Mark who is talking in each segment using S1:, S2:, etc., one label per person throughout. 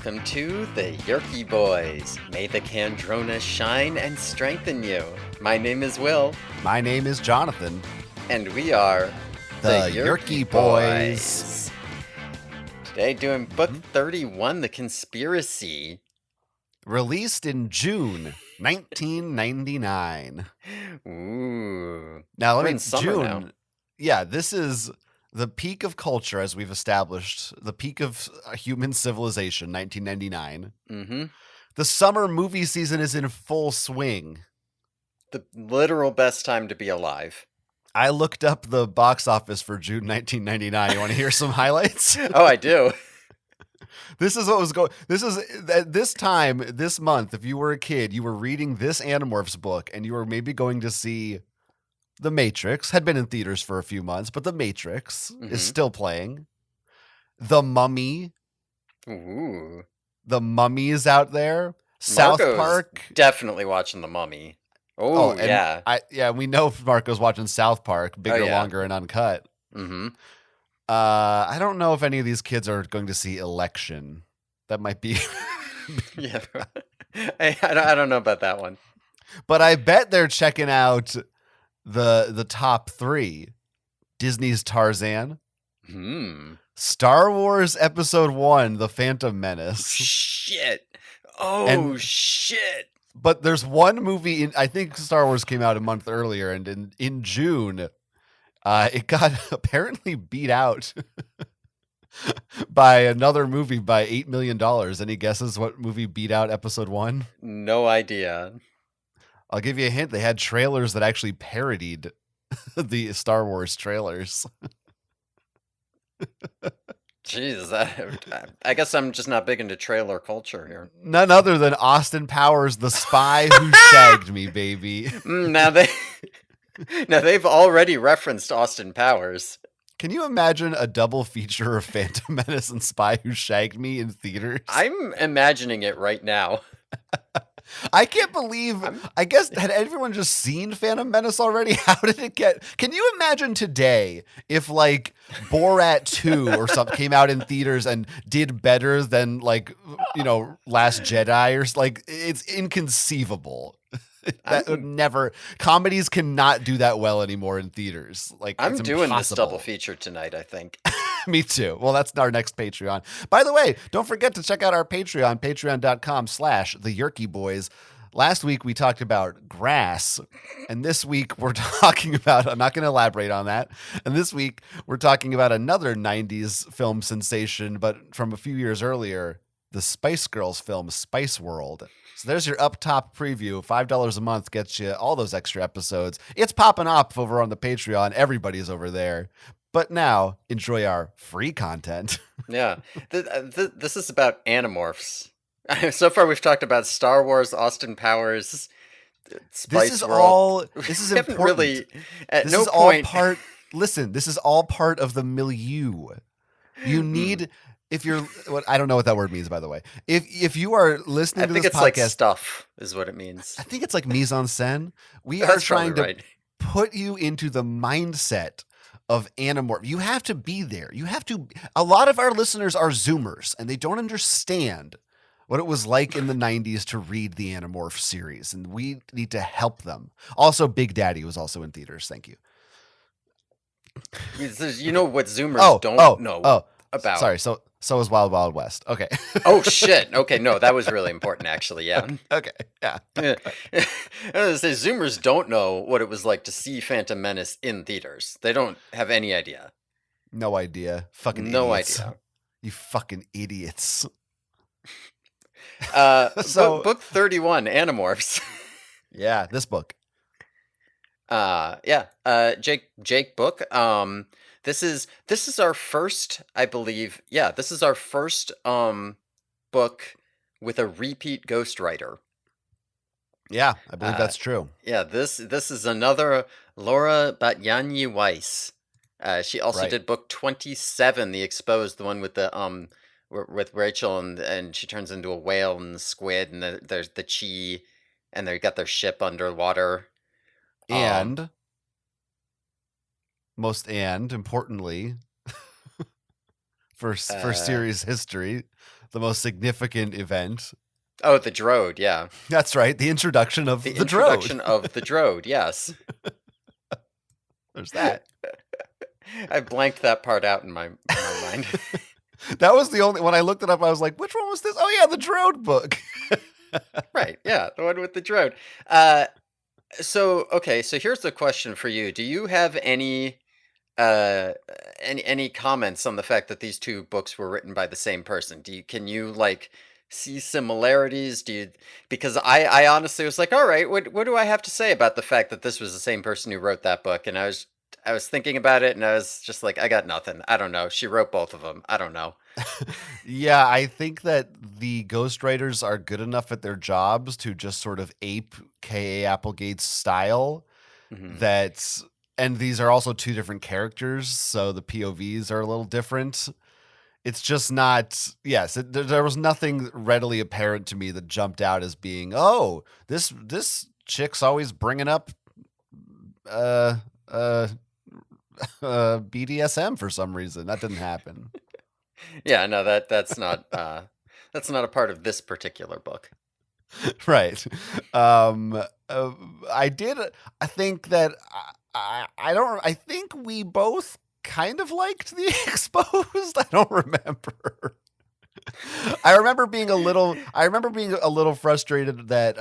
S1: welcome to the Yerky Boys. May the Candrona shine and strengthen you. My name is Will.
S2: My name is Jonathan.
S1: And we are
S2: the Yerky Boys.
S1: Today doing book 31, The Conspiracy.
S2: Released in June 1999.
S1: Ooh.
S2: Now,
S1: We're in summer now.
S2: Yeah, this is the peak of culture, as we've established. The peak of human civilization, 1999.
S1: Mm-hmm.
S2: The summer movie season is in full swing.
S1: The literal best time to be alive.
S2: I looked up the box office for June 1999. You want to hear some highlights?
S1: Oh, I do.
S2: This is what was going. This is at this time, this month. If you were a kid, you were reading this Animorphs book, and you were maybe going to see The Matrix. Had been in theaters for a few months, but The Matrix is still playing. The Mummy.
S1: Ooh.
S2: The Mummy is out there. South
S1: Marco's
S2: Park.
S1: Definitely watching The Mummy. Oh yeah.
S2: We know Marco's watching South Park, bigger, longer, and uncut.
S1: Mm-hmm.
S2: I don't know if any of these kids are going to see Election. That might be.
S1: Yeah, I don't know about that one.
S2: But I bet they're checking out the top three: Disney's Tarzan, Star Wars Episode 1, The Phantom Menace.
S1: Shit! Shit!
S2: But there's one movie I think Star Wars came out a month earlier, and in June, it got apparently beat out by another movie by $8 million. Any guesses what movie beat out Episode 1?
S1: No idea.
S2: I'll give you a hint. They had trailers that actually parodied the Star Wars trailers.
S1: Jeez, I guess I'm just not big into trailer culture here.
S2: None other than Austin Powers, The Spy Who Shagged Me, baby.
S1: Now they've already referenced Austin Powers.
S2: Can you imagine a double feature of Phantom Menace and Spy Who Shagged Me in theaters?
S1: I'm imagining it right now.
S2: I can't believe. I guess, had everyone just seen Phantom Menace already? How did it get? Can you imagine today if like Borat 2 or something came out in theaters and did better than Last Jedi or like? It's inconceivable. That would never. Comedies cannot do that well anymore in theaters. Like,
S1: I'm
S2: it's
S1: doing
S2: impossible.
S1: this double feature tonight, I think.
S2: Me too. Well, that's our next Patreon. By the way, don't forget to check out our Patreon, patreon.com/theyerkyboys. Last week, we talked about grass, and this week, we're talking about, I'm not going to elaborate on that, and this week, we're talking about another 90s film sensation, but from a few years earlier, the Spice Girls film, Spice World. So there's your up top preview. $5 a month gets you all those extra episodes. It's popping up over on the Patreon. Everybody's over there. But now, enjoy our free content.
S1: Yeah. This is about Animorphs. So far, we've talked about Star Wars, Austin Powers, Spice World.
S2: This is important.
S1: Really,
S2: this is all part. Listen, this is all part of the milieu. You need, if you're, I don't know what that word means, by the way. If you are listening to this podcast,
S1: I think it's like stuff is what it means.
S2: I think it's like mise en scène. We are trying to put you into the mindset of Animorph. You have to be there. You have to. A lot of our listeners are Zoomers, and they don't understand what it was like in the 90s to read the Animorph series, and we need to help them. Also, Big Daddy was also in theaters. Thank you.
S1: You know what Zoomers don't know about.
S2: Sorry, so is Wild Wild West. Okay.
S1: Oh, shit. Okay, no, that was really important, actually, yeah.
S2: Okay, yeah.
S1: I was say, Zoomers don't know what it was like to see Phantom Menace in theaters. They don't have any idea.
S2: No idea. Fucking
S1: no
S2: idiots.
S1: idea.
S2: You fucking idiots.
S1: Book 31, Animorphs.
S2: Yeah, this book.
S1: Jake book. This is our first, I believe. Yeah, this is our first book with a repeat ghostwriter.
S2: Yeah, I believe that's true.
S1: Yeah, this is another Laura Batyanyi Weiss. She also did book 27, The Exposed, the one with the with Rachel and she turns into a whale and the squid and there's the chi and they got their ship underwater.
S2: And importantly, for series history, the most significant event.
S1: Oh, the Drode, yeah.
S2: That's right. The introduction of
S1: The
S2: the Drode.
S1: introduction of the Drode, yes.
S2: There's that.
S1: I blanked that part out in my mind.
S2: That was the only, when I looked it up, I was like, which one was this? Oh yeah, the Drode book.
S1: Right, yeah, the one with the Drode. So here's the question for you. Do you have uh any comments on the fact that these two books were written by the same person? Can you like see similarities? Because I honestly was like, all right, what do I have to say about the fact that this was the same person who wrote that book? And I was thinking about it and I was just like, I got nothing. I don't know. She wrote both of them. I don't know.
S2: Yeah, I think that the ghostwriters are good enough at their jobs to just sort of ape K.A. Applegate's style.
S1: Hmm.
S2: That's, and these are also two different characters, so the POVs are a little different. It's just not, yes, there was nothing readily apparent to me that jumped out as being, oh, this chick's always bringing up uh uh BDSM for some reason. That didn't happen.
S1: Yeah, no, that's not a part of this particular book.
S2: Right. Um, uh, I think that I think we both kind of liked The Exposed. I don't remember. I remember being a little frustrated that,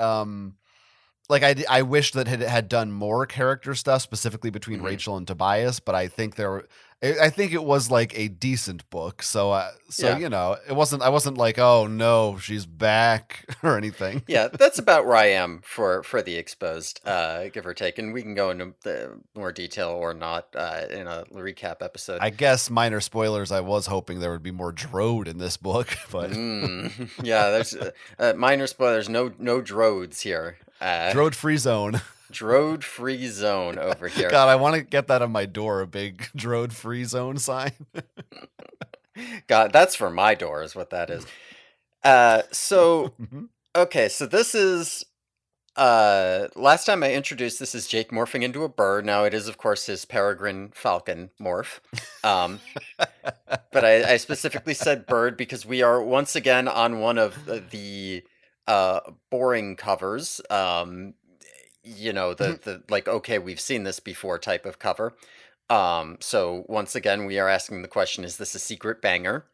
S2: like I wish that it had done more character stuff specifically between
S1: Hmm.
S2: Rachel and Tobias, but I think it was like a decent book. So
S1: Yeah.
S2: it wasn't, I wasn't like, oh no, she's back or anything.
S1: Yeah, that's about where I am for the exposed, give or take, and we can go into more detail or not in a recap episode.
S2: I guess minor spoilers. I was hoping there would be more Drode in this book, but
S1: Yeah, there's minor spoilers. No droids here.
S2: Drode free zone.
S1: Drode free zone over here.
S2: God, I want to get that on my door, a big Drode free zone sign.
S1: God, that's for my door, is what that is. So okay, so this is last time I introduced this is Jake morphing into a bird. Now it is of course his peregrine falcon morph. Um, but I specifically said bird because we are once again on one of the boring covers. The like, okay, we've seen this before type of cover. So once again, we are asking the question: is this a secret banger?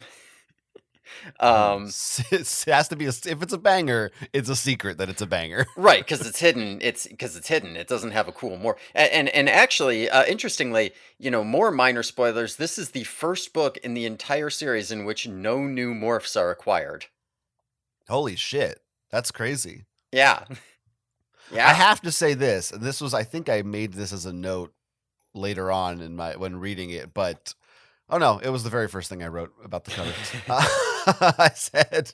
S1: Um,
S2: It has to be if it's a banger, it's a secret that it's a banger.
S1: right, because it's hidden. It's because it's hidden. It doesn't have a cool morph. And actually, interestingly, more minor spoilers. This is the first book in the entire series in which no new morphs are acquired.
S2: Holy shit, that's crazy.
S1: Yeah,
S2: I
S1: yeah.
S2: have to say this, and I think I made this as a note later on when reading it, but oh no, it was the very first thing I wrote about the cover. I said,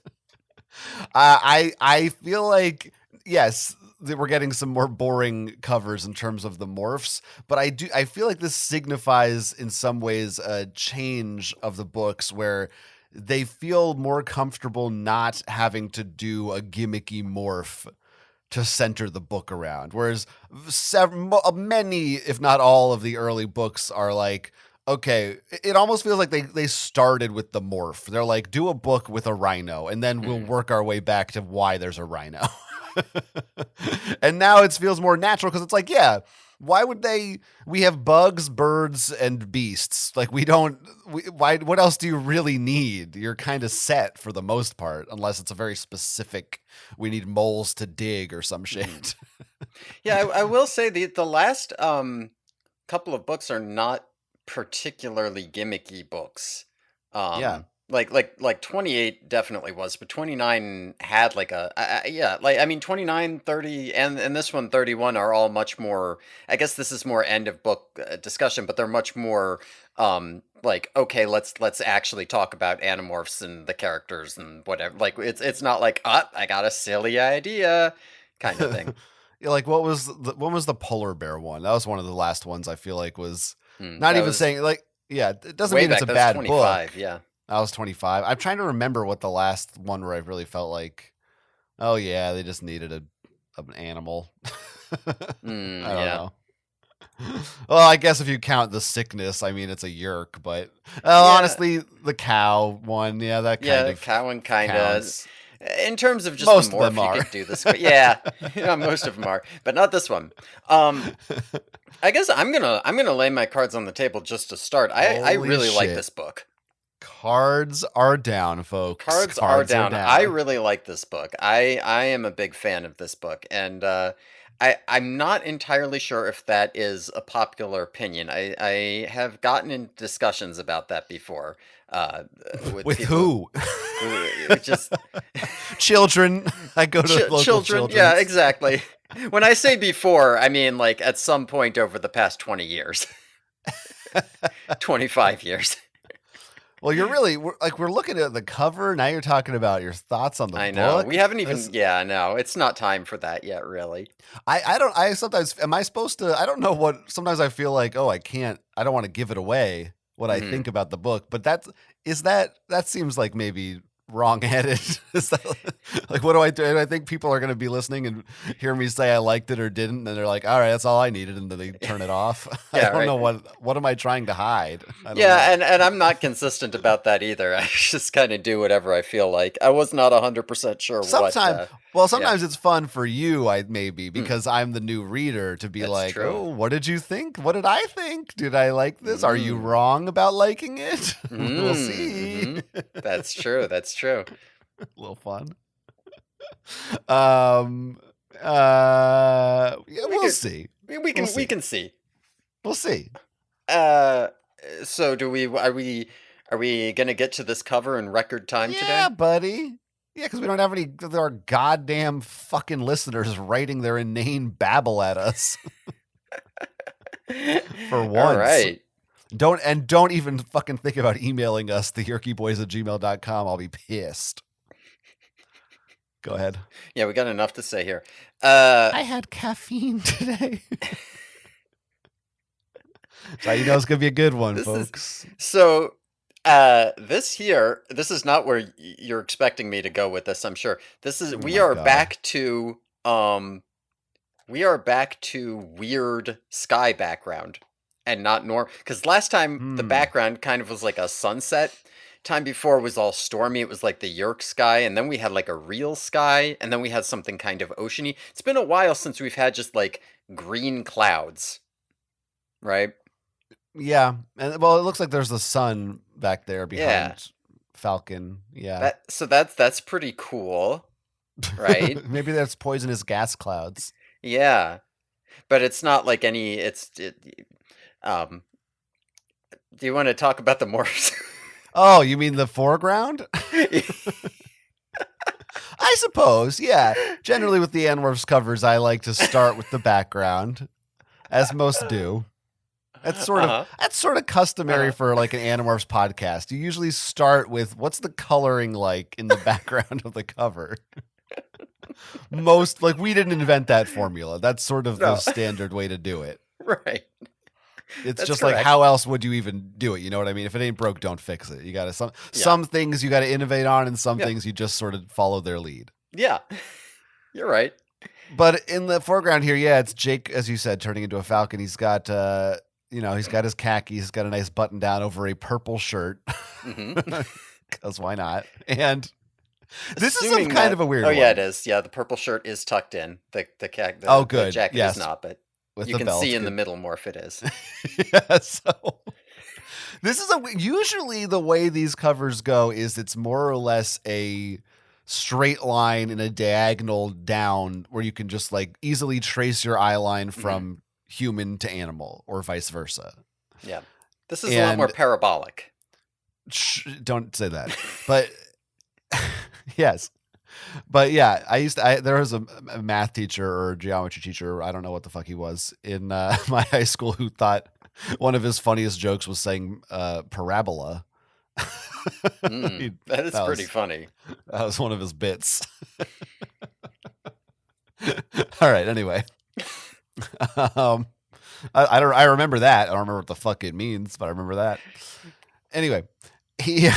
S2: I feel like, yes, that we're getting some more boring covers in terms of the morphs, but I feel like this signifies in some ways a change of the books where they feel more comfortable not having to do a gimmicky morph to center the book around. Whereas many, if not all, of the early books are like, okay, it almost feels like they started with the morph. They're like, do a book with a rhino, and then we'll work our way back to why there's a rhino. And now it feels more natural because it's like, yeah, why would we have bugs, birds, and beasts. Like what else do you really need? You're kind of set for the most part, unless it's a very specific, we need moles to dig or some shit.
S1: Yeah, I will say the last couple of books are not particularly gimmicky books.
S2: Yeah.
S1: Like 28 definitely was, but 29 had like yeah, like I mean 29, 30 and this one 31 are all much more, I guess this is more end of book discussion, but they're much more like, okay, let's actually talk about Animorphs and the characters and whatever. Like it's not like, I got a silly idea kind of thing.
S2: Yeah, like when was the polar bear one? That was one of the last ones I feel like was not
S1: That
S2: even
S1: was
S2: saying like, yeah, it doesn't
S1: way
S2: mean it's
S1: back.
S2: a
S1: That's
S2: bad book.
S1: 25, yeah.
S2: I was 25. I'm trying to remember what the last one where I really felt like, oh yeah, they just needed an animal. I don't
S1: Yeah.
S2: know. Well, I guess if you count the sickness, I mean, it's a yerk, but
S1: Yeah,
S2: honestly, the cow one, yeah, that kind
S1: yeah,
S2: of
S1: Cowan kind of.
S2: counts.
S1: In terms of just the
S2: Most of them
S1: morph, you
S2: are.
S1: could do this. Yeah, most of them are, but not this one. I guess I'm gonna lay my cards on the table just to start. I
S2: Holy
S1: really like
S2: shit.
S1: this book.
S2: Cards are down, folks.
S1: Cards are
S2: Cards are
S1: down. I
S2: down.
S1: really like this book. I am a big fan of this book, and I'm not entirely sure if that is a popular opinion. I have gotten in discussions about that before, with
S2: With
S1: people
S2: who?
S1: who just
S2: Children. I go to local
S1: children. Yeah,
S2: children's.
S1: exactly. When I say before, I mean like at some point over the past 20 years, 25 years.
S2: Well, we're looking at the cover. Now you're talking about your thoughts on the
S1: I know.
S2: book.
S1: We haven't even. Yeah, no, it's not time for that yet, really.
S2: I sometimes, am I supposed to, I don't know what, sometimes I feel like, oh, I don't want to give it away what I
S1: Mhm.
S2: think about the book, but that seems like maybe wrong-headed. Is that, like, what do I do? I think people are going to be listening and hear me say I liked it or didn't, and they're like, all right, that's all I needed, and then they turn it off. I
S1: Yeah,
S2: don't
S1: right.
S2: know what am I trying to hide? I don't
S1: Yeah,
S2: know.
S1: and I'm not consistent about that either. I just kind of do whatever I feel like. I was not 100% sure what.
S2: Sometimes,
S1: Yeah,
S2: sometimes it's fun for you, maybe
S1: mm,
S2: because I'm the new reader to be
S1: that's
S2: like,
S1: true.
S2: oh, what did you think? What did I think? Did I like this? Are you
S1: Mm,
S2: wrong about liking it? We'll see.
S1: mm-hmm. That's true. That's true.
S2: A little fun. Um. Yeah,
S1: We
S2: we'll
S1: could.
S2: see.
S1: We
S2: We'll
S1: can. We
S2: see.
S1: can see.
S2: We'll see.
S1: Uh. So do we? Are we gonna get to this cover in record time
S2: Yeah,
S1: today?
S2: buddy. Yeah, because we don't have any of our goddamn fucking listeners writing their inane babble at us for
S1: All
S2: once.
S1: right.
S2: Don't even fucking think about emailing us, theyerkyboys@gmail.com. I'll be pissed. Go ahead.
S1: Yeah, we got enough to say here.
S2: I had caffeine today. So you know it's gonna be a good one,
S1: This is
S2: folks.
S1: so. This is not where you're expecting me to go with this. I'm sure. This is.
S2: Oh my god.
S1: We are back to weird sky background, and not because last time the
S2: Hmm.
S1: background kind of was like a sunset. Time before was all stormy. It was like the Yerk sky, and then we had like a real sky, and then we had something kind of oceany. It's been a while since we've had just like green clouds, right?
S2: Yeah. And well, it looks like there's the sun back there
S1: Yeah.
S2: behind Falcon. Yeah.
S1: That's pretty cool, right?
S2: Maybe that's poisonous gas clouds.
S1: Yeah. But it's not like um do you want to talk about the morphs?
S2: Oh, you mean the foreground? I suppose, yeah. Generally with the Animorphs covers, I like to start with the background, as most do. That's
S1: Uh-huh.
S2: sort of customary
S1: Uh-huh.
S2: for like an Animorphs podcast. You usually start with what's the coloring like in the background of the cover. Most, like, we didn't invent that formula. That's sort of the
S1: No.
S2: standard way to do it.
S1: Right.
S2: It's
S1: That's
S2: just like,
S1: correct.
S2: how else would you even do it? You know what I mean? If it ain't broke, don't fix it. You gotta
S1: Yeah.
S2: some things you gotta innovate on, and some
S1: Yeah.
S2: things you just sort of follow their lead.
S1: Yeah. You're right.
S2: But in the foreground here, yeah, it's Jake, as you said, turning into a falcon. He's got he's got his khaki, he's got a nice button down over a purple shirt.
S1: Mhm.
S2: Because why not? And this is
S1: Assuming
S2: kind
S1: that
S2: of a weird
S1: Oh
S2: one.
S1: yeah, it is. Yeah, the purple shirt is tucked in.
S2: Oh,
S1: The
S2: good.
S1: jacket
S2: Yes.
S1: is not, but
S2: With
S1: you
S2: the
S1: can
S2: belt.
S1: see in the
S2: Good.
S1: middle morph it is.
S2: Yeah, so this is usually the way these covers go is it's more or less a straight line and a diagonal down where you can just like easily trace your eye line from human to animal or vice versa.
S1: Yeah. This is a lot more parabolic.
S2: Don't say that. But yes. But yeah, there was a math teacher or geometry teacher, I don't know what the fuck he was, in my high school who thought one of his funniest jokes was saying parabola.
S1: That is pretty funny.
S2: That was one of his bits. All right, anyway. I remember that. I don't remember what the fuck it means, but I remember that. Anyway, he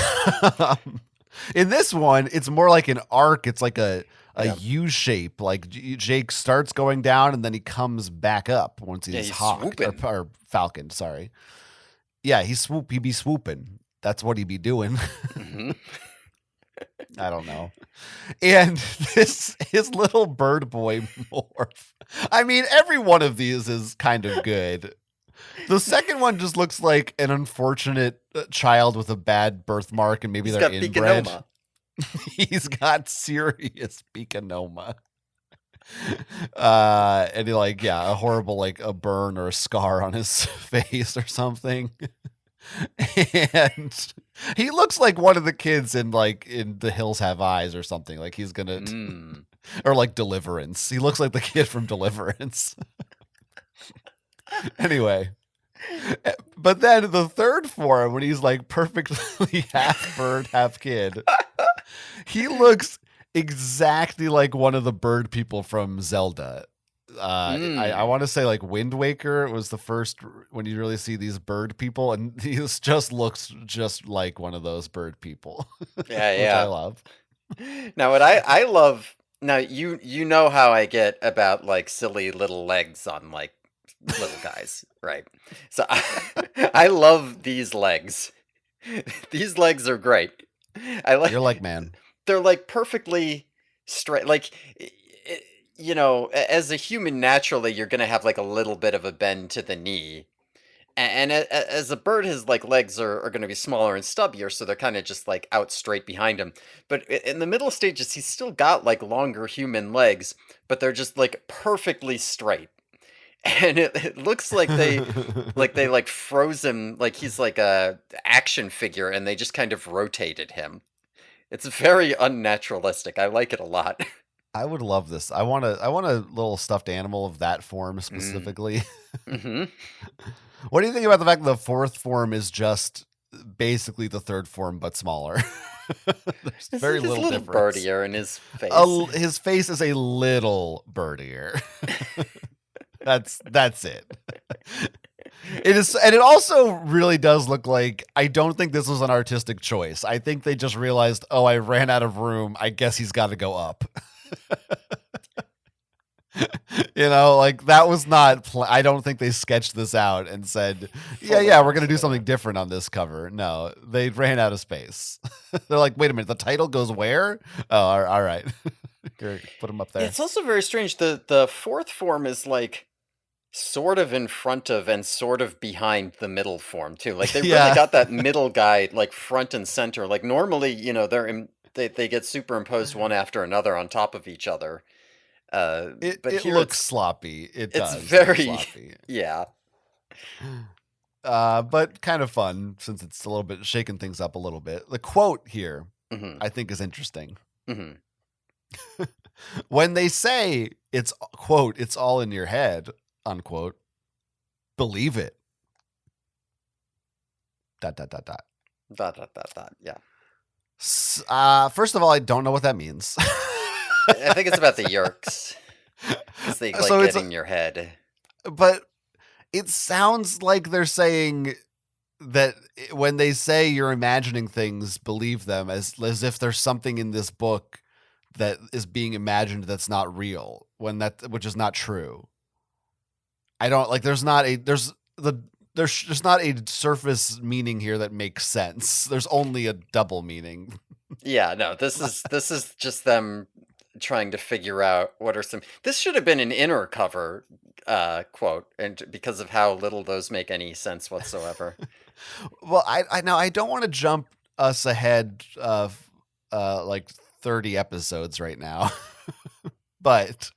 S2: in this one, it's more like an arc. It's like a a U shape. Like Jake starts going down and then he comes back up once he's hawked or falconed. Sorry. Yeah, he be swooping. That's what he be doing.
S1: Mm-hmm.
S2: I don't know. And his little bird boy morph. I mean, every one of these is kind of good. The second one just looks like an unfortunate child with a bad birthmark, and maybe they're inbred. He's got serious picanoma. And a horrible a burn or a scar on his face or something. And he looks like one of the kids in The Hills Have Eyes or something. Like he's gonna or like Deliverance. He looks like the kid from Deliverance. Anyway. But then the third form, when he's like perfectly half bird, half kid, he looks exactly like one of the bird people from Zelda. I want to say like Wind Waker was the first when you really see these bird people, and he just looks just like one of those bird people.
S1: Yeah,
S2: which I love.
S1: Now, what I love now, you know how I get about like silly little legs on like little guys, right? So I love these legs. These legs are great.
S2: You're like, man.
S1: They're like perfectly straight. Like, as a human, naturally, you're gonna have like a little bit of a bend to the knee, and as a bird, his like legs are going to be smaller and stubbier, so they're kind of just like out straight behind him. But in the middle stages, he's still got like longer human legs, but they're just like perfectly straight. And it looks like they froze him, like he's like a action figure, and they just kind of rotated him. It's very unnaturalistic. I like it a lot.
S2: I would love this. I want a little stuffed animal of that form specifically.
S1: Mm-hmm.
S2: What do you think about the fact that the fourth form is just basically the third form but smaller? There's very little difference.
S1: Birdier in his face.
S2: His face is a little birdier. That's it. It is, and it also really does look like, I don't think this was an artistic choice. I think they just realized, oh, I ran out of room. I guess he's got to go up. Like that was not. I don't think they sketched this out and said, yeah, we're gonna do something different on this cover. No, they ran out of space. They're like, wait a minute, the title goes where? Oh, all right. Put him up there.
S1: It's also very strange. The fourth form is like sort of in front of and sort of behind the middle form too. Like they really got that middle guy like front and center. Like normally, they get superimposed one after another on top of each other. But
S2: it looks sloppy. It's
S1: very
S2: sloppy.
S1: Yeah.
S2: But kind of fun since it's a little bit shaking things up a little bit. The quote here, I think, is interesting.
S1: Mm-hmm.
S2: When they say it's quote, it's all in your head, unquote, believe it. ...
S1: Yeah.
S2: First of all, I don't know what that means.
S1: I think it's about the Yerks. Because they get in your head.
S2: But it sounds like they're saying that when they say you're imagining things, believe them, as if there's something in this book that is being imagined that's not real, which is not true. I don't like. There's just not a surface meaning here that makes sense. There's only a double meaning.
S1: Yeah, no. This is just them trying to figure out what are some. This should have been an inner cover quote, and because of how little those make any sense whatsoever.
S2: Well, I don't want to jump us ahead of like 30 episodes right now, but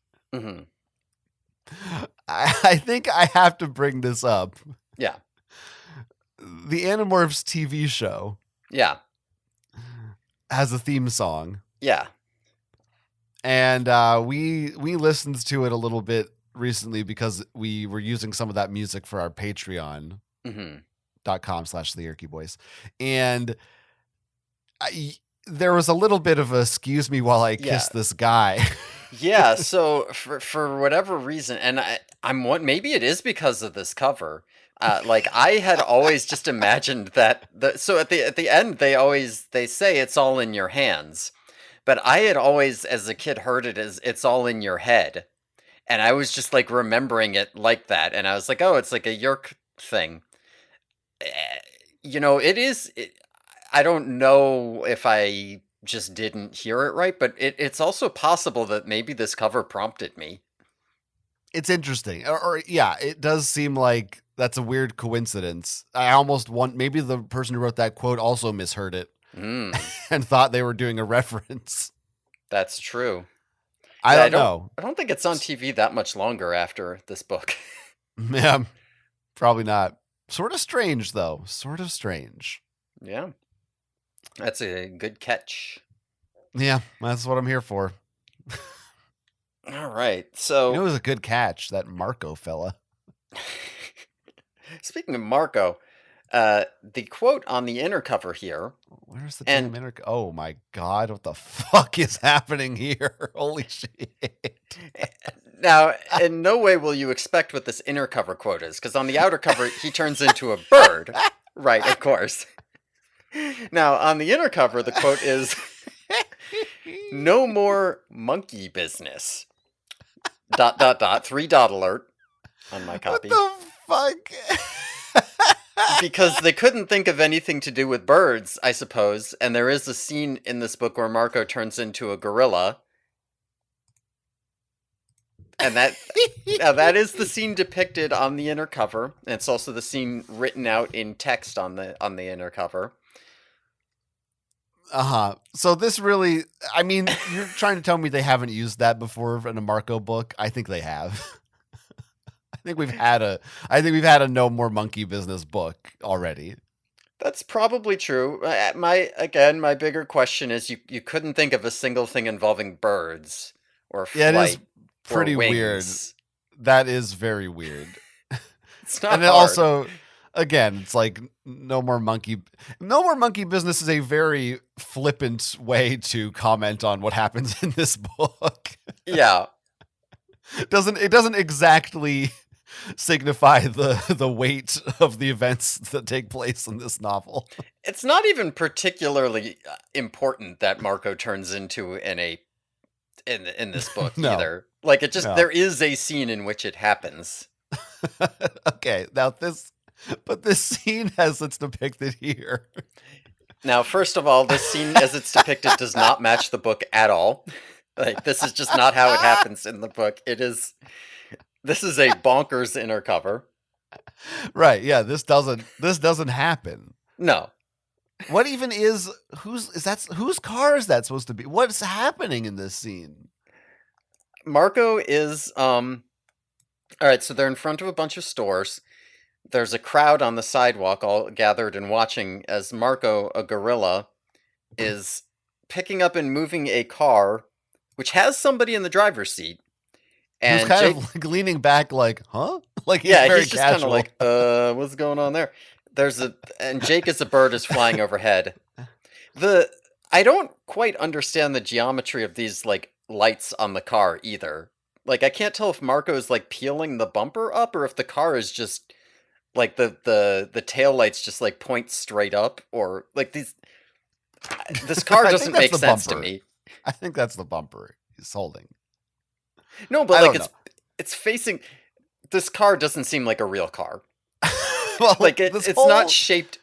S2: I think I have to bring this up.
S1: Yeah.
S2: The Animorphs TV show.
S1: Yeah.
S2: Has a theme song.
S1: Yeah.
S2: And we listened to it a little bit recently because we were using some of that music for our Patreon. .com/TheYerkyBoys. And there was a little bit of a excuse me while I kiss this guy.
S1: Yeah, so for whatever reason, and maybe it is because of this cover. Like I had always just imagined that so at the end they say it's all in your hands. but I had always, as a kid, heard it as "it's all in your head," and I was just like remembering it like that, and I was like, "Oh, it's like a Yerk thing." Eh, it is. I don't know if I just didn't hear it right, but it's also possible that maybe this cover prompted me.
S2: It's interesting. Or yeah, it does seem like that's a weird coincidence. I almost want maybe the person who wrote that quote also misheard it and thought they were doing a reference.
S1: That's true.
S2: I
S1: Yeah,
S2: don't know.
S1: I don't think it's on TV that much longer after this book.
S2: Yeah, probably not. Sort of strange though. Sort of strange.
S1: Yeah. That's a good catch.
S2: Yeah, that's what I'm here for.
S1: All right. So,
S2: it was a good catch, that Marco fella.
S1: Speaking of Marco, the quote on the inner cover here.
S2: Where's the damn inner? Oh my god, what the fuck is happening here? Holy shit.
S1: Now, in no way will you expect what this inner cover quote is, because on the outer cover, he turns into a bird. Right, of course. Now, on the inner cover, the quote is, "No more monkey business. ... 3 dot alert on my copy."
S2: What the fuck?
S1: Because they couldn't think of anything to do with birds, I suppose, and there is a scene in this book where Marco turns into a gorilla. And that is the scene depicted on the inner cover. And it's also the scene written out in text on the inner cover.
S2: So this really, I mean, you're trying to tell me they haven't used that before in a Marco book? I think they have. I think we've had a no more monkey business book already.
S1: That's probably true. My bigger question is you couldn't think of a single thing involving birds or flight.
S2: Yeah, it is pretty weird. That is very weird.
S1: It's not
S2: and
S1: hard.
S2: Also, again, it's like no more monkey business is a very flippant way to comment on what happens in this book.
S1: Yeah.
S2: It doesn't exactly signify the weight of the events that take place in this novel.
S1: It's not even particularly important that Marco turns into in this book either. Like there is a scene in which it happens.
S2: Okay, now this scene as it's depicted here.
S1: Now, first of all, this scene as it's depicted does not match the book at all. Like, this is just not how it happens in the book. This is a bonkers inner cover.
S2: Right, yeah, this doesn't happen.
S1: No.
S2: What even whose car is that supposed to be? What's happening in this scene?
S1: Marco is all right, so they're in front of a bunch of stores. There's a crowd on the sidewalk all gathered and watching as Marco, a gorilla, is picking up and moving a car which has somebody in the driver's seat.
S2: And he's kind of like leaning back like, huh? Like he's
S1: he's just kind of like, what's going on there? And Jake as a bird is flying overhead. I don't quite understand the geometry of these like lights on the car either. Like I can't tell if Marco is like peeling the bumper up or if the car is just like the tail lights just like point straight up, or like this car doesn't make sense to me.
S2: I think that's the bumper he's holding.
S1: No, but like it's facing. This car doesn't seem like a real car. Well, like it's not shaped.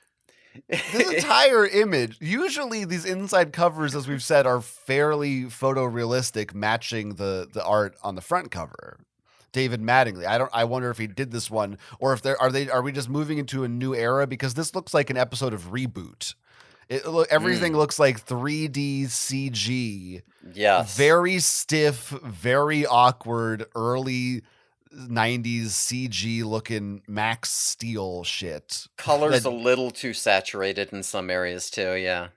S2: This entire image. Usually, these inside covers, as we've said, are fairly photorealistic, matching the art on the front cover. David Mattingly. I wonder if he did this one, or if are we just moving into a new era? Because this looks like an episode of Reboot. Everything looks like 3D CG.
S1: Yes.
S2: Very stiff, very awkward, early 90s CG looking Max Steel shit.
S1: Colors a little too saturated in some areas too, yeah.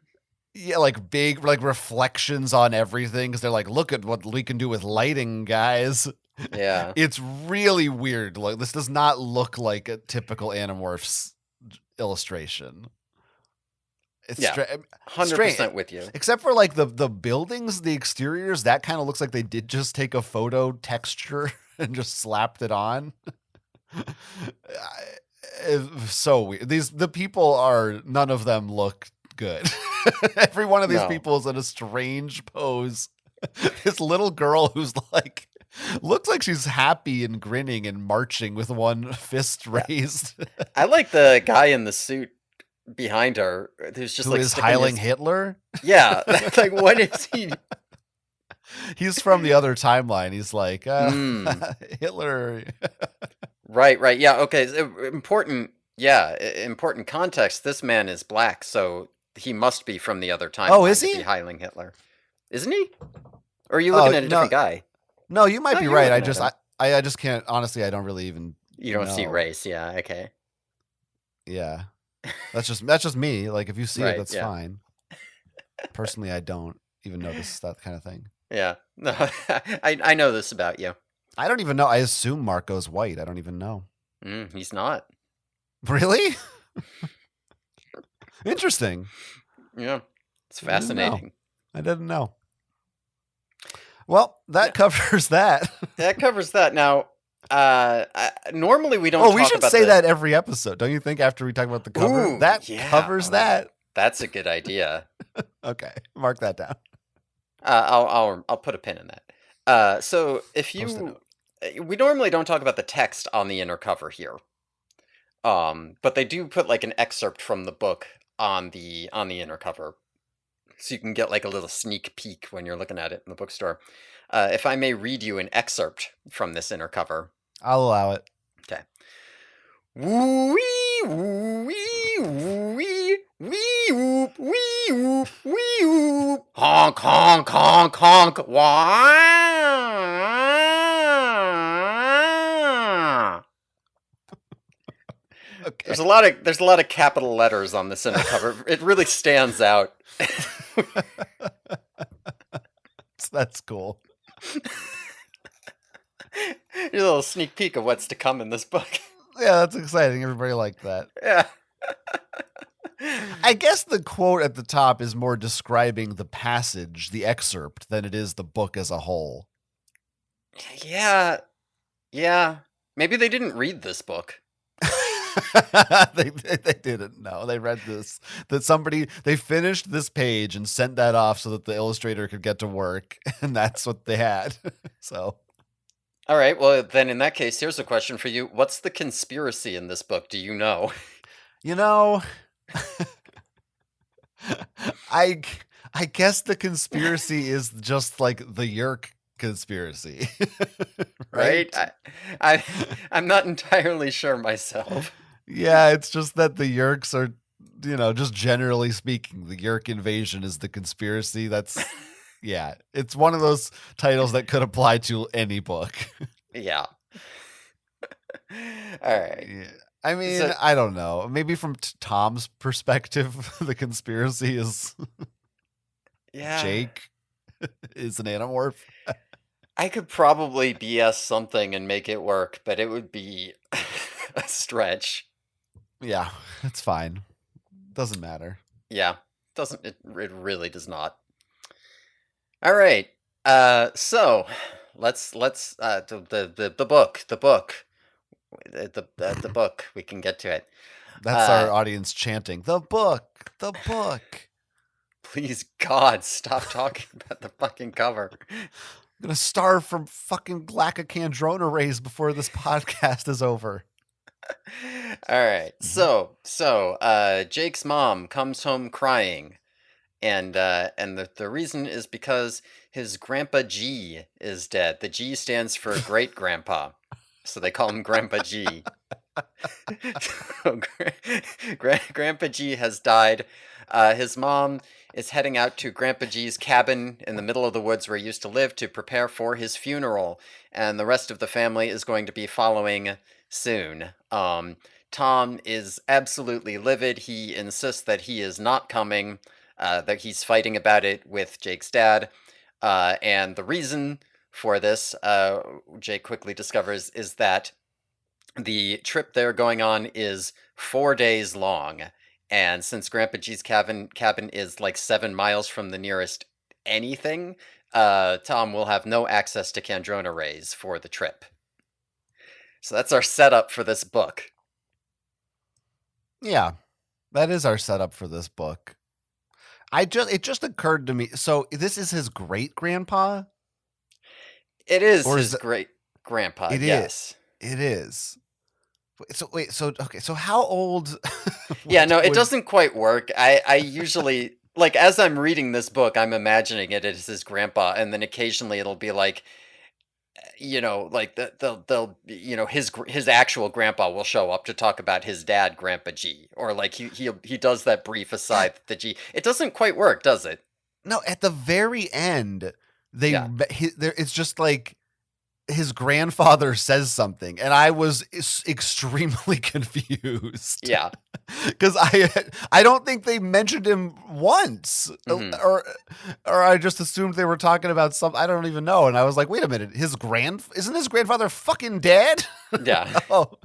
S2: Yeah, like big like reflections on everything because they're like, look at what we can do with lighting, guys.
S1: Yeah.
S2: It's really weird. Like this does not look like a typical Animorphs illustration. It's
S1: 100% with you.
S2: Except for like the buildings, the exteriors, that kind of looks like they did just take a photo texture and just slapped it on. It's so weird. The people none of them look good. Every one of these
S1: No.
S2: people is in a strange pose. This little girl who's like, looks like she's happy and grinning and marching with one fist raised.
S1: I like the guy in the suit behind her who's just
S2: Who
S1: like
S2: is
S1: sticking
S2: Heiling
S1: his...
S2: Hitler?
S1: Yeah, like what is he?
S2: He's from the other timeline. He's like,
S1: Mm.
S2: Hitler.
S1: Right. Yeah, okay. Important, yeah, important context. This man is black, so he must be from the other
S2: Oh, is
S1: timeline to be
S2: he?
S1: Heiling Hitler. Isn't he? Or are you
S2: Oh,
S1: looking at a
S2: no.
S1: different guy?
S2: No, you might
S1: No,
S2: be
S1: you're
S2: right.
S1: looking at him.
S2: I just can't, honestly, I don't really even
S1: You don't see
S2: know.
S1: race, yeah, okay.
S2: Yeah. That's just me. Like, if you see it,
S1: Right,
S2: that's
S1: yeah.
S2: fine. Personally, I don't even notice that kind of thing.
S1: Yeah. No, I know this about you.
S2: I don't even know. I assume Marco's white. I don't even know.
S1: He's not.
S2: Really? Interesting.
S1: Yeah. It's fascinating.
S2: I didn't know. Well, that covers that.
S1: That covers that. Now, normally we don't
S2: Oh,
S1: talk
S2: we should
S1: about
S2: say that every episode. Don't you think, after we talk about the cover?
S1: Ooh,
S2: That
S1: yeah.
S2: covers that.
S1: That's a good idea.
S2: Okay. Mark that down.
S1: I'll put a pin in that. So if
S2: Post it
S1: you...
S2: out.
S1: We normally don't talk about the text on the inner cover here. But they do put like an excerpt from the book on the inner cover. So you can get like a little sneak peek when you're looking at it in the bookstore. If I may read you an excerpt from this inner cover.
S2: I'll allow it.
S1: Okay. Woo-wee, woo-wee, woo-wee, wee-oop, wee-oop, wee-oop. Honk, honk, honk, honk. Wah.
S2: Okay.
S1: There's a lot of capital letters on this inner cover. It really stands out.
S2: That's cool.
S1: Here's a little sneak peek of what's to come in this book.
S2: Yeah, that's exciting. Everybody liked that.
S1: Yeah.
S2: I guess the quote at the top is more describing the passage, the excerpt, than it is the book as a whole.
S1: Yeah. Maybe they didn't read this book.
S2: they didn't know. They read this. They finished this page and sent that off so that the illustrator could get to work, and that's what they had. So,
S1: all right. Well, then in that case, here's a question for you. What's the conspiracy in this book? Do you know?
S2: You know, I guess the conspiracy is just like the Yerk conspiracy,
S1: right? I'm not entirely sure myself.
S2: Yeah, it's just that the Yerks are, just generally speaking, the Yerk invasion is the conspiracy. That's, yeah, it's one of those titles that could apply to any book.
S1: Yeah. All right.
S2: Yeah. I mean, I don't know. Maybe from Tom's perspective, the conspiracy is Jake is an Animorph.
S1: I could probably BS something and make it work, but it would be a stretch.
S2: Yeah, it's fine. Doesn't matter.
S1: Yeah, it really does not. All right. So let's the book. The book. We can get to it.
S2: That's our audience chanting, the book, the book.
S1: Please, God, stop talking about the fucking cover.
S2: I'm gonna starve from fucking Glacacandrona rays before this podcast is over.
S1: All right. So Jake's mom comes home crying, and the reason is because his grandpa G is dead. The G stands for great grandpa, so they call him Grandpa G. So, Grandpa G has died. His mom is heading out to Grandpa G's cabin in the middle of the woods where he used to live to prepare for his funeral, and the rest of the family is going to be following soon. Tom is absolutely livid. He insists that he is not coming, that he's fighting about it with Jake's dad, and the reason for this, Jake quickly discovers, is that the trip they're going on is 4 days long, and since Grandpa G's cabin is like 7 miles from the nearest anything, Tom will have no access to Kandrona rays for the trip. So that's our setup for this book.
S2: Yeah, that is our setup for this book. it just occurred to me. So this is his great grandpa,
S1: It is
S2: or
S1: his
S2: is it?
S1: great grandpa,
S2: It is.
S1: yes.
S2: It is. So wait. So okay. So how old
S1: Yeah, no, it
S2: would?
S1: doesn't quite work. I usually, like, as I'm reading this book, I'm imagining it as his grandpa, and then occasionally it'll be like, like they'll his actual grandpa will show up to talk about his dad, Grandpa G, or like he does that brief
S2: At,
S1: aside that the G. It doesn't quite work, does it?
S2: no, at the very end,
S1: Yeah,
S2: it's just like his grandfather says something, and I was extremely confused
S1: yeah.
S2: because I don't think they mentioned him once,
S1: Hmm.
S2: or I just assumed they were talking about something I don't even know, and I was like, wait a minute, isn't his grandfather fucking dead?
S1: Yeah.
S2: No,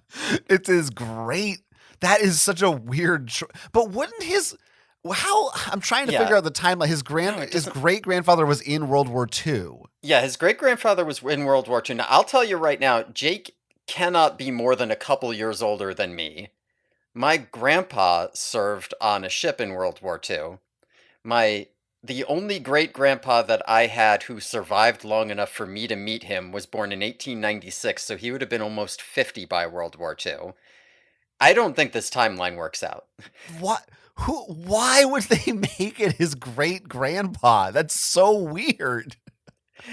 S2: it's his great. That is such a weird. But wouldn't his? How I'm trying to
S1: Yeah.
S2: figure out the timeline.
S1: No, it
S2: His
S1: doesn't.
S2: great grandfather was in World War II.
S1: Yeah, his great grandfather was in World War II. Now, I'll tell you right now, Jake cannot be more than a couple years older than me. My grandpa served on a ship in World War II. My the only great grandpa that I had who survived long enough for me to meet him was born in 1896, so he would have been almost 50 by World War II. I don't think this timeline works out.
S2: What? Who? Why would they make it his great grandpa? That's so weird.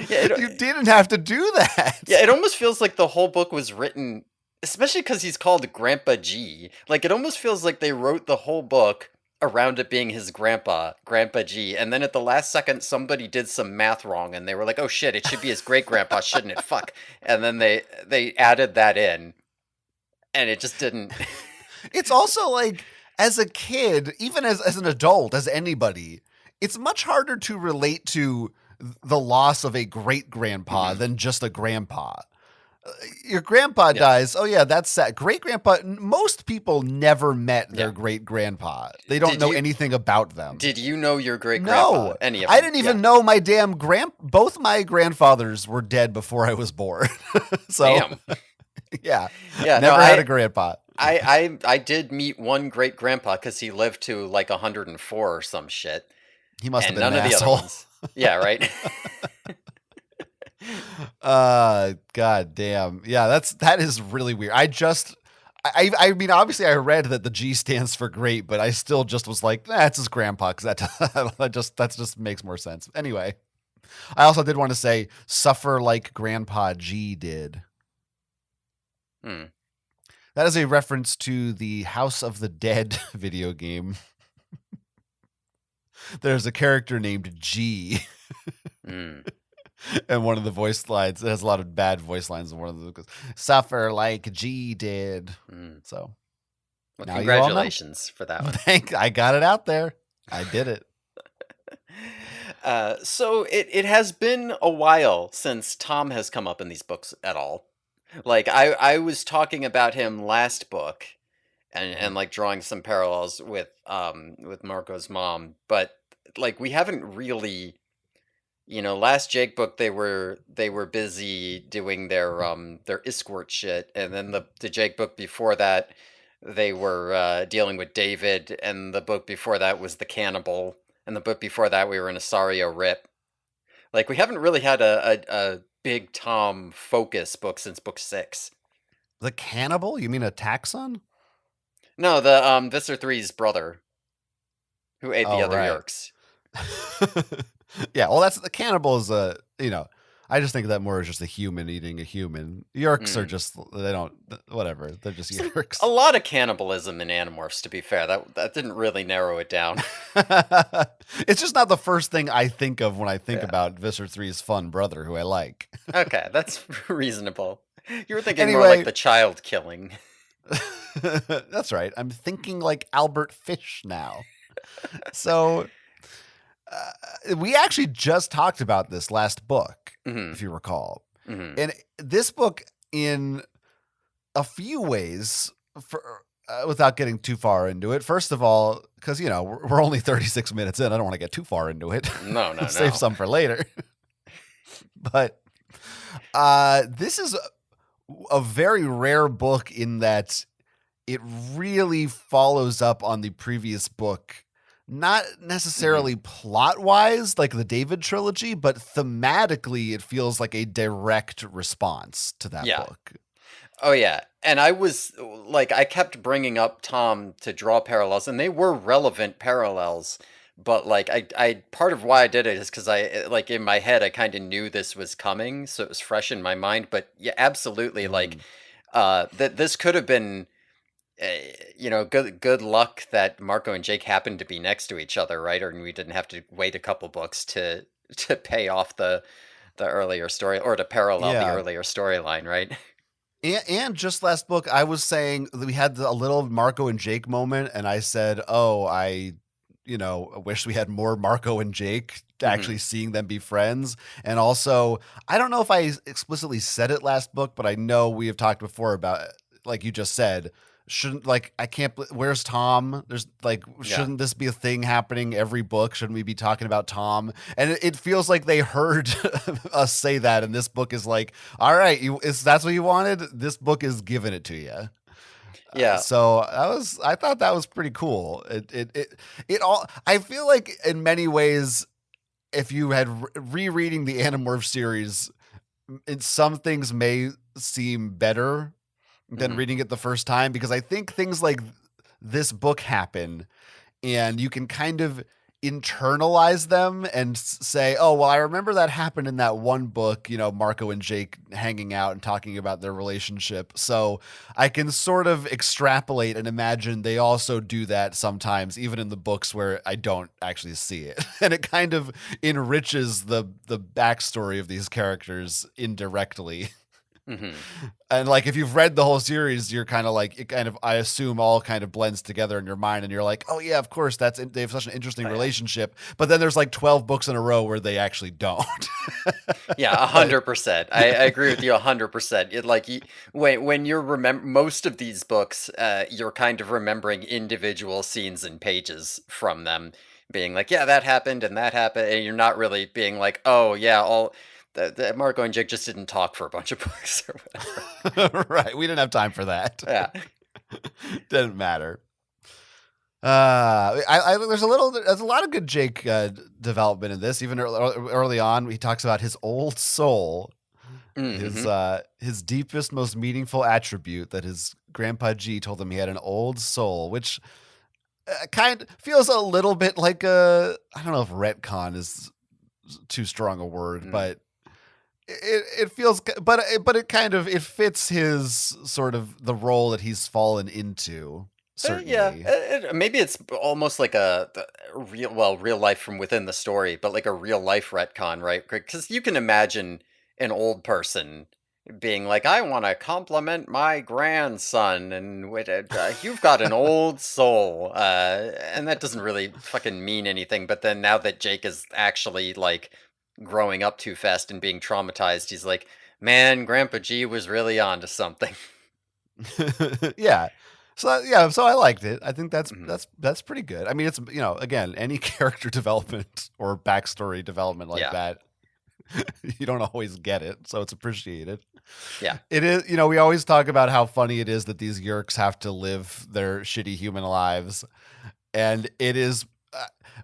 S1: Yeah,
S2: You didn't have to do
S1: yeah,
S2: that.
S1: it almost feels like the whole book was written, especially because he's called Grandpa G. Like, it almost feels like they wrote the whole book around it being his grandpa, Grandpa G. And then at the last second, somebody did some math wrong, and they were like, "Oh shit, it should be his great grandpa, shouldn't it? Fuck." And then they added that in, and it just didn't.
S2: It's also like, as a kid, even as an adult, as anybody, it's much harder to relate to the loss of a great grandpa
S1: Mhm.
S2: than just a grandpa. Your grandpa
S1: Yeah,
S2: dies. Oh yeah, that's sad. Great grandpa. Most people never met
S1: yeah.
S2: their great grandpa. They don't
S1: Did
S2: know
S1: you
S2: anything about them.
S1: did you know your great grandpa?
S2: No,
S1: Any of
S2: I
S1: them?
S2: didn't
S1: Yeah.
S2: even know my damn both my grandfathers were dead before I was born. So
S1: Damn.
S2: yeah,
S1: Yeah. No,
S2: never had a grandpa.
S1: I did meet one great grandpa because he lived to like 104 or some shit,
S2: He must have
S1: and
S2: been an
S1: none of the other
S2: asshole.
S1: ones. Yeah, right.
S2: God damn. Yeah, that is really weird. I mean, obviously I read that the G stands for great, but I still just was like, that's his grandpa, because that just makes more sense. Anyway, I also did want to say, suffer like Grandpa G did.
S1: Hmm.
S2: That is a reference to the House of the Dead video game. There's a character named G,
S1: Hmm.
S2: and one of the voice lines, it has a lot of bad voice lines, and one of them goes, suffer like G did.
S1: Hmm.
S2: So
S1: Well,
S2: now you all know.
S1: congratulations for that one.
S2: I got it out there. I did it.
S1: So it has been a while since Tom has come up in these books at all. Like I was talking about him last book, and like drawing some parallels with Marco's mom, but like we haven't really, last Jake book they were busy doing their escort shit, and then the Jake book before that they were dealing with David, and the book before that was the cannibal, and the book before that we were in Asario Rip. Like we haven't really had a big Tom focus book since book 6.
S2: The cannibal? You mean a taxon?
S1: No, the Visser Three's brother who ate the
S2: Oh,
S1: other
S2: right.
S1: Yerks.
S2: Yeah, well, that's the cannibal is I just think of that more as just a human eating a human. Yerks are
S1: Mm.
S2: just, they don't, whatever. They're just
S1: Some
S2: Yerks.
S1: a lot of cannibalism in Animorphs, to be fair. That didn't really narrow it down.
S2: It's just not the first thing I think of when I think
S1: Yeah.
S2: about Visser Three's fun brother, who I like.
S1: Okay, that's reasonable. You were thinking more like
S2: Anyway,
S1: the child killing.
S2: that's right. I'm thinking like Albert Fish now. So we actually just talked about this last book,
S1: Hmm.
S2: if you recall.
S1: Hmm.
S2: And this book, in a few ways, without getting too far into it, first of all, because, we're only 36 minutes in. I don't want to get too far into it.
S1: No, no,
S2: Save
S1: no.
S2: some for later. But this is a very rare book in that it really follows up on the previous book not
S1: Hmm.
S2: necessarily plot wise like the David trilogy, but thematically it feels like a direct response to that
S1: Yeah.
S2: book.
S1: Oh yeah. And I was like, I kept bringing up Tom to draw parallels, and they were relevant parallels. But like, I part of why I did it is because like in my head, I kind of knew this was coming, so it was fresh in my mind. But yeah, absolutely, like,
S2: Mm.
S1: that this could have been, good luck that Marco and Jake happened to be next to each other, right? Or we didn't have to wait a couple books to pay off the earlier story or to parallel the
S2: Yeah.
S1: earlier storyline, right?
S2: And just last book, I was saying that we had a little Marco and Jake moment, and I said, "Oh, I wish we had more Marco and Jake
S1: Hmm.
S2: actually seeing them be friends." And also, I don't know if I explicitly said it last book, but I know we have talked before about, like you just said, shouldn't like I can't. Where's Tom? There's like,
S1: Yeah.
S2: shouldn't this be a thing happening every book? Shouldn't we be talking about Tom? And it feels like they heard us say that, and this book is like, all right, that's what you wanted. This book is giving it to you.
S1: Yeah.
S2: So I thought that was pretty cool. It all. I feel like in many ways, if you had rereading the Animorph series, some things may seem better than
S1: Hmm.
S2: reading it the first time, because I think things like this book happen and you can kind of internalize them and say, "Oh, well, I remember that happened in that one book, Marco and Jake hanging out and talking about their relationship." So I can sort of extrapolate and imagine they also do that sometimes, even in the books where I don't actually see it. And it kind of enriches the backstory of these characters indirectly.
S1: Hmm.
S2: And like if you've read the whole series, you're kind of like, it kind of, I assume, all kind of blends together in your mind, and you're like, oh yeah, of course, they have such an interesting
S1: Oh, yeah.
S2: relationship. But then there's like 12 books in a row where they actually don't.
S1: Yeah, a
S2: But
S1: 100%. I agree with you 100%. It like when you're remember most of these books, you're kind of remembering individual scenes and pages from them, being like, yeah, that happened and that happened, and you're not really being like, oh yeah, all the Marco and Jake just didn't talk for a bunch of books or whatever.
S2: right, we didn't have time for that.
S1: Yeah.
S2: Didn't matter. There's a lot of good Jake development in this. Even early on, he talks about his old soul, his
S1: Mm-hmm.
S2: uh his deepest, most meaningful attribute, that his grandpa G told him he had an old soul, which kind of feels a little bit like I don't know if retcon is too strong a word,
S1: Mm.
S2: but it feels, but it kind of, it fits his sort of the role that he's fallen into,
S1: Yeah,
S2: certainly.
S1: maybe it's almost like a real life from within the story, but like a real life retcon, right? Because you can imagine an old person being like, "I want to compliment my grandson," and you've got an old soul, and that doesn't really fucking mean anything. But then now that Jake is actually like growing up too fast and being traumatized, he's like, "Man, Grandpa G was really onto something."
S2: Yeah. So I liked it. I think that's
S1: Mhm.
S2: that's pretty good. I mean, it's, again, any character development or backstory development like
S1: Yeah,
S2: that, you don't always get it, so it's appreciated.
S1: yeah.
S2: It is, we always talk about how funny it is that these Yerks have to live their shitty human lives, and it is.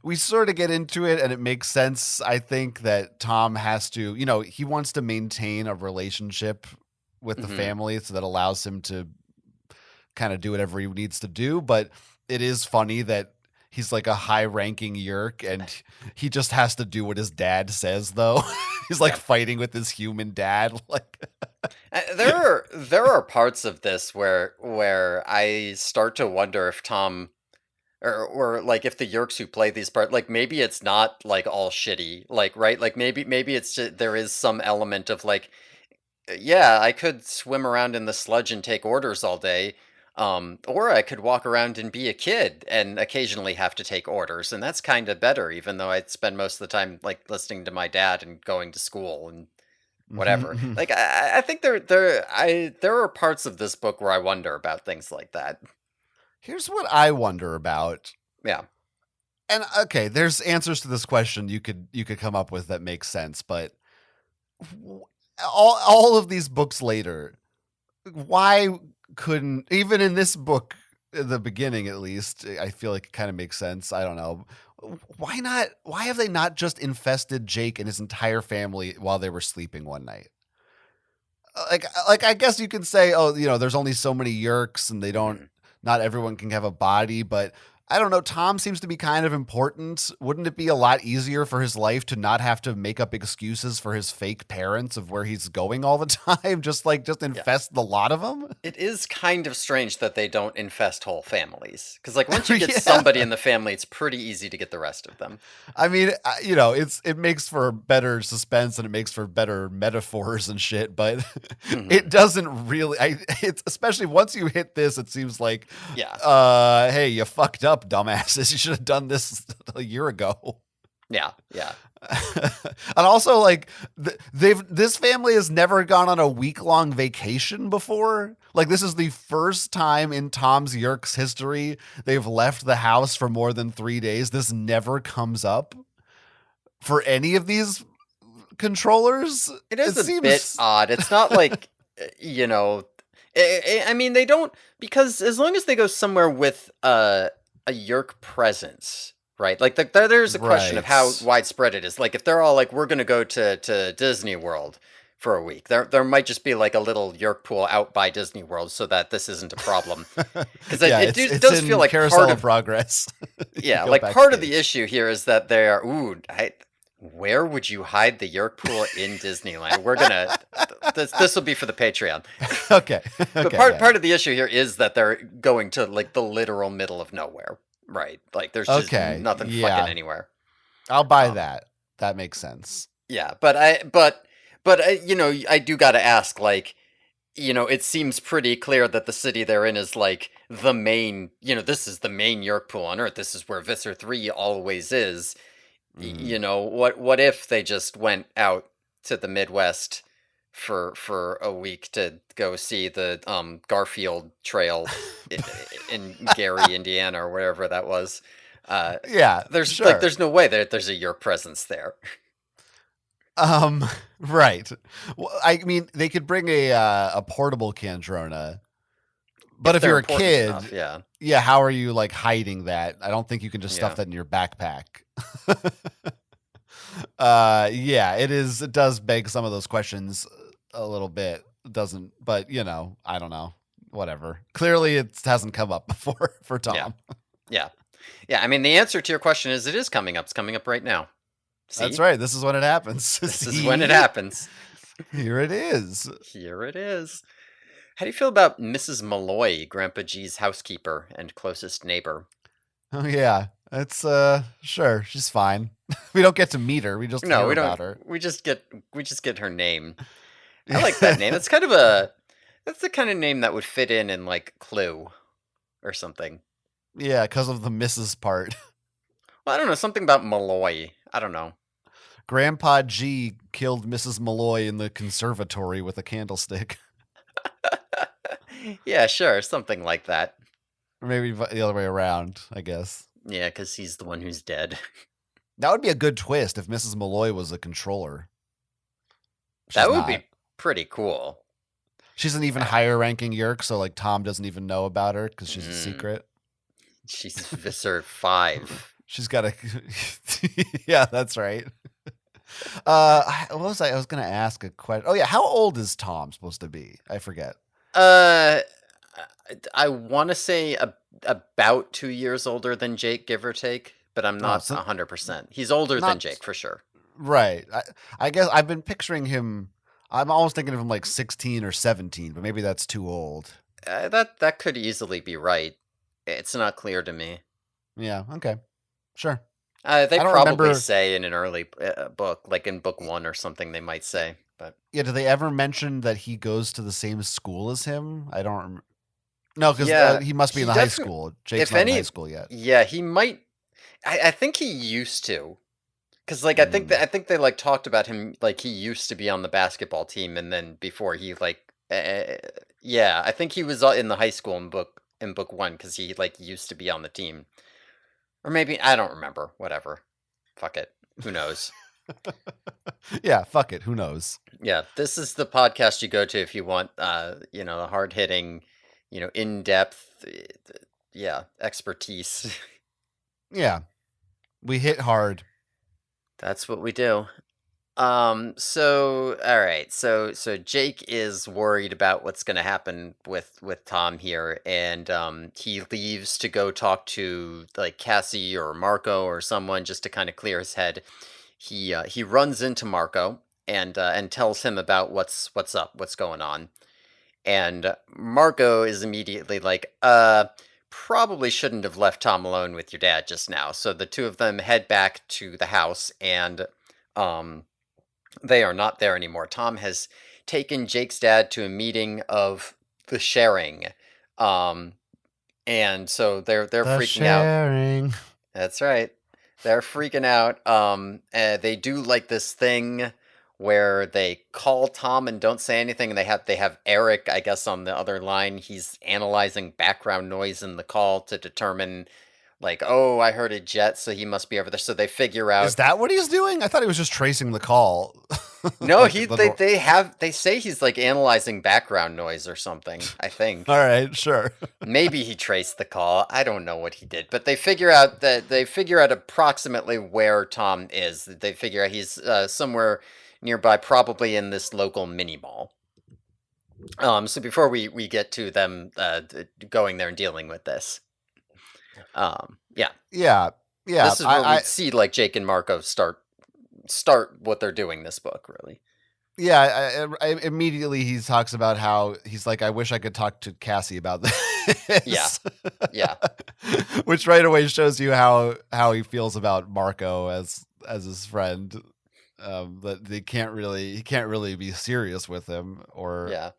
S2: We sort of get into it, and it makes sense. I think that Tom has to, he wants to maintain a relationship with the
S1: Hmm.
S2: family, so that allows him to kind of do whatever he needs to do. But it is funny that he's like a high ranking Yerk, and he just has to do what his dad says, though. He's like
S1: Yeah.
S2: fighting with his human dad. Like,
S1: There are parts of this where I start to wonder if Tom or like if the Yerks who play these parts, like maybe it's not like all shitty, like right, like maybe it's just, there is some element of like, yeah, I could swim around in the sludge and take orders all day, or I could walk around and be a kid and occasionally have to take orders, and that's kind of better, even though I'd spend most of the time like listening to my dad and going to school and whatever. Like I think there are parts of this book where I wonder about things like that.
S2: here's what I wonder about.
S1: Yeah.
S2: And okay, there's answers to this question you could come up with that makes sense, but all of these books later, why couldn't, even in this book, in the beginning, at least, I feel like it kind of makes sense. I don't know. Why not? Why have they not just infested Jake and his entire family while they were sleeping one night? Like I guess you can say, oh, there's only so many Yerks and not everyone can have a body, but I don't know. Tom seems to be kind of important. Wouldn't it be a lot easier for his life to not have to make up excuses for his fake parents of where he's going all the time? Just infest the lot of them?
S1: It is kind of strange that they don't infest whole families. Because, like, once you get somebody in the family, it's pretty easy to get the rest of them.
S2: I mean, it makes for better suspense and it makes for better metaphors and shit, but it doesn't really. It's especially once you hit this, it seems like, hey, you fucked up, dumbasses. You should have done this a year ago.
S1: Yeah.
S2: And also, like, this family has never gone on a week-long vacation before. Like, this is the first time in Tom's Yerk's history they've left the house for more than 3 days. This never comes up for any of these controllers.
S1: It seems a bit odd. It's not like, I mean, they don't, because as long as they go somewhere with a Yerk presence, right? Like, there's a question of how widespread it is. Like, if they're all like, we're going to go to Disney World for a week, there might just be like a little Yerk pool out by Disney World so that this isn't a problem. Because it does feel like
S2: Carousel of Progress.
S1: Yeah, like part of the issue here is that they are, where would you hide the Yerk pool in Disneyland? We're gonna this will be for the Patreon.
S2: Okay.
S1: But part of the issue here is that they're going to like the literal middle of nowhere, right? Like there's just nothing fucking anywhere.
S2: I'll buy that. That makes sense.
S1: Yeah, but I do got to ask, like, it seems pretty clear that the city they're in is like the main, this is the main Yerk pool on Earth. This is where Visser 3 always is. What if they just went out to the Midwest for a week to go see the Garfield Trail in Gary, Indiana, or wherever that was? There's no way that there's a Yerk presence there.
S2: Right. Well, I mean, they could bring a portable Kandrona, but if you're a kid,
S1: enough,
S2: how are you like hiding that? I don't think you can just stuff that in your backpack. It does beg some of those questions a little bit. It doesn't, but I don't know. Whatever. Clearly it hasn't come up before for Tom.
S1: Yeah. I mean, the answer to your question is it is coming up. It's coming up right now. See?
S2: That's right. This is when it happens.
S1: This is when it happens.
S2: Here it is.
S1: How do you feel about Mrs. Malloy, Grandpa G's housekeeper and closest neighbor?
S2: Oh yeah, it's sure, she's fine. We don't get to meet her. We just hear about her.
S1: We just get her name. I like that name. That's the kind of name that would fit in like Clue or something.
S2: Yeah, because of the Mrs. part.
S1: Well, I don't know, something about Malloy. I don't know.
S2: Grandpa G killed Mrs. Malloy in the conservatory with a candlestick.
S1: Yeah, sure, something like that.
S2: Or maybe the other way around, I guess.
S1: Yeah, because he's the one who's dead.
S2: That would be a good twist if Mrs. Malloy was a controller.
S1: That would be pretty cool.
S2: She's an even higher ranking Yerk, so like Tom doesn't even know about her because she's a secret.
S1: She's Visser 5.
S2: She's got a... Yeah, that's right. What was I was going to ask a question. Oh, yeah. How old is Tom supposed to be? I forget.
S1: I want to say about 2 years older than Jake, give or take, but I'm not 100%. He's older than Jake, for sure.
S2: Right. I guess I've been picturing him... I'm almost thinking of him like 16 or 17, but maybe that's too old.
S1: That could easily be right. It's not clear to me.
S2: Yeah, okay. Sure.
S1: They probably say in an early book, like in book 1 or something, they might say. But
S2: yeah, do they ever mention that he goes to the same school as him? I don't remember. No, because he must be in the high school. Jake's not in high school yet.
S1: Yeah, he might. I think he used to. Because like I think they like talked about him like he used to be on the basketball team, and then before he like I think he was in the high school in book 1 because he like used to be on the team, or maybe I don't remember. Whatever, fuck it. Who knows?
S2: Yeah, fuck it. Who knows?
S1: Yeah, this is the podcast you go to if you want the hard hitting, in depth, expertise.
S2: Yeah, we hit hard.
S1: That's what we do. So all right. So Jake is worried about what's going to happen with Tom here, and he leaves to go talk to like Cassie or Marco or someone just to kind of clear his head. He runs into Marco and tells him about what's up, what's going on. And Marco is immediately like, probably shouldn't have left Tom alone with your dad just now. So the two of them head back to the house, and they are not there anymore. Tom has taken Jake's dad to a meeting of the sharing. Um, and so they're
S2: The
S1: freaking out.
S2: sharing.
S1: That's right. They're freaking out. They do like this thing where they call Tom and don't say anything, and they have Eric, I guess, on the other line. He's analyzing background noise in the call to determine, like, oh, I heard a jet, so he must be over there. So they figure
S2: Is
S1: out.
S2: that what he's doing? I thought he was just tracing the call.
S1: No,
S2: Like
S1: they say he's like analyzing background noise or something, I think.
S2: All right, sure.
S1: Maybe he traced the call. I don't know what he did, but they figure out approximately where Tom is. They figure out he's somewhere nearby, probably in this local mini mall. So before we get to them going there and dealing with this, yeah,
S2: Yeah, yeah.
S1: this is where we see like Jake and Marco start what they're doing this book, really.
S2: I immediately he talks about how he's like, I wish I could talk to Cassie about this.
S1: Yeah.
S2: Which right away shows you how he feels about Marco as his friend. That he can't really be serious with him, or
S1: Yeah.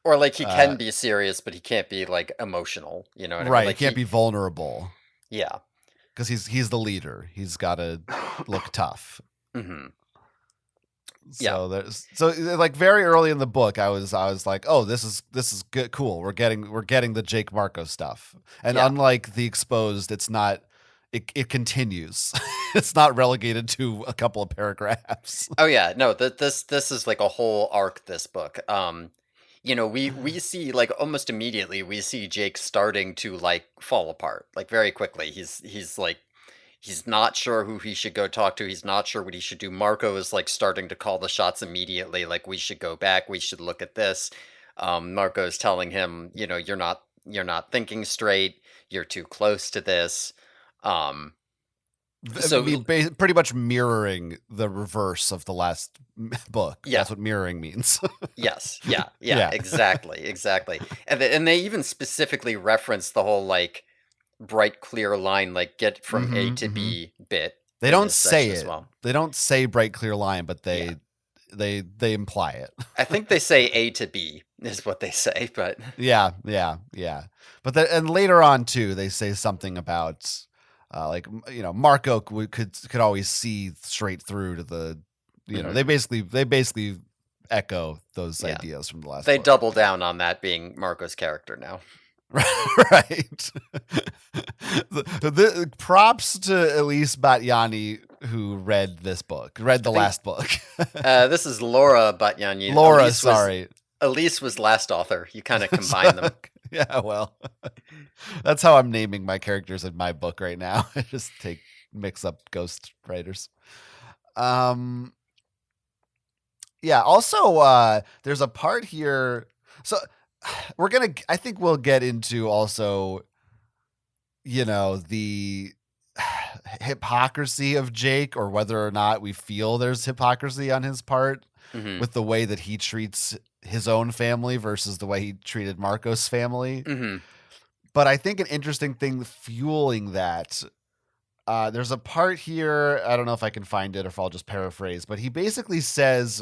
S1: Or like he can be serious, but he can't be like emotional. You know what I mean?
S2: right.
S1: Like
S2: He can't be vulnerable
S1: Yeah.
S2: because he's the leader. He's got to look tough.
S1: Mm-hmm.
S2: So like very early in the book, I was like, oh, this is good, cool. We're getting the Jake Marco stuff, and unlike the Exposed, it's not. It continues. It's not relegated to a couple of paragraphs.
S1: Oh yeah, no, this is like a whole arc. This book, we see like almost immediately we see Jake starting to like fall apart, like very quickly. He's like he's not sure who he should go talk to. He's not sure what he should do. Marco is like starting to call the shots immediately. Like we should go back. We should look at this. Marco is telling him, you're not thinking straight. You're too close to this.
S2: So I mean, pretty much mirroring the reverse of the last book.
S1: Yeah.
S2: That's what mirroring means.
S1: Yes. Yeah. Exactly. And they even specifically reference the whole like bright clear line, like get from A to B bit.
S2: They don't say it. Well. They don't say bright clear line, but they imply it.
S1: I think they say A to B is what they say, but
S2: yeah. But and later on too, they say something about like Marco could always see straight through to the they basically echo those ideas from the last.
S1: They
S2: book.
S1: double down on that being Marco's character now.
S2: Right. the props to Elise Batyani who read the last book.
S1: This is Laura Batyani.
S2: Laura, sorry.
S1: Elise was last author. You kind of combine them.
S2: Yeah, well, that's how I'm naming my characters in my book right now. I just mix up ghost writers. Yeah. Also, there's a part here. So I think we'll get into also, the hypocrisy of Jake, or whether or not we feel there's hypocrisy on his part with the way that he treats his own family versus the way he treated Marco's family.
S1: Mm-hmm.
S2: But I think an interesting thing fueling that, there's a part here, I don't know if I can find it or if I'll just paraphrase, but he basically says,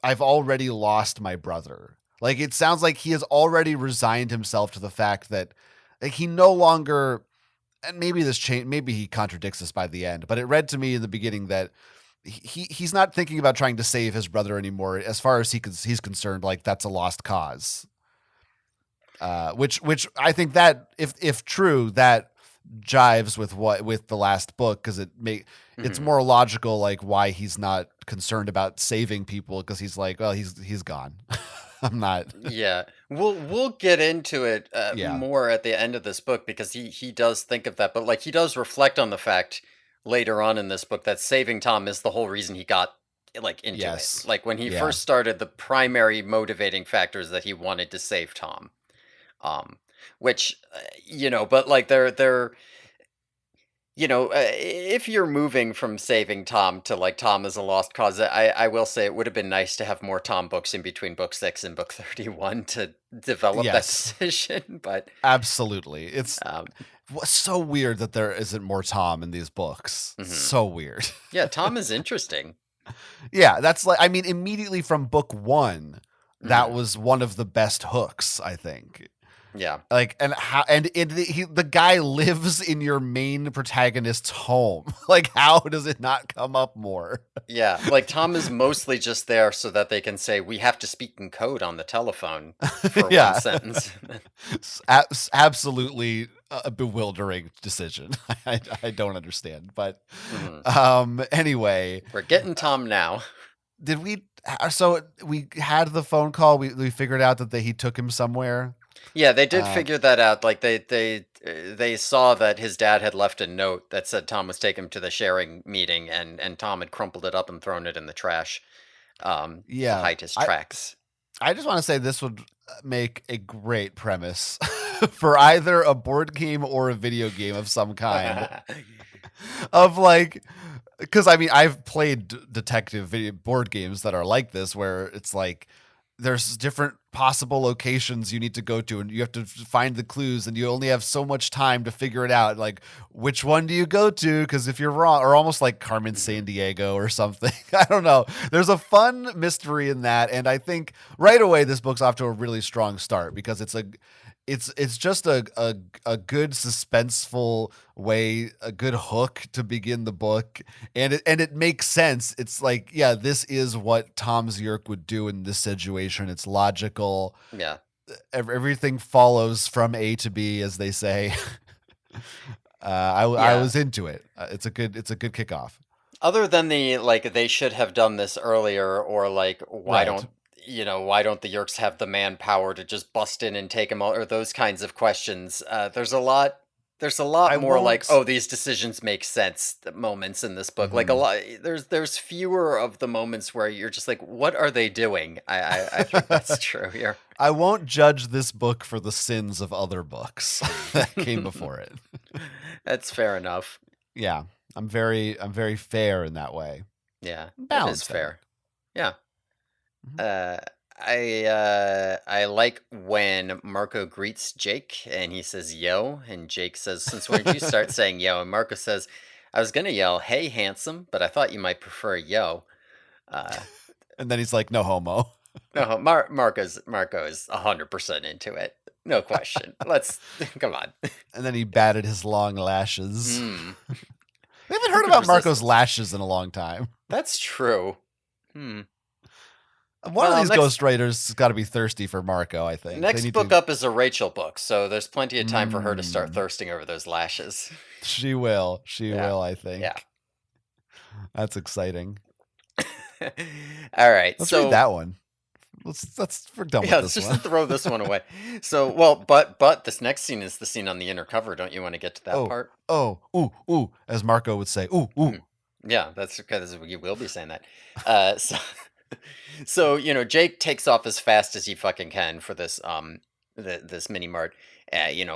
S2: I've already lost my brother. Like, it sounds like he has already resigned himself to the fact that like, he no longer, and maybe he contradicts this by the end, but it read to me in the beginning that he's not thinking about trying to save his brother anymore. As far as he's concerned, like that's a lost cause. Which I think that if true, that jives with the last book, because it's more logical, like why he's not concerned about saving people, because he's like, well, he's gone. I'm not.
S1: Yeah, we'll get into it
S2: Yeah.
S1: more at the end of this book because he does think of that, but like he does reflect on the fact later on in this book that saving Tom is the whole reason he got like into it.
S2: Yes.
S1: Like when he
S2: Yeah.
S1: first started, the primary motivating factor is that he wanted to save Tom. Um, which but like they're if you're moving from saving Tom to like Tom is a lost cause, I will say it would have been nice to have more Tom books in between book 6 and book 31 to develop that
S2: Yes.
S1: decision. But
S2: Absolutely. It's
S1: um,
S2: so weird that there isn't more Tom in these books.
S1: mhm.
S2: So weird.
S1: Yeah, Tom is interesting.
S2: Yeah, that's like, I mean, immediately from book 1, that
S1: Hmm.
S2: was one of the best hooks, I think.
S1: Yeah,
S2: Like, and how, and the guy lives in your main protagonist's home. Like, how does it not come up more?
S1: yeah. Like Tom is mostly just there so that they can say we have to speak in code on the telephone for one
S2: Yeah.
S1: sentence.
S2: Absolutely a bewildering decision. I don't understand. But
S1: Mhm.
S2: anyway,
S1: We're getting Tom now.
S2: did we? So we had the phone call. We figured out that he took him somewhere.
S1: Yeah, they did
S2: Um,
S1: figure that out. Like they saw that his dad had left a note that said Tom was taking him to the sharing meeting, and Tom had crumpled it up and thrown it in the trash, to
S2: yeah.
S1: hide his tracks.
S2: I just want to say this would make a great premise for either a board game or a video game of some kind. Of like, because I mean, I've played detective video board games that are like this, where it's like there's different possible locations you need to go to, and you have to find the clues, and you only have so much time to figure it out. Like, which one do you go to? Because if you're wrong, or almost like Carmen
S1: Mhm.
S2: San Diego or something, I don't know. There's a fun mystery in that, and I think right away this book's off to a really strong start because it's just a good suspenseful way, a good hook to begin the book, and it makes sense. It's like, yeah, this is what Tom Yerk would do in this situation. It's logical.
S1: Yeah,
S2: Everything follows from A to B, as they say. I
S1: yeah.
S2: was into it. It's a good kickoff.
S1: Other than the like, they should have done this earlier, or like,
S2: Right.
S1: why don't the Yerks have the manpower to just bust in and take him all, or those kinds of questions. There's a lot. There's a lot
S2: I
S1: more like,
S2: won't.
S1: oh, these decisions make sense moments in this book. Like a
S2: Mhm.
S1: lot, there's fewer of the moments where you're just like, what are they doing? I think that's true here.
S2: I won't judge this book for the sins of other books that came before it.
S1: That's fair enough.
S2: Yeah, I'm very fair in that way.
S1: Yeah, that is
S2: Balanced, I think.
S1: fair. Yeah.
S2: Mhm.
S1: Uh, I like when Marco greets Jake and he says yo, and Jake says, "Since when did you start saying yo?" And Marco says, "I was gonna yell, hey handsome, but I thought you might prefer yo." Uh,
S2: And then he's like, "No homo."
S1: no, Marco is 100% into it, no question. Let's come on.
S2: And then he batted his long lashes.
S1: Hmm.
S2: We haven't
S1: Who
S2: heard
S1: could
S2: about
S1: resist
S2: Marco's
S1: this?
S2: lashes in a long time.
S1: That's true. Hmm.
S2: One of
S1: Well,
S2: these ghostwriters has got to be thirsty for Marco, I think. They
S1: next
S2: need
S1: book
S2: to.
S1: up is a Rachel book, so there's plenty of time for her to start
S2: Mm,
S1: thirsting over those lashes.
S2: she will. She
S1: Yeah.
S2: will, I
S1: Yeah.
S2: think. That's exciting.
S1: All right.
S2: Let's read
S1: So
S2: that one. We're done with
S1: yeah, let's
S2: this
S1: just
S2: one.
S1: throw this one away. So, well, but this next scene is the scene on the inner cover. Don't you want to get to that
S2: Oh,
S1: part?
S2: oh, ooh, ooh, as Marco would say, ooh, ooh.
S1: Mhm. Yeah, that's okay. You will be saying that. So, so Jake takes off as fast as he fucking can for this this mini mart.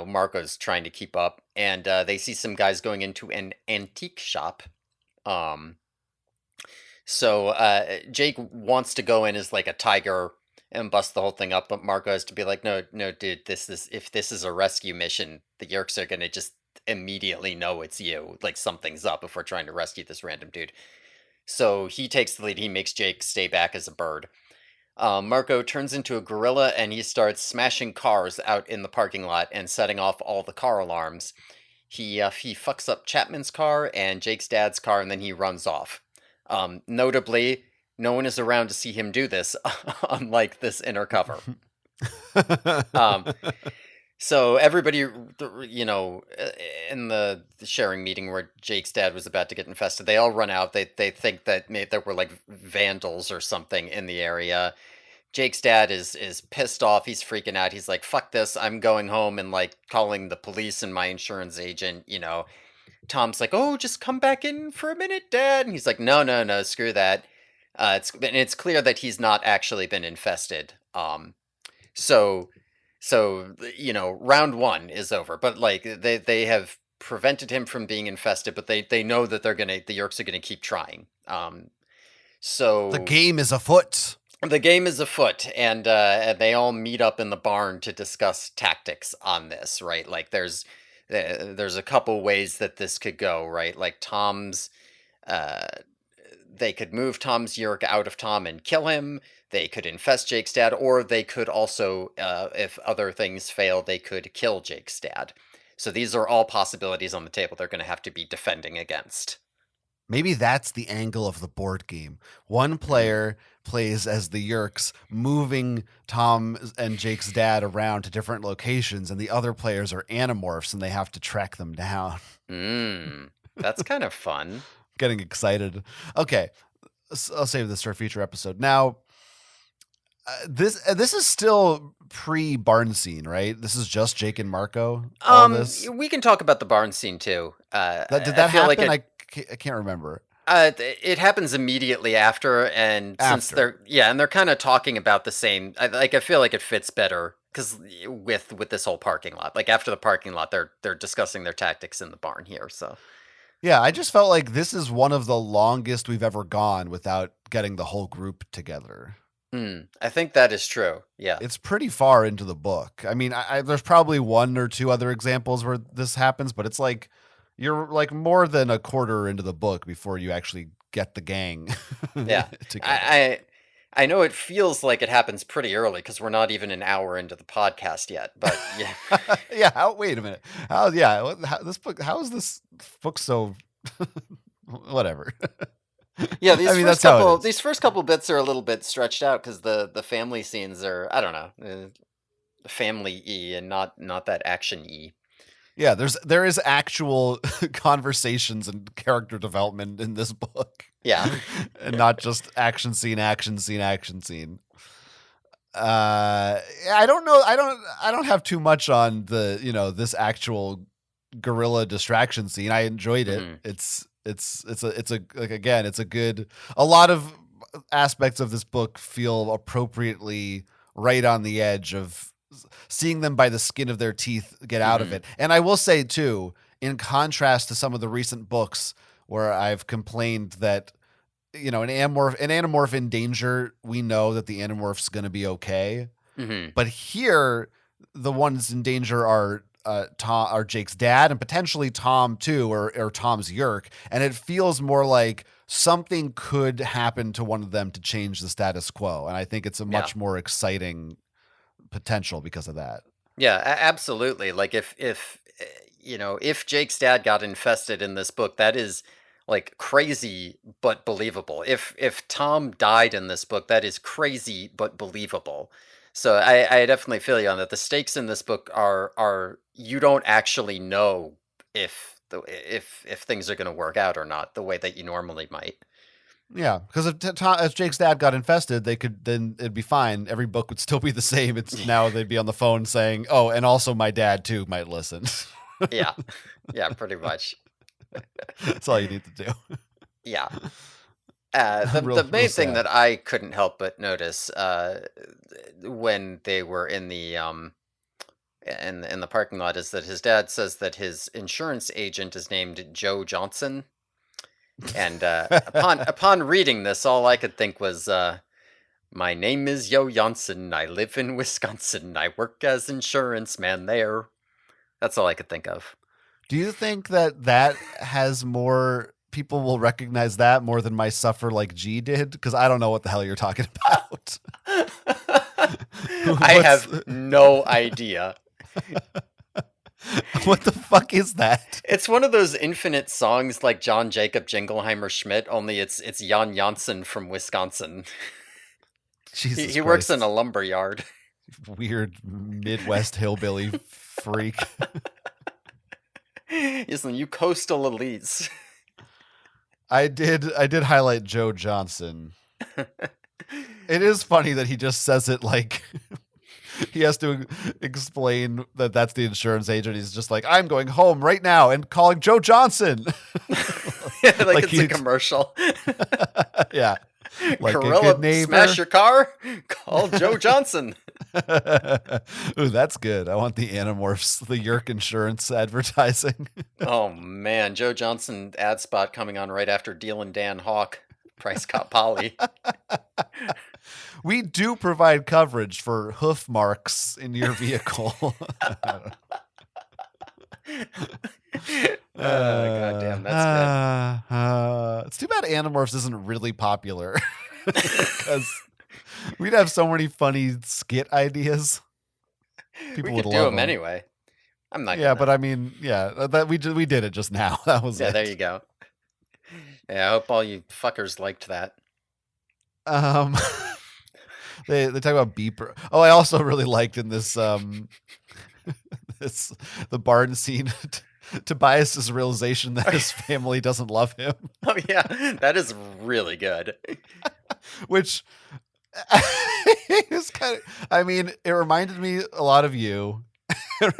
S1: Marco's trying to keep up, and they see some guys going into an antique shop. Um, So Jake wants to go in as like a tiger and bust the whole thing up, but Marco has to be like, no, no, dude, if this is a rescue mission, the Yerks are gonna just immediately know it's you. Like something's up if we're trying to rescue this random dude. So he takes the lead. He makes Jake stay back as a bird. Marco turns into a gorilla and he starts smashing cars out in the parking lot and setting off all the car alarms. He fucks up Chapman's car and Jake's dad's car, and then he runs off. Notably, no one is around to see him do this, unlike this inner cover. Um, so everybody, in the sharing meeting where Jake's dad was about to get infested, they all run out. They think that there were like vandals or something in the area. Jake's dad is pissed off. He's freaking out. He's like, "Fuck this! I'm going home and like calling the police and my insurance agent." Tom's like, "Oh, just come back in for a minute, Dad." And he's like, "No, no, no, screw that." It's clear that he's not actually been infested. So round one is over, but like they have prevented him from being infested, but they know that the Yerks are gonna keep trying.
S2: The
S1: So
S2: game is afoot.
S1: the game is afoot, and they all meet up in the barn to discuss tactics on this, right? Like there's a couple ways that this could go, right? Like uh, they could move Tom's Yerk out of Tom and kill him. They could infest Jake's dad, or they could also, if other things fail, they could kill Jake's dad. So these are all possibilities on the table they're going to have to be defending against.
S2: Maybe that's the angle of the board game. One player plays as the Yerks, moving Tom and Jake's dad around to different locations, and the other players are Animorphs, and they have to track them down.
S1: That's kind of fun.
S2: Getting excited. Okay, I'll save this for a future episode. Now, this is still pre-barn scene, right? This is just Jake and Marco. All this.
S1: We can talk about the barn scene too.
S2: Did that happen? Like I can't remember.
S1: It happens immediately after, and since they're kind of talking about the same. I feel like it fits better because with this whole parking lot. Like after the parking lot, they're discussing their tactics in the barn here. So
S2: yeah, I just felt like this is one of the longest we've ever gone without getting the whole group together.
S1: I think that is true. Yeah,
S2: it's pretty far into the book. I mean, there's probably one or two other examples where this happens, but it's like you're like more than a quarter into the book before you actually get the gang.
S1: Yeah, I know it feels like it happens pretty early because we're not even an hour into the podcast yet. But yeah,
S2: yeah. Wait a minute. How is this book so? Whatever.
S1: Yeah, these first couple bits are a little bit stretched out because the family scenes are, I don't know, family-y and not that action-y.
S2: Yeah, there is actual conversations and character development in this book.
S1: Yeah.
S2: And not just action scene. I don't know. I don't have too much on this actual guerrilla distraction scene. I enjoyed it. A lot of aspects of this book feel appropriately right on the edge of seeing them by the skin of their teeth get out of it. And I will say too, in contrast to some of the recent books where I've complained that, an Animorph in danger, we know that the Animorph's going to be okay. But here, the ones in danger are Jake's dad and potentially Tom too, or Tom's Yerk. And it feels more like something could happen to one of them to change the status quo. And I think it's a much more exciting potential because of that.
S1: Yeah, absolutely. Like if Jake's dad got infested in this book, that is like crazy but believable. If Tom died in this book, that is crazy but believable. So I definitely feel you on that. The stakes in this book are you don't actually know if things are going to work out or not the way that you normally might.
S2: Yeah, because if Jake's dad got infested, then it'd be fine. Every book would still be the same. It's now they'd be on the phone saying, "Oh, and also my dad too might listen."
S1: Yeah, pretty much.
S2: That's all you need to do.
S1: Yeah. The main thing that I couldn't help but notice when they were in the in the parking lot is that his dad says that his insurance agent is named Joe Johnson. And upon reading this, all I could think was, "My name is Yo Johnson. I live in Wisconsin. I work as insurance man there." That's all I could think of.
S2: Do you think that has more people will recognize that more than My Suffer Like G did? Because I don't know what the hell you're talking about.
S1: I have no idea.
S2: What the fuck is that?
S1: It's one of those infinite songs like John Jacob Jingleheimer Schmidt, only it's Jan Janssen from Wisconsin.
S2: Jesus
S1: he works in a lumber yard.
S2: Weird Midwest hillbilly freak.
S1: Listen, you coastal elites.
S2: I did highlight Joe Johnson. It is funny that he just says it like he has to explain that that's the insurance agent. He's just like, I'm going home right now and calling Joe Johnson.
S1: Like it's a commercial.
S2: Yeah. Like a
S1: Gorilla,
S2: good neighbor.
S1: smash your car? Call Joe Johnson.
S2: Ooh, that's good. I want the Animorphs, the Yerk insurance advertising.
S1: Oh, man. Joe Johnson ad spot coming on right after Deal and Dan Hawk. Price Cop Polly.
S2: We do provide coverage for hoof marks in your vehicle.
S1: God damn, that's
S2: good. It's too bad Animorphs isn't really popular because we'd have so many funny skit ideas. People
S1: we could do them anyway. I'm not.
S2: Yeah, but I mean, yeah, that we did it just now. That was
S1: yeah. There you go. Yeah, I hope all you fuckers liked that.
S2: They talk about beeper. Oh, I also really liked in this the barn scene Tobias's realization that his family doesn't love him.
S1: Oh yeah, that is really good.
S2: Which is kind of, I mean, it reminded me a lot of you. A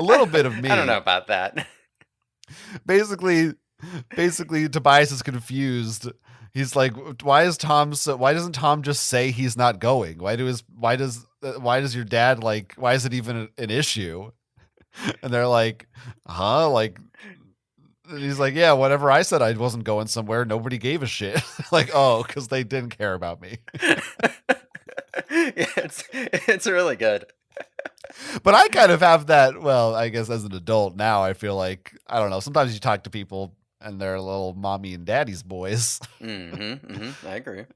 S2: little bit of me.
S1: I don't know about that.
S2: Basically Tobias is confused. He's like, why doesn't Tom just say he's not going? Why does your dad, like, why is it even an issue? And they're like, huh? Like, and he's like, yeah, whatever I said I wasn't going somewhere, nobody gave a shit. Like, oh, because they didn't care about me.
S1: Yeah, it's really good.
S2: But I kind of have that, well, I guess as an adult now, I feel like, I don't know, sometimes you talk to people and they're little mommy and daddy's boys.
S1: I agree.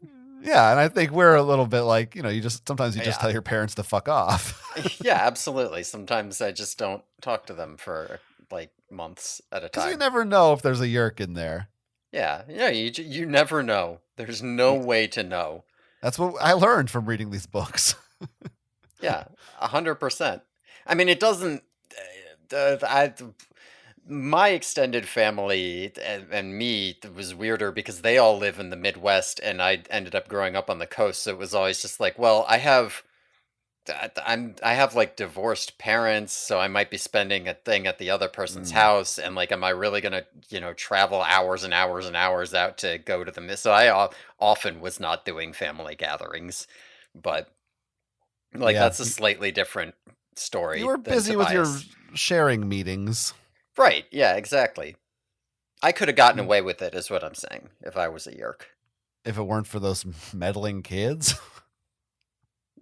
S2: Yeah, and I think we're a little bit like, you just tell your parents to fuck off.
S1: Yeah, absolutely. Sometimes I just don't talk to them for like months at a time.
S2: Because you never know if there's a yerk in there.
S1: Yeah, you never know. There's no way to know.
S2: That's what I learned from reading these books.
S1: Yeah, 100%. I mean, it doesn't. My extended family and me was weirder because they all live in the Midwest, and I ended up growing up on the coast. So it was always just like, well, I have like divorced parents, so I might be spending a thing at the other person's house, and like, am I really gonna travel hours and hours and hours out to go to the? So I often was not doing family gatherings, but like that's a slightly different story.
S2: You were busy with your sharing meetings.
S1: Right, yeah, exactly. I could have gotten away with it, is what I'm saying, if I was a yerk.
S2: If it weren't for those meddling kids.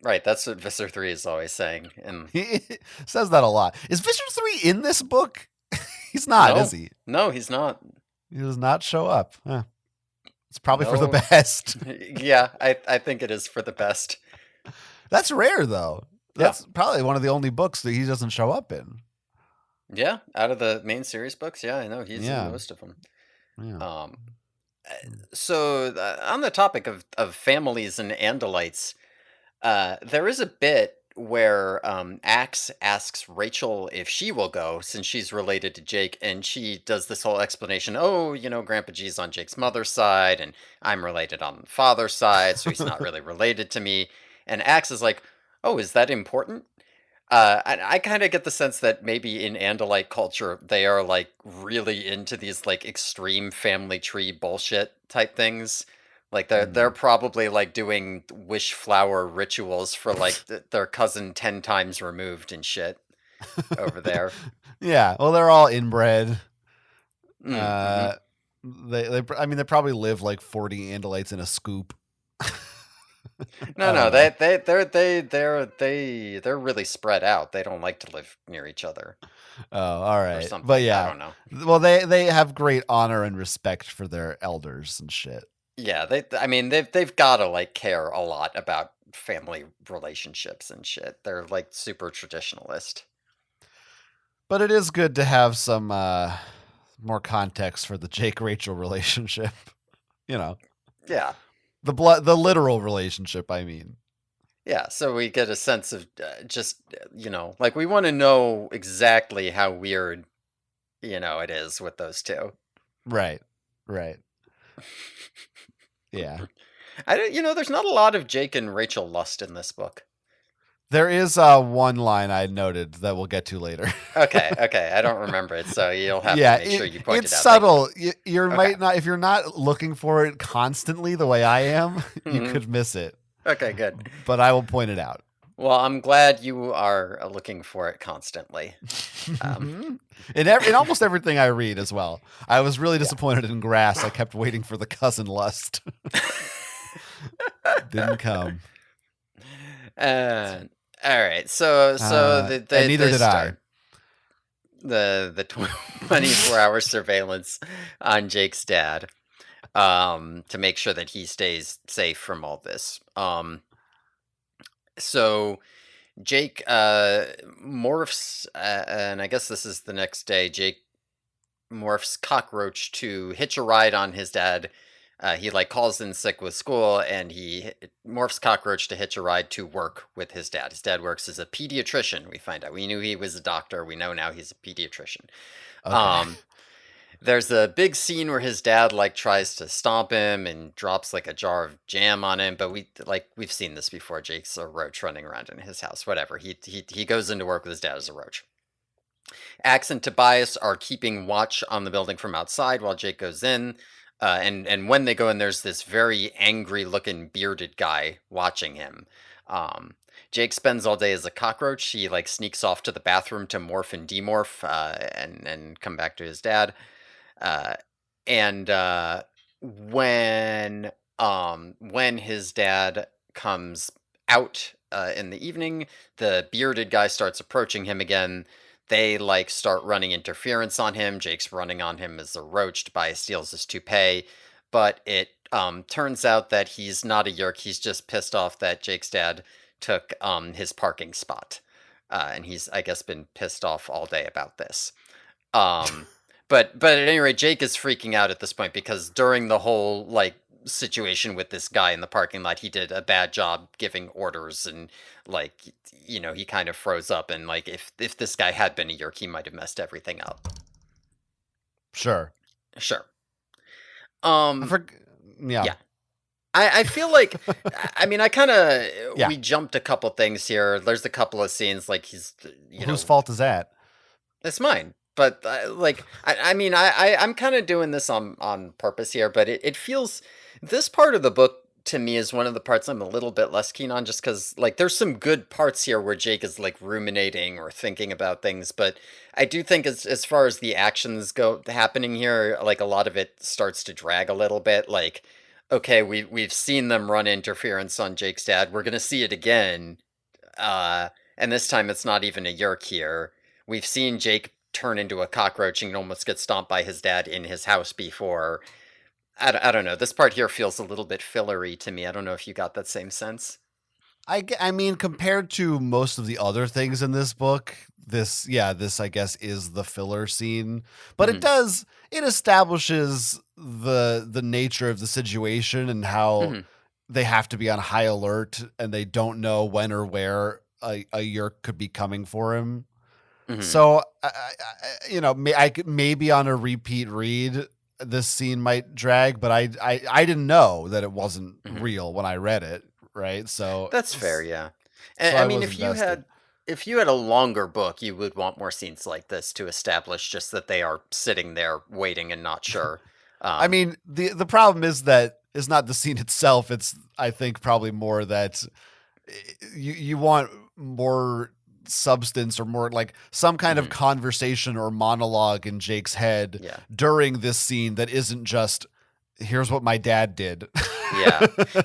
S1: Right, that's what Visser 3 is always saying. And
S2: he says that a lot. Is Visser 3 in this book? He's not, is he?
S1: No, he's not.
S2: He does not show up. It's probably for the best.
S1: Yeah, I think it is for the best.
S2: That's rare, though. That's probably one of the only books that he doesn't show up in.
S1: Yeah, out of the main series books, yeah, I know he's in most of them.
S2: Yeah.
S1: So on the topic of families and Andalites, there is a bit where Axe asks Rachel if she will go since she's related to Jake, and she does this whole explanation. Oh, Grandpa G's on Jake's mother's side, and I'm related on the father's side, so he's not really related to me. And Axe is like, oh, is that important? I kind of get the sense that maybe in Andalite culture, they are like really into these like extreme family tree bullshit type things. Like they're probably like doing wish flower rituals for like their cousin 10 times removed and shit over there.
S2: Yeah, well, they're all inbred.
S1: Mm-hmm.
S2: They probably live like 40 Andalites in a scoop.
S1: No, they're really spread out. They don't like to live near each other.
S2: Oh, all right.
S1: But
S2: yeah,
S1: I don't know.
S2: Well, they have great honor and respect for their elders and shit.
S1: Yeah, they've got to like care a lot about family relationships and shit. They're like super traditionalist.
S2: But it is good to have some more context for the Jake Rachel relationship.
S1: Yeah.
S2: The literal relationship, I mean.
S1: Yeah, so we get a sense of just, like we want to know exactly how weird, it is with those two.
S2: Right. Yeah.
S1: I don't, there's not a lot of Jake and Rachel lust in this book.
S2: There is one line I noted that we'll get to later.
S1: Okay, I don't remember it, so you'll have to
S2: Yeah,
S1: make sure you point
S2: it's
S1: it out. Thank you.
S2: subtle. You
S1: Okay.
S2: might not, if you're not looking for it constantly the way I am, you
S1: Mhm.
S2: could miss it.
S1: Okay, good.
S2: But I will point it out.
S1: Well, I'm glad you are looking for it constantly.
S2: In almost everything I read as well. I was really
S1: Yeah.
S2: disappointed in Grass. I kept waiting for the cousin lust. Didn't come.
S1: All right, so
S2: and neither
S1: they
S2: did
S1: start the 24-hour surveillance on Jake's dad, to make sure that he stays safe from all this. So Jake morphs, and I guess this is the next day. Jake morphs Cockroach to hitch a ride on his dad. He like calls in sick with school, and he morphs Cockroach to hitch a ride to work with his dad. His dad works as a pediatrician. We find out. We knew he was a doctor. We know now he's a pediatrician.
S2: Okay.
S1: There's a big scene where his dad like tries to stomp him and drops like a jar of jam on him, but we've seen this before. Jake's a roach running around in his house. Whatever. He goes into work with his dad as a roach. Axe and Tobias are keeping watch on the building from outside while Jake goes in. And when they go in, there's this very angry looking bearded guy watching him. Jake spends all day as a cockroach. He like sneaks off to the bathroom to morph and demorph, and come back to his dad. And when his dad comes out in the evening, the bearded guy starts approaching him again. They like start running interference on him. Jake's running on him as a roach. Tobias steals his toupee, but it turns out that he's not a yerk. He's just pissed off that Jake's dad took his parking spot, and he's, I guess, been pissed off all day about this. But at any rate, Jake is freaking out at this point because during the whole like situation with this guy in the parking lot, he did a bad job giving orders, and like he kind of froze up, and like if this guy had been a yerk, he might have messed everything up.
S2: Sure.
S1: Yeah. I feel like I mean I kind of we jumped a couple things here. There's a couple of scenes like he's
S2: whose fault is that?
S1: It's mine. But I'm kind of doing this on purpose here, but it feels, this part of the book to me is one of the parts I'm a little bit less keen on, just because like there's some good parts here where Jake is like ruminating or thinking about things, but I do think as far as the actions go happening here, like a lot of it starts to drag a little bit. Like, okay, we've seen them run interference on Jake's dad. We're gonna see it again, and this time it's not even a yerk here. We've seen Jake turn into a cockroach and almost get stomped by his dad in his house before. I don't know. This part here feels a little bit fillery to me. I don't know if you got that same sense.
S2: I mean, compared to most of the other things in this book, this I guess is the filler scene, but it establishes the nature of the situation and how they have to be on high alert, and they don't know when or where a yerk could be coming for him. So, maybe on a repeat read, this scene might drag, but I didn't know that it wasn't real when I read it, right? So
S1: that's fair, yeah. And so I mean, if you had a longer book, you would want more scenes like this to establish just that they are sitting there waiting and not sure.
S2: I mean, the problem is that it's not the scene itself. It's, I think, probably more that you want more substance or more like some kind of conversation or monologue in Jake's head during this scene that isn't just, here's what my dad did.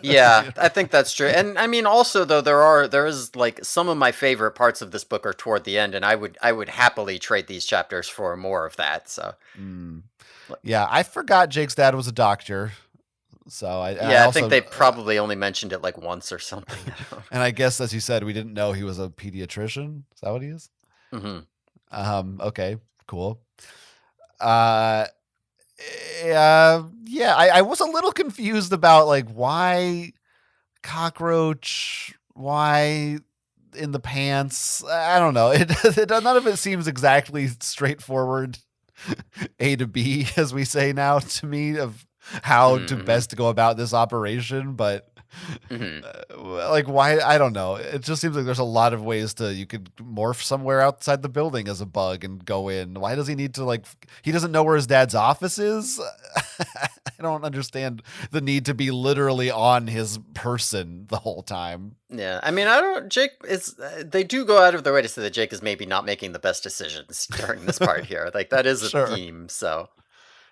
S1: Yeah, I think that's true. And I mean, also though, there is like some of my favorite parts of this book are toward the end, and I would happily trade these chapters for more of that. So
S2: yeah, I forgot Jake's dad was a doctor. So
S1: I think they probably only mentioned it like once or something.
S2: And I guess, as you said, we didn't know he was a pediatrician. Is that what he is? Okay, cool. I was a little confused about like why cockroach, why in the pants. I don't know. None of it seems exactly straightforward A to B, as we say now, to me, of how to
S1: Mm-hmm.
S2: best go about this operation, but
S1: Mm-hmm.
S2: like why I don't know. It just seems like there's a lot of ways to you could morph somewhere outside the building as a bug and go in. Why does he need to like he doesn't know where his dad's office is? I don't understand the need to be literally on his person the whole time.
S1: Yeah, I mean, I don't. Jake is. They do go out of their way to say that Jake is maybe not making the best decisions during this part here. Like that is a
S2: Sure.
S1: theme. So.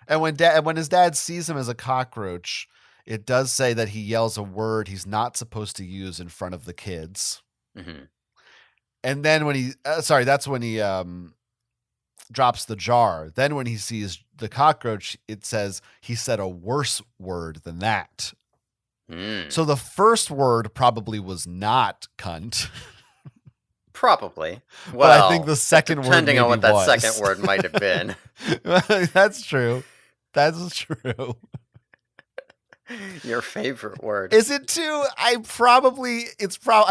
S2: And when his dad sees him as a cockroach, it does say that he yells a word he's not supposed to use in front of the kids.
S1: Mm-hmm.
S2: And then when he that's when he drops the jar. Then when he sees the cockroach, it says he said a worse word than that.
S1: Mm.
S2: So the first word probably was not cunt.
S1: Probably.
S2: But
S1: Well,
S2: I think the second word
S1: depending on what that
S2: was.
S1: second word might have been.
S2: That's true. That's true.
S1: Your favorite word.
S2: Is it too? I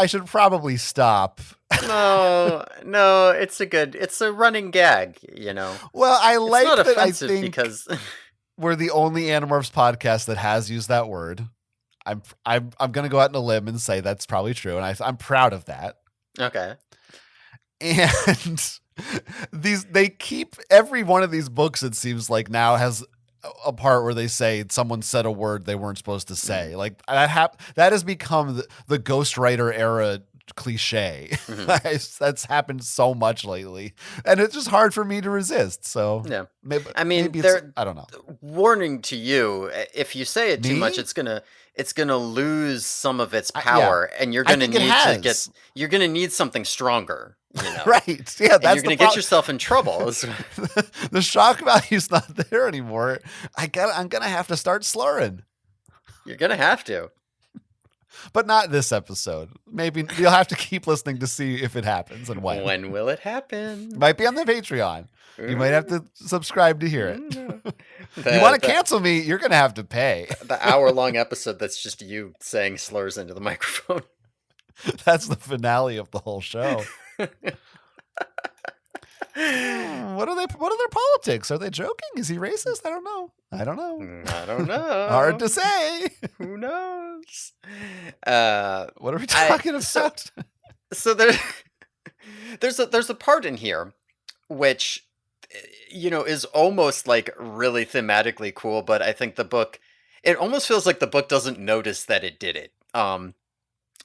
S2: should probably stop.
S1: No, it's a running gag, you know.
S2: Well, I
S1: It's
S2: like
S1: not
S2: that. I
S1: offensive
S2: think
S1: because
S2: we're the only Animorphs podcast that has used that word. I'm gonna go out on a limb and say that's probably true, and I'm proud of that.
S1: okay.
S2: And they keep every one of these books. It seems like now has a part where they say someone said a word they weren't supposed to say. Like that has become the ghostwriter era cliche. That's happened so much lately, and it's just hard for me to resist. So
S1: Yeah.
S2: maybe,
S1: I mean,
S2: maybe it's I don't know.
S1: Warning to you, if you say it too much,
S2: Me?
S1: it's gonna lose some of its
S2: Yeah.
S1: power, and you're
S2: I
S1: gonna
S2: think it
S1: need
S2: has.
S1: you're gonna need something stronger, you know.
S2: Right. Yeah,
S1: And
S2: that's
S1: you're
S2: the
S1: gonna get yourself in trouble.
S2: The shock value's not there anymore. I'm gonna have to start slurring.
S1: You're gonna have to.
S2: But not this episode. Maybe you'll have to keep listening to see if it happens and when.
S1: When will it happen?
S2: Might be on the Patreon. You might have to subscribe to hear it. You want to
S1: The
S2: cancel me, you're going to have to pay.
S1: the hour-long episode that's just you saying slurs into the microphone.
S2: That's the finale of the whole show. What are their politics? Are they joking? Is he racist? I don't know.
S1: I don't know.
S2: Hard to say.
S1: Who knows?
S2: What are we talking about?
S1: So there's a part in here which is almost like really thematically cool, but I think it almost feels like the book doesn't notice that it did it.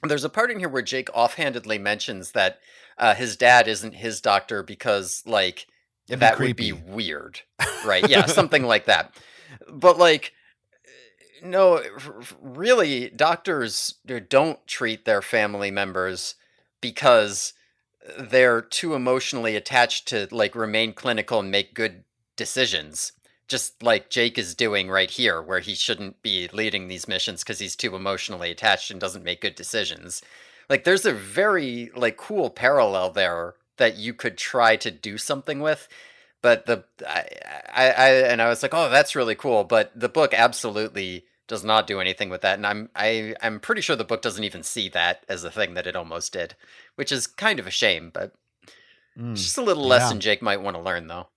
S1: There's a part in here where Jake offhandedly mentions that his dad isn't his doctor because like that would be weird, right? Yeah, something like that. But like, no, really, doctors don't treat their family members because they're too emotionally attached to like remain clinical and make good decisions. Just like Jake is doing right here, where he shouldn't be leading these missions because he's too emotionally attached and doesn't make good decisions. Like, there's a very like cool parallel there that you could try to do something with, but I was like, oh, that's really cool. But the book absolutely does not do anything with that, and I'm pretty sure the book doesn't even see that as a thing that it almost did, which is kind of a shame. But it's just a little lesson Jake might want to learn, though.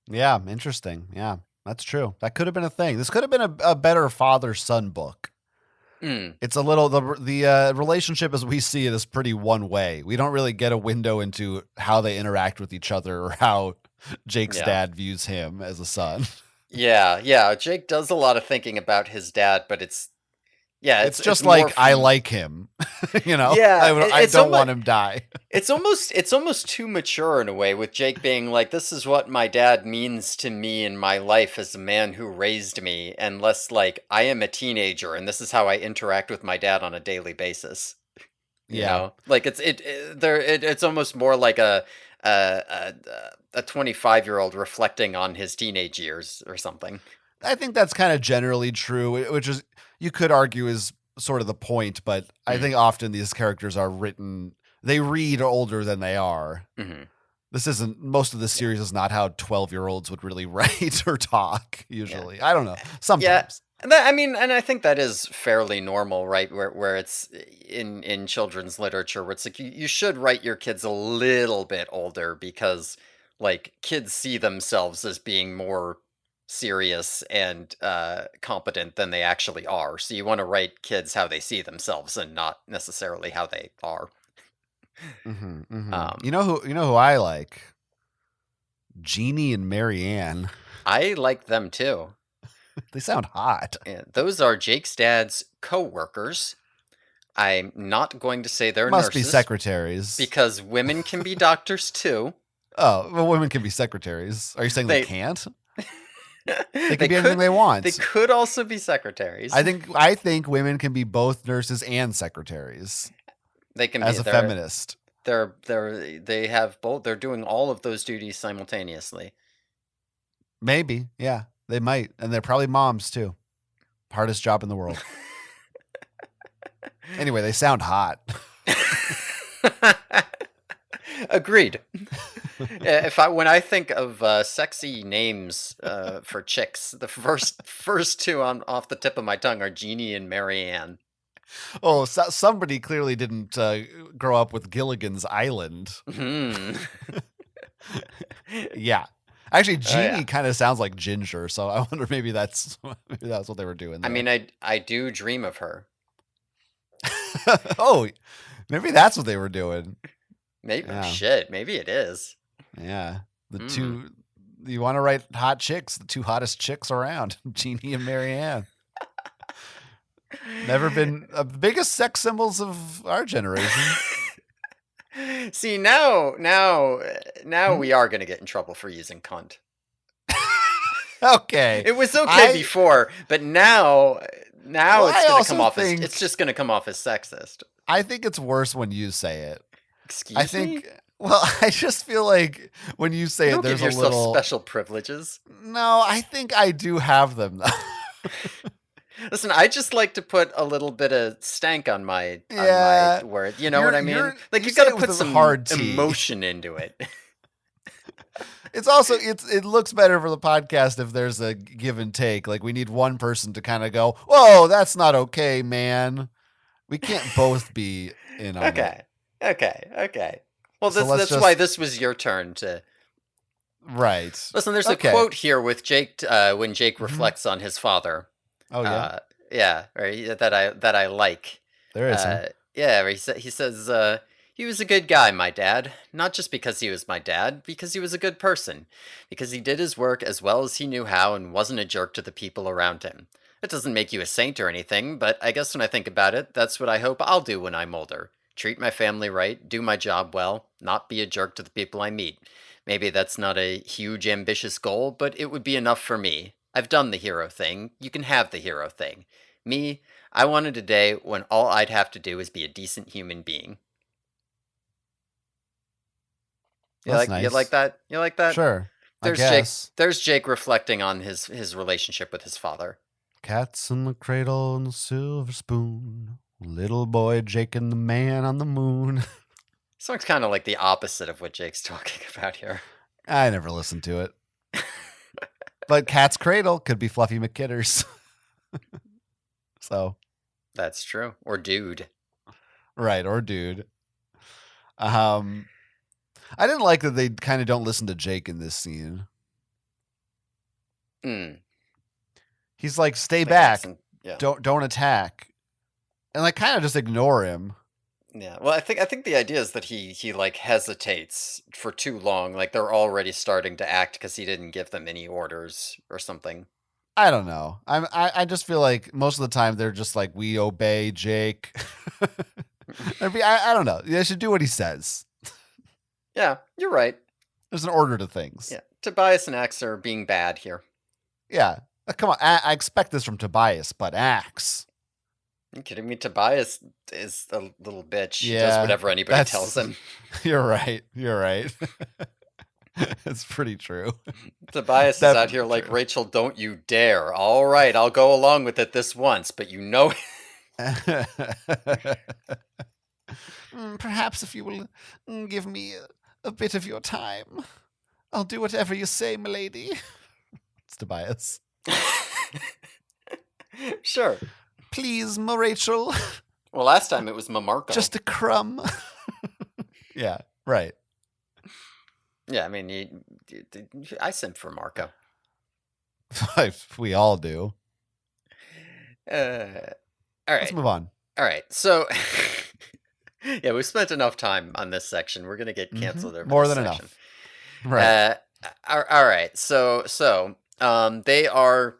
S2: Yeah, interesting. Yeah, that's true. That could have been a thing. This could have been a better father-son book. It's a little the relationship as we see it is pretty one way. We don't really get a window into how they interact with each other or how Jake's dad views him as a son.
S1: Yeah. Jake does a lot of thinking about his dad, but it's
S2: just like I like him,
S1: Yeah,
S2: I don't want him die.
S1: It's almost too mature in a way, with Jake being like, "This is what my dad means to me in my life as a man who raised me," and less like, "I am a teenager and this is how I interact with my dad on a daily basis." You know, like it's almost more like a 25-year-old reflecting on his teenage years or something.
S2: I think that's kind of generally true, which is you could argue is sort of the point, but I think often these characters are written, they read older than they are. This isn't, most of the series is not how 12-year-olds would really write or talk usually. I don't know. Sometimes.
S1: Yeah. And I think that is fairly normal, right? Where it's in children's literature, where it's like you should write your kids a little bit older because like kids see themselves as being more serious and competent than they actually are. So you want to write kids how they see themselves and not necessarily how they are.
S2: You know who I like? Jeannie and Marianne.
S1: I like them too.
S2: They sound hot.
S1: And those are Jake's dad's co-workers. I'm not going to say they're
S2: Must
S1: nurses.
S2: Be secretaries.
S1: Because women can be doctors too.
S2: Oh, well, women can be secretaries. Are you saying they can't? They can be anything they want.
S1: They could also be secretaries.
S2: I think women can be both nurses and secretaries.
S1: They can
S2: as
S1: be,
S2: a feminist.
S1: They have both. They're doing all of those duties simultaneously.
S2: Maybe, yeah, they might, and they're probably moms too. Hardest job in the world. Anyway, they sound hot.
S1: Agreed. When I think of sexy names for chicks, the first two off the tip of my tongue are Jeannie and Marianne.
S2: Oh, somebody clearly didn't grow up with Gilligan's Island. Yeah. Actually, Jeannie kind of sounds like Ginger, so I wonder maybe that's what they were doing there.
S1: I mean, I do dream of her.
S2: Oh, maybe that's what they were doing.
S1: Maybe shit. Maybe it is.
S2: Yeah, the two. You want to write hot chicks? The two hottest chicks around, Jeannie and Marianne. Never been the biggest sex symbols of our generation.
S1: See, now we are going to get in trouble for using cunt.
S2: Okay.
S1: It was okay before, but now it's going to come off it's just going to come off as sexist.
S2: I think it's worse when you say it.
S1: Excuse me?
S2: Well, I just feel like when you say
S1: you
S2: it, there's
S1: give yourself special privileges.
S2: No, I think I do have them though.
S1: Listen, I just like to put a little bit of stank on my word. You know what I mean? Like you got to put some emotion into it.
S2: It's also it looks better for the podcast if there's a give and take. Like we need one person to kind of go, "Whoa, that's not okay, man." We can't both be in on it.
S1: Okay. Well, that's why this was your turn to.
S2: Right.
S1: Listen, there's a quote here with Jake when Jake reflects on his father.
S2: Oh yeah.
S1: Yeah, right, that I like.
S2: There is.
S1: Yeah, he says he was a good guy, my dad. Not just because he was my dad, because he was a good person. Because he did his work as well as he knew how and wasn't a jerk to the people around him. It doesn't make you a saint or anything, but I guess when I think about it, that's what I hope I'll do when I'm older. Treat my family right, do my job well, not be a jerk to the people I meet. Maybe that's not a huge ambitious goal, but it would be enough for me. I've done the hero thing. You can have the hero thing. Me, I wanted a day when all I'd have to do is be a decent human being.
S2: Nice.
S1: You like that? You like that?
S2: Sure.
S1: There's Jake reflecting on his relationship with his father.
S2: Cats in the cradle and the silver spoon. Little boy Jake and the man on the moon.
S1: Song's kind of like the opposite of what Jake's talking about here.
S2: I never listened to it. But Cat's Cradle could be Fluffy McKitters. So.
S1: That's true. Or Dude.
S2: Right, or Dude. I didn't like that they kind of don't listen to Jake in this scene. He's like, stay back. Don't attack. And like kind of just ignore him.
S1: Yeah. Well, I think the idea is that he like hesitates for too long. Like they're already starting to act because he didn't give them any orders or something.
S2: I don't know. I just feel like most of the time they're just like, we obey Jake. I don't know. They should do what he says.
S1: Yeah, you're right.
S2: There's an order to things.
S1: Yeah. Tobias and Axe are being bad here.
S2: Yeah. Come on. I expect this from Tobias, but Axe.
S1: Are you kidding me? Tobias is a little bitch. He does whatever anybody tells him.
S2: You're right. It's pretty true.
S1: Tobias is out here like, Rachel, don't you dare. All right, I'll go along with it this once, but you know.
S2: Perhaps if you will give me a bit of your time, I'll do whatever you say, milady. It's Tobias.
S1: Sure.
S2: Please, Ma Rachel.
S1: Well, last time it was Ma Marco.
S2: Just a crumb. Yeah, right.
S1: Yeah, I mean, I simp for Marco.
S2: We all do.
S1: Uh, all
S2: Let's
S1: right.
S2: move on.
S1: All right. So, yeah, we spent enough time on this section. We're gonna get canceled over
S2: More
S1: this
S2: than
S1: section.
S2: enough. Right.
S1: Uh, all right. They are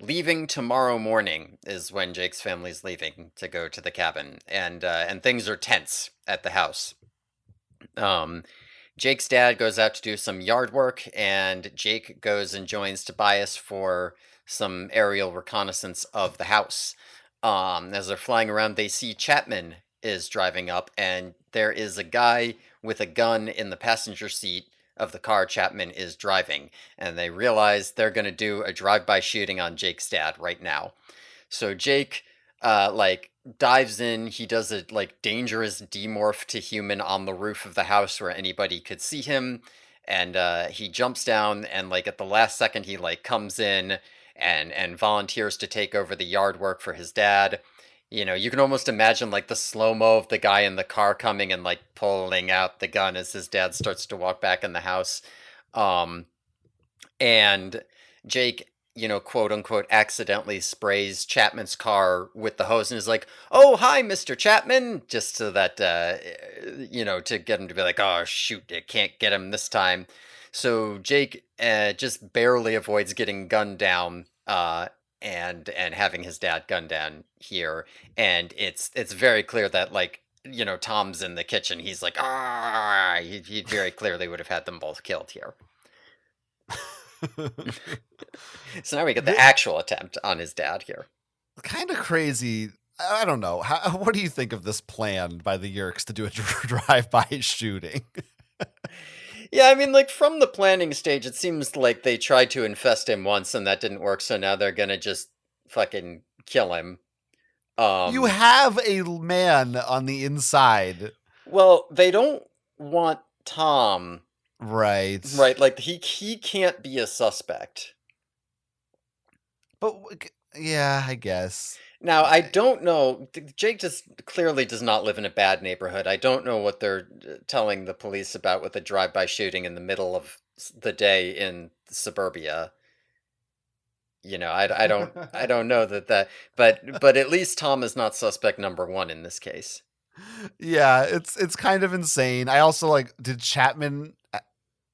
S1: leaving tomorrow morning is when Jake's family's leaving to go to the cabin, and things are tense at the house. Um, Jake's dad goes out to do some yard work, and Jake goes and joins Tobias for some aerial reconnaissance of the house. As they're flying around, they see Chapman is driving up, and there is a guy with a gun in the passenger seat of the car Chapman is driving, and they realize they're going to do a drive-by shooting on Jake's dad right now. So Jake, like dives in. He does a like dangerous demorph to human on the roof of the house where anybody could see him, and he jumps down. And like at the last second, he like comes in and volunteers to take over the yard work for his dad. You know, you can almost imagine like the slow mo of the guy in the car coming and like pulling out the gun as his dad starts to walk back in the house. Um, and Jake, you know, quote unquote, accidentally sprays Chapman's car with the hose and is like, "Oh, hi, Mr. Chapman," just so that, you know, to get him to be like, "Oh, shoot, it can't get him this time." So Jake just barely avoids getting gunned down. And having his dad gunned down here, and it's very clear that like you know Tom's in the kitchen. He's like, ah, he very clearly would have had them both killed here. So now we get the actual attempt on his dad here.
S2: Kind of crazy. I don't know. What do you think of this plan by the Yerks to do a drive-by shooting?
S1: Yeah, I mean, like from the planning stage, it seems like they tried to infest him once and that didn't work, so now they're gonna just fucking kill him.
S2: You have a man on the inside.
S1: Well, they don't want Tom.
S2: Right.
S1: Right, like he can't be a suspect.
S2: But yeah, I guess.
S1: Now, I don't know. Jake just clearly does not live in a bad neighborhood. I don't know what they're telling the police about with a drive-by shooting in the middle of the day in suburbia. You know, I don't know but at least Tom is not suspect number one in this case.
S2: Yeah, it's kind of insane. I also like did Chapman.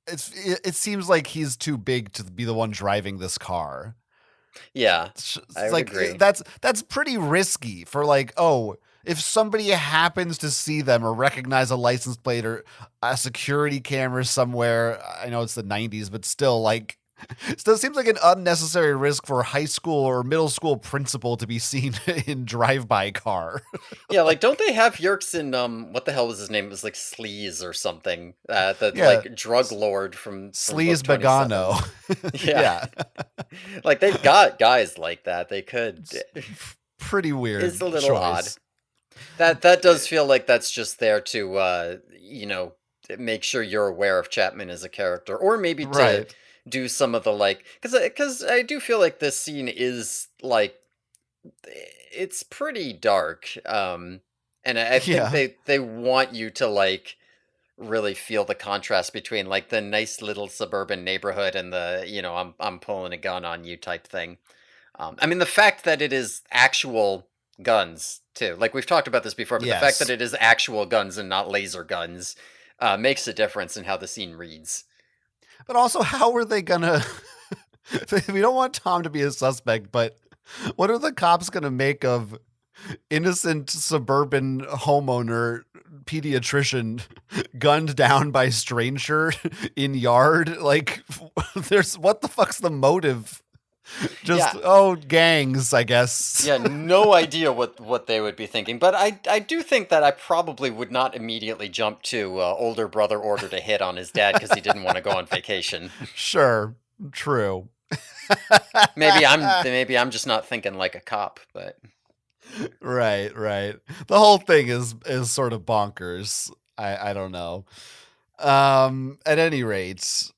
S2: It seems like he's too big to be the one driving this car.
S1: Yeah,
S2: It's
S1: I would
S2: like
S1: agree.
S2: that's pretty risky for like, oh, if somebody happens to see them or recognize a license plate or a security camera somewhere. I know it's the 90s, but still like still seems like an unnecessary risk for a high school or middle school principal to be seen in drive-by car.
S1: Yeah, like don't they have Yerks in what the hell was his name? It was like Sleaze or something. The
S2: Yeah,
S1: like drug lord from book
S2: Sleaze
S1: 27.
S2: Bagano.
S1: Yeah.
S2: Yeah.
S1: Like they've got guys like that. They could.
S2: It's pretty weird.
S1: It's a little
S2: choice.
S1: odd. That does feel like that's just there to you know, make sure you're aware of Chapman as a character, or maybe to
S2: Right.
S1: do some of the like because I do feel like this scene is like it's pretty dark. And I think
S2: Yeah.
S1: they want you to like really feel the contrast between like the nice little suburban neighborhood and the you know I'm pulling a gun on you type thing. I mean the fact that it is actual guns too, like we've talked about this before, but the fact that
S2: Yes.
S1: it is actual guns and not laser guns makes a difference in how the scene reads.
S2: But also, how are they gonna? We don't want Tom to be a suspect, but what are the cops gonna make of innocent suburban homeowner pediatrician gunned down by stranger in yard? Like, there's what the fuck's the motive? Just
S1: Yeah,
S2: gangs, I guess.
S1: yeah, no idea what they would be thinking, but I do think that I probably would not immediately jump to older brother ordered a hit on his dad because he didn't want to go on vacation.
S2: Sure, true.
S1: Maybe I'm just not thinking like a cop, but
S2: Right, right. The whole thing is sort of bonkers. I don't know. At any rate,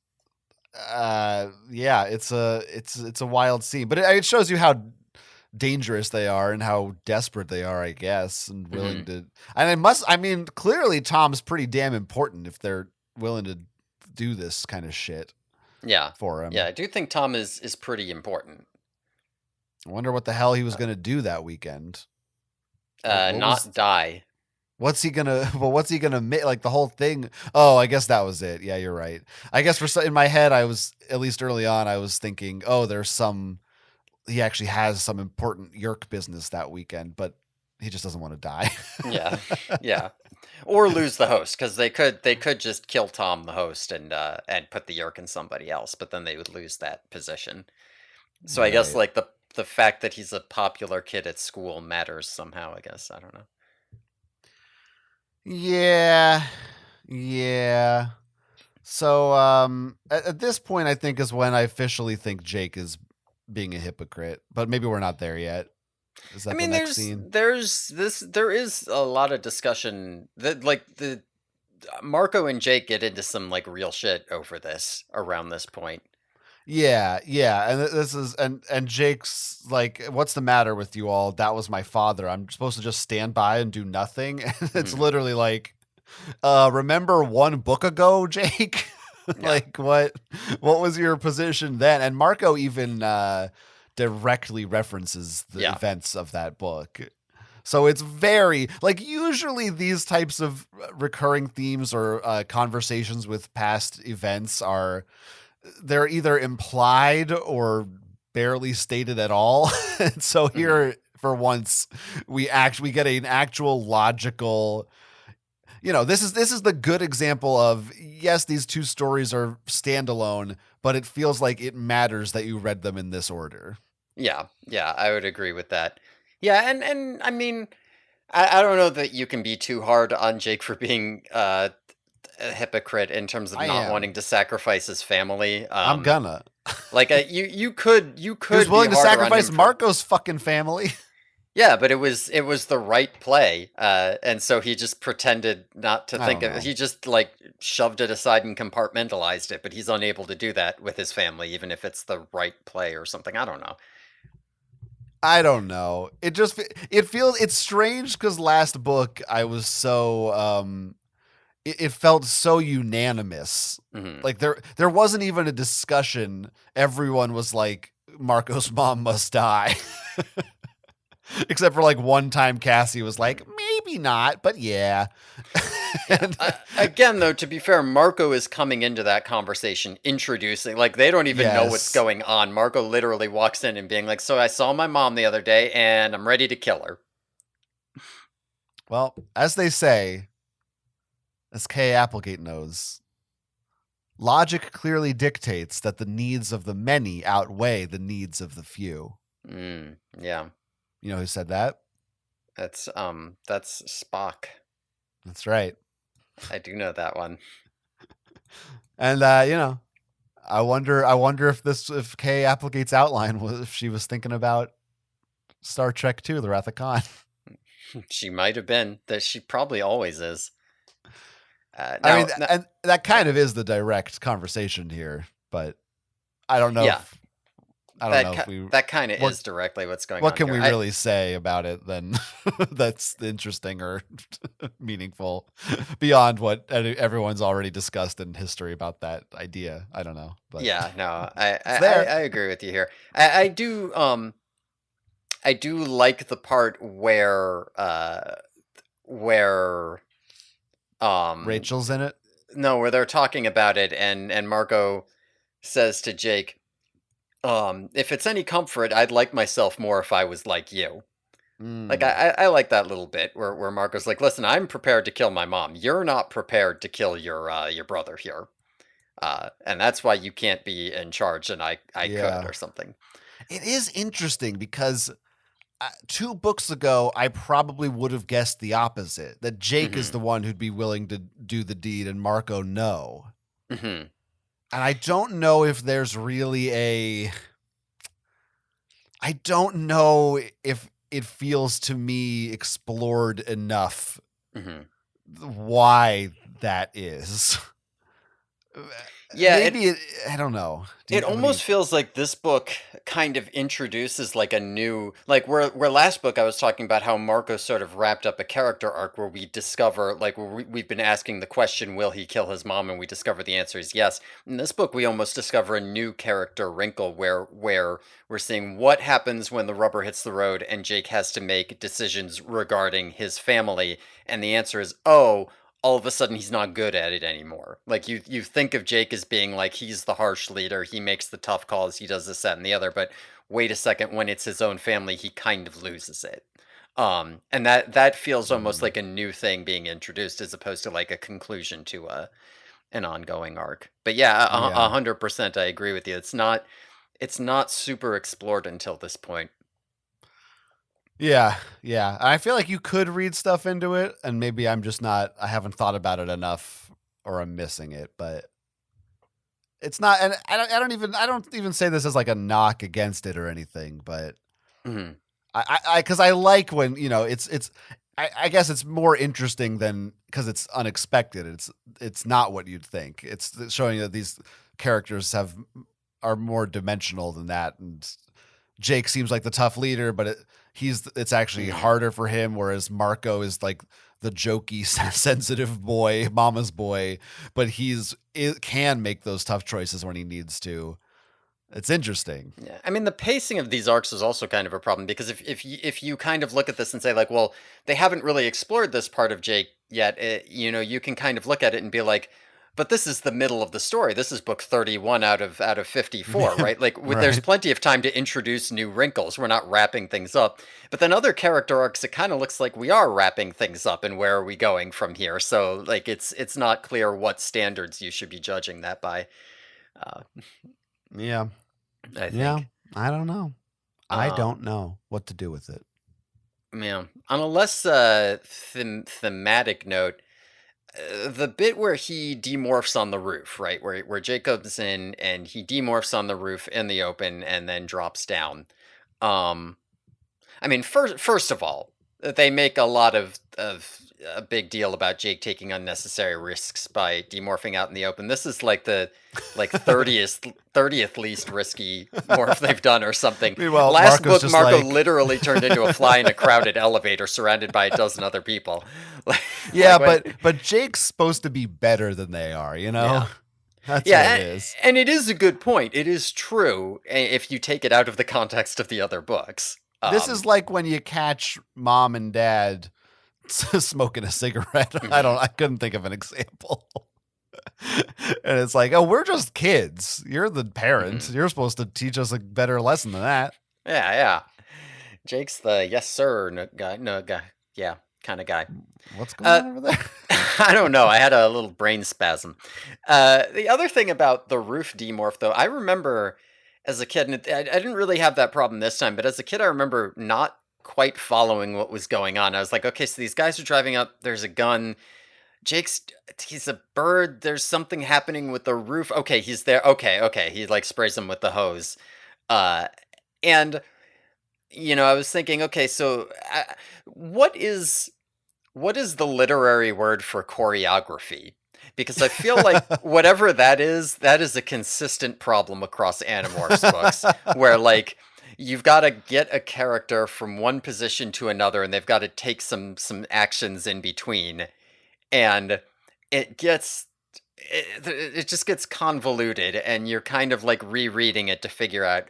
S2: yeah, it's a wild scene, but it shows you how dangerous they are and how desperate they are, I guess, and willing
S1: mhm.
S2: to. I mean, clearly Tom's pretty damn important if they're willing to do this kind of shit.
S1: Yeah.
S2: for
S1: Yeah,
S2: him.
S1: I do think Tom is pretty important.
S2: I wonder what the hell he was going to do that weekend. What was
S1: Not die.
S2: what's he gonna well what's he gonna make, like the whole thing? Oh, I guess that was it. Yeah, you're right. I guess in my head I was, at least early on, I was thinking, oh, there's some, he actually has some important Yerk business that weekend, but he just doesn't want to die.
S1: Yeah. Yeah. Or lose the host, because they could just kill Tom the host and put the Yerk in somebody else, but then they would lose that position. So I guess
S2: Right.
S1: like the fact that he's a popular kid at school matters somehow, I guess. I don't know.
S2: Yeah. Yeah. So at this point I think is when I officially think Jake is being a hypocrite, but maybe we're not there yet. Is
S1: I
S2: that the
S1: mean,
S2: next
S1: there's
S2: scene?
S1: there's this there is a lot of discussion that like the Marco and Jake get into some like real shit over this around this point.
S2: Yeah, yeah, and this is, and Jake's like, "What's the matter with you all? That was my father. I'm supposed to just stand by and do nothing." And it's
S1: Mhm.
S2: literally like, remember one book ago, Jake?
S1: Yeah.
S2: Like what was your position then? And Marco even directly references the
S1: Yeah.
S2: events of that book. So it's very, like, usually these types of recurring themes or conversations with past events are, they're either implied or barely stated at all. And so
S1: Mhm.
S2: here, for once, we get an actual logical, this is the good example of, yes, these two stories are standalone, but it feels like it matters that you read them in this order.
S1: Yeah. Yeah, I would agree with that. Yeah, and I mean, I don't know that you can be too hard on Jake for being a hypocrite in terms of
S2: I
S1: not wanting
S2: am.
S1: to sacrifice his family.
S2: I'm gonna.
S1: Like you
S2: He was
S1: could be
S2: willing to
S1: harder on him
S2: sacrifice
S1: for.
S2: Marco's fucking family.
S1: Yeah, but it was the right play, and so he just pretended not to
S2: I
S1: think
S2: don't
S1: of it.
S2: know.
S1: He just like shoved it aside and compartmentalized it. But he's unable to do that with his family, even if it's the right play or something. I don't know.
S2: I don't know. It feels, it's strange because last book I was so it felt so unanimous.
S1: Hmm.
S2: Like there wasn't even a discussion. Everyone was like, Marco's mom must die. Except for like one time Cassie was like, maybe not, but yeah.
S1: Yeah.
S2: And
S1: Again, though, to be fair, Marco is coming into that conversation, introducing, like, they don't even know what's
S2: yes.
S1: going on. Marco literally walks in and being like, "So I saw my mom the other day, and I'm ready to kill her."
S2: Well, as they say, as Kay Applegate knows, logic clearly dictates that the needs of the many outweigh the needs of the few.
S1: Yeah,
S2: You know who said that?
S1: that's Spock.
S2: That's right.
S1: I do know that one.
S2: And I wonder if Kay Applegate's outline was, if she was thinking about Star Trek II, The Wrath of Khan.
S1: She might have been. That she probably always is.
S2: I mean,
S1: Now,
S2: and that
S1: sorry.
S2: kind of is the direct conversation here, but I don't know
S1: Yeah,
S2: if I don't know if we
S1: that kind of
S2: what
S1: is directly what's going
S2: what
S1: on
S2: can
S1: here.
S2: we really say about it then that's interesting or meaningful beyond what everyone's already discussed in history about that idea. I don't know, but
S1: Yeah, no, I,
S2: it's
S1: I I
S2: there.
S1: I agree with you here. I do like the part where um
S2: Rachel's in it.
S1: no, where they're talking about it, and Marco says to Jake, if it's any comfort, I'd like myself more if I was like you. Like
S2: Mm,
S1: I like that little bit where Marco's like, listen, I'm prepared to kill my mom. You're not prepared to kill your brother here. And that's why you can't be in charge and I could
S2: yeah.
S1: or something.
S2: It is interesting because 2 books ago, I probably would have guessed the opposite, that Jake is
S1: Mhm.
S2: the one who'd be willing to do the deed and Marco no.
S1: Mhm.
S2: And I don't know if there's really I don't know if it feels to me explored enough
S1: Mhm.
S2: why that is.
S1: Yeah,
S2: Maybe I don't know.
S1: it
S2: What do you
S1: almost
S2: think?
S1: feels like this book kind of introduces like a new, like where last book I was talking about how Marco sort of wrapped up a character arc where we discover, like where we've been asking the question, will he kill his mom, and we discover the answer is yes. In this book we almost discover a new character wrinkle where we're seeing what happens when the rubber hits the road and Jake has to make decisions regarding his family, and the answer is, oh, all of a sudden he's not good at it anymore. Like you think of Jake as being like he's the harsh leader, he makes the tough calls, he does this, that, and the other, but wait a second, when it's his own family, he kind of loses it. And that feels almost
S2: Mm,
S1: like a new thing being introduced as opposed to like a conclusion to an ongoing arc. But yeah,
S2: yeah.
S1: 100% I agree with you. It's not super explored until this point.
S2: Yeah, yeah. I feel like you could read stuff into it, and maybe I'm just not. I haven't thought about it enough, or I'm missing it. But it's not. And I don't even. I don't even say this as like a knock against it or anything. But
S1: Mhm.
S2: because I like when it's. I guess it's more interesting than because it's unexpected. It's not what you'd think. It's showing that these characters are more dimensional than that, and Jake seems like the tough leader, but it's actually
S1: Mhm.
S2: harder for him. Whereas Marco is like the jokey, sensitive boy, mama's boy, but it can make those tough choices when he needs to. It's interesting.
S1: Yeah, I mean the pacing of these arcs is also kind of a problem because if you kind of look at this and say like, well, they haven't really explored this part of Jake yet, you can kind of look at it and be like, but this is the middle of the story. This is book 31 out of 54, right? Like there's
S2: Right.
S1: plenty of time to introduce new wrinkles. We're not wrapping things up. But then other character arcs, it kind of looks like we are wrapping things up, and where are we going from here? So like it's not clear what standards you should be judging that by. Uh,
S2: Yeah.
S1: I
S2: Yeah.
S1: think.
S2: I don't know. I
S1: Um,
S2: don't know what to do with it.
S1: Yeah. On a less thematic note, the bit where he demorphs on the roof, right? Where Jacob's in and he demorphs on the roof in the open and then drops down. Um, I mean, first of all, they make a lot of a big deal about Jake taking unnecessary risks by demorphing out in the open. This is like the like 30th least risky morph they've done or something.
S2: Meanwhile,
S1: Last
S2: Marco's
S1: book,
S2: just
S1: Marco
S2: like,
S1: literally turned into a fly in a crowded elevator surrounded by a dozen other people. like,
S2: yeah,
S1: like when
S2: but Jake's supposed to be better than they are, you know?
S1: yeah.
S2: That's what it
S1: Yeah,
S2: is.
S1: and it is a good point. It is true if you take it out of the context of the other books.
S2: This is like when you catch mom and dad smoking a cigarette.
S1: Mhm,
S2: I couldn't think of an example. And it's like, oh, we're just kids. You're the parent.
S1: mhm.
S2: You're supposed to teach us a better lesson than that.
S1: Yeah, yeah. Jake's the yes sir guy, no guy, yeah, kind of guy.
S2: What's going
S1: Uh,
S2: on over there?
S1: I don't know. I had a little brain spasm. The other thing about the roof demorph, though, I remember as a kid, and I didn't really have that problem this time, but as a kid, I remember not quite following what was going on. I was like, okay, so these guys are driving up. There's a gun. Jake's he's a bird. There's something happening with the roof. Okay, he's there. Okay, okay. He like sprays him with the hose. Uh, and I was thinking, okay, so what is what is the literary word for choreography? Because I feel like whatever that is a consistent problem across Animorphs books, where like you've got to get a character from one position to another, and they've got to take some actions in between, and it gets it just gets convoluted, and you're kind of like rereading it to figure out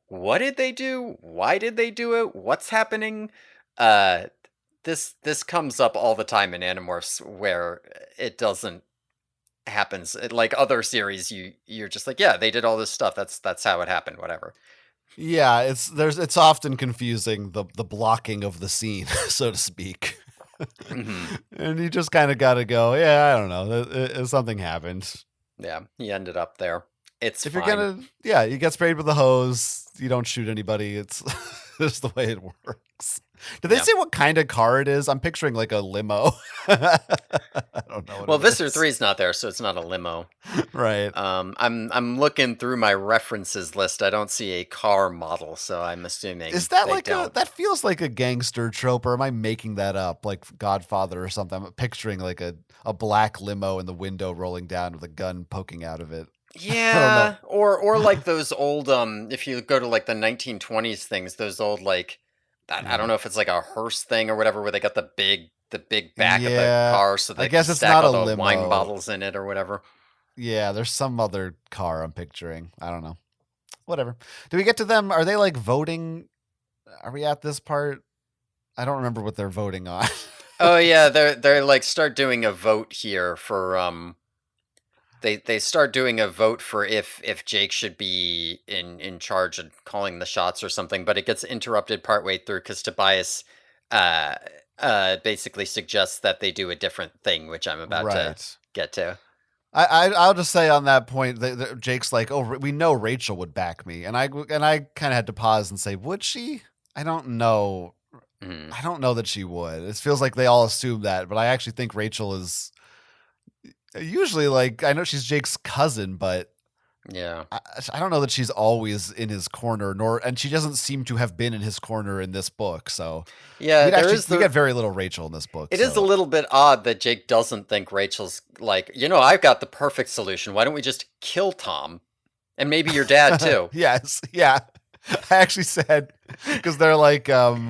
S1: what did they do, why did they do it, what's happening. Uh, this comes up all the time in Animorphs where it doesn't happens like other series. You're just like, yeah, they did all this stuff. That's how it happened. Whatever.
S2: Yeah, it's often confusing the blocking of the scene, so to speak.
S1: Hmm.
S2: And you just kind of got to go, yeah, I don't know, something happened.
S1: Yeah, he ended up there. It's
S2: If you're
S1: fine.
S2: gonna, yeah, you get sprayed with a hose. You don't shoot anybody. It's just the way it works. Did they
S1: Yeah.
S2: say what kind of car it is? I'm picturing like a limo. I don't know what
S1: Well,
S2: it
S1: Visser
S2: is.
S1: 3 is not there, so it's not a limo.
S2: Right.
S1: I'm looking through my references list. I don't see a car model, so I'm
S2: Is
S1: assuming
S2: that
S1: they
S2: like
S1: don't.
S2: that feels like a gangster trope, or am I making that up? Like Godfather or something? I'm picturing like a black limo in the window rolling down with a gun poking out of it. I don't know.
S1: Yeah, or like those old if you go to like the 1920s things, those old like I don't
S2: Yeah.
S1: know if it's like a hearse thing or whatever where they got the big back of the
S2: Yeah.
S1: car so
S2: I
S1: they can
S2: guess it's
S1: stack
S2: not
S1: all
S2: a
S1: the wine
S2: limo.
S1: bottles in it or whatever.
S2: Yeah, there's some other car I'm picturing. I don't know. Whatever. Do we get to them? Are they like voting? Are we at this part? I don't remember what they're voting on.
S1: Oh yeah, they're like start doing a vote here for they start doing a vote for if Jake should be in charge and calling the shots or something, but it gets interrupted partway through because Tobias uh basically suggests that they do a different thing, which I'm about to
S2: Right.
S1: get to.
S2: I'll just say on that point that Jake's like, oh, we know Rachel would back me, and I kind of had to pause and say, would she? I don't know.
S1: Mm,
S2: I don't know that she would. It feels like they all assume that, but I actually think Rachel is usually like, I know she's Jake's cousin, but
S1: yeah.
S2: I, I don't know that she's always in his corner, and she doesn't seem to have been in his corner in this book. So
S1: Yeah, there is
S2: we
S1: the
S2: get very little Rachel in this book.
S1: it is a
S2: So
S1: little bit odd that Jake doesn't think Rachel's like, I've got the perfect solution. Why don't we just kill Tom? And maybe your dad too.
S2: yes, yeah. I actually said because they're like they're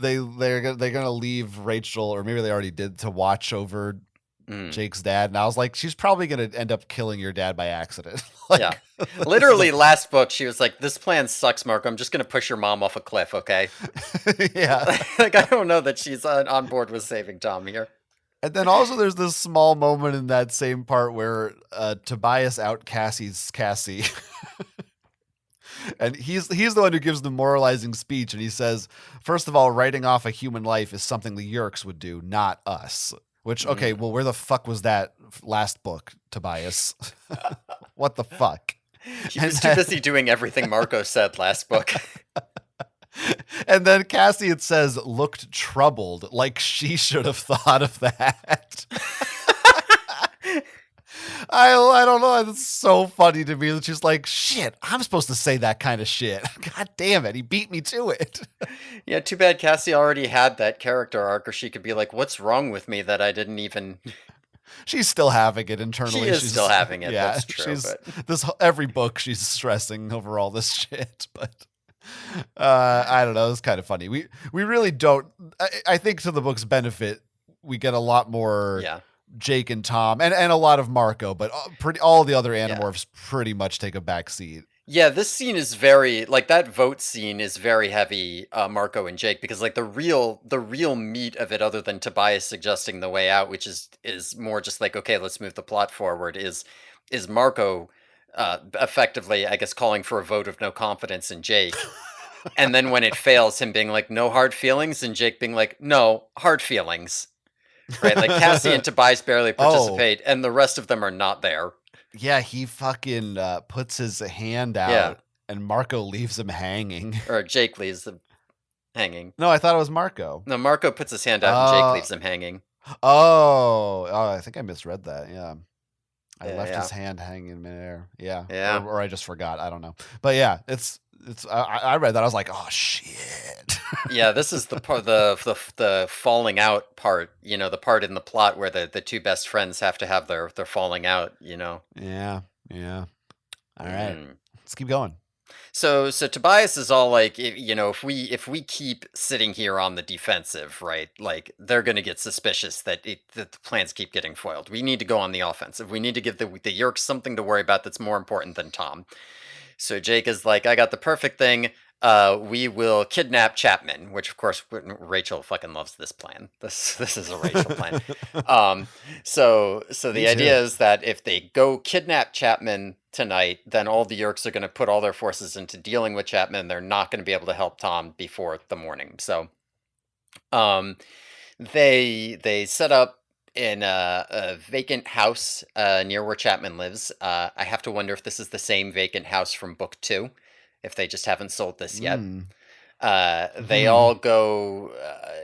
S2: gonna leave Rachel, or maybe they already did, to watch over
S1: Mm.
S2: Jake's dad, and I was like, she's probably gonna end up killing your dad by accident.
S1: Yeah.
S2: Like this is a
S1: Literally last book she was like, "This plan sucks, Mark. I'm just going to push your mom off a cliff, okay?"
S2: yeah.
S1: Like I don't know that she's on board with saving Tom here.
S2: And then also there's this small moment in that same part where Tobias out Cassie. And he's the one who gives the moralizing speech, and he says, first of all, writing off a human life is something the Yerks would do, not us. Which, okay,
S1: Mm.
S2: well, where the fuck was that last book, Tobias? What the fuck?
S1: He
S2: And
S1: was too
S2: then,
S1: busy doing everything Marco said last book.
S2: and then Cassie, it says, looked troubled, like she should have thought of that. I don't know. It's so funny to me that she's like, shit, I'm supposed to say that kind of shit. God damn it. He beat me to it.
S1: Yeah, too bad Cassie already had that character arc, or she could be like, "What's wrong with me that I didn't even?"
S2: She's still having it
S1: She
S2: internally.
S1: is still
S2: She's,
S1: having it.
S2: yeah,
S1: That's true,
S2: she's
S1: but
S2: this every book she's stressing over all this shit. But I don't know. It's kind of funny. We really don't. I think to the book's benefit, we get a lot more
S1: yeah.
S2: Jake and Tom, and a lot of Marco, but all the other
S1: Yeah.
S2: Animorphs pretty much take a back seat.
S1: Yeah, this scene is very like that vote scene is very heavy Marco and Jake because like the real meat of it other than Tobias suggesting the way out, which is more just like okay, let's move the plot forward is Marco effectively I guess calling for a vote of no confidence in Jake. And then when it fails him being like no hard feelings and Jake being like no hard feelings. Right? Like Cassie and Tobias barely
S2: Oh,
S1: participate and the rest of them are not there.
S2: yeah, he fucking puts his hand
S1: Yeah.
S2: out, and Marco leaves him hanging.
S1: Or Jake leaves them hanging.
S2: No, I thought it was Marco.
S1: No, Marco puts his hand out and Jake
S2: Uh,
S1: leaves him hanging.
S2: oh, I think I misread that. Yeah. I
S1: Yeah,
S2: left
S1: yeah.
S2: his hand hanging in midair. Yeah.
S1: Yeah.
S2: Or I just forgot. I don't know. But yeah, I read that. I was like, oh shit.
S1: Yeah, this is the part the falling out part, the part in the plot where the two best friends have to have their falling out.
S2: Yeah. Yeah. All right.
S1: Mm.
S2: Let's keep going.
S1: So Tobias is all like, if we keep sitting here on the defensive, right? Like they're gonna get suspicious that the plans keep getting foiled. We need to go on the offensive. We need to give the Yerks something to worry about that's more important than Tom. So Jake is like, I got the perfect thing. We will kidnap Chapman, which of course Rachel fucking loves this plan. This is a Rachel plan. So
S2: Me
S1: the
S2: too.
S1: idea is that if they go kidnap Chapman tonight, then all the Yerks are going to put all their forces into dealing with Chapman. They're not going to be able to help Tom before the morning. So, um, they set up in a vacant house near where Chapman lives. I have to wonder if this is the same vacant house from book 2, if they just haven't sold this yet.
S2: Mm.
S1: They all go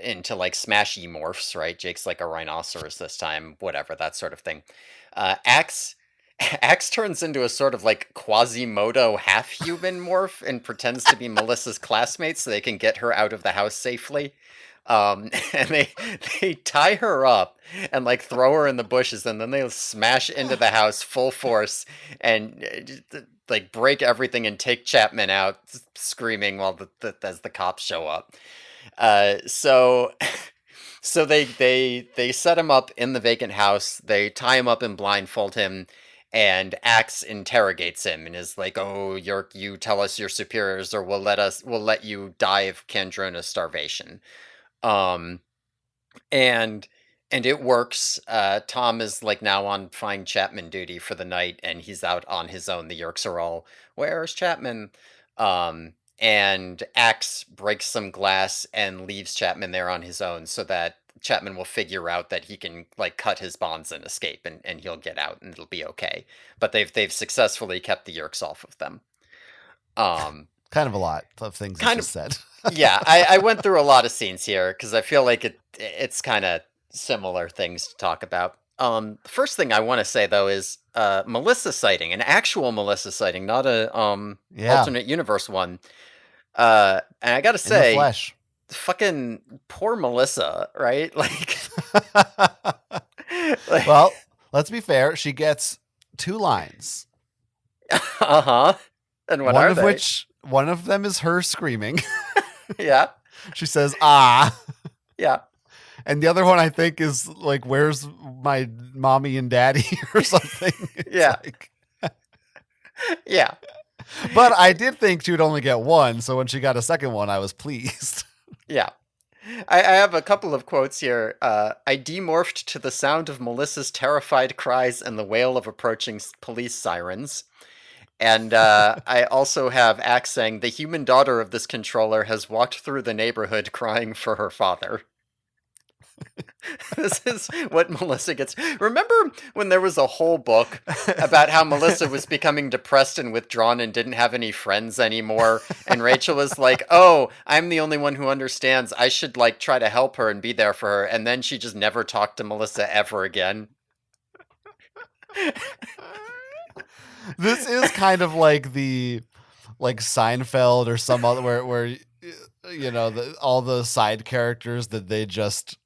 S1: into like smashy morphs, right? Jake's like a rhinoceros this time, whatever, that sort of thing. Axe Axe turns into a sort of like Quasimodo half-human morph and pretends to be Melissa's classmate so they can get her out of the house safely. And they tie her up and like throw her in the bushes, and then they smash into the house full force and like break everything and take Chapman out, screaming while as the cops show up. So so they set him up in the vacant house. They tie him up and blindfold him, and Axe interrogates him and is like, "Oh, you tell us your superiors, or we'll let you die of Kandrona's starvation." Um, and it works. Tom is like now on Find Chapman duty for the night, and he's out on his own. The Yerks are all, "Where's Chapman?" And Axe breaks some glass and leaves Chapman there on his own so that Chapman will figure out that he can like cut his bonds and escape, and he'll get out and it'll be okay. But they've successfully kept the Yerks off of them. Um,
S2: Kind of a lot of things you just said.
S1: Yeah, I went through a lot of scenes here because I feel like it's kind of similar things to talk about. The first thing I want to say though is Melissa sighting, an actual Melissa sighting, not a alternate universe one. And I gotta say,
S2: in the flesh.
S1: Fucking poor Melissa, right? Like,
S2: well, let's be fair. She gets 2 lines.
S1: Uh-huh. And what are they?
S2: One of them is her screaming.
S1: Yeah.
S2: She says, "Ah."
S1: Yeah.
S2: And the other one, I think, is like, "Where's my mommy and daddy?" or something.
S1: Yeah.
S2: Like...
S1: yeah.
S2: But I did think she would only get 1. So when she got a second one, I was pleased.
S1: Yeah. I have a couple of quotes here. I demorphed to the sound of Melissa's terrified cries and the wail of approaching police sirens. And I also have Axe saying, "The human daughter of this controller has walked through the neighborhood crying for her father." This is what Melissa gets. Remember when there was a whole book about how Melissa was becoming depressed and withdrawn and didn't have any friends anymore? And Rachel was like, "Oh, I'm the only one who understands. I should like try to help her and be there for her." And then she just never talked to Melissa ever again.
S2: This is kind of like the Seinfeld or some other where you know all the side characters that they just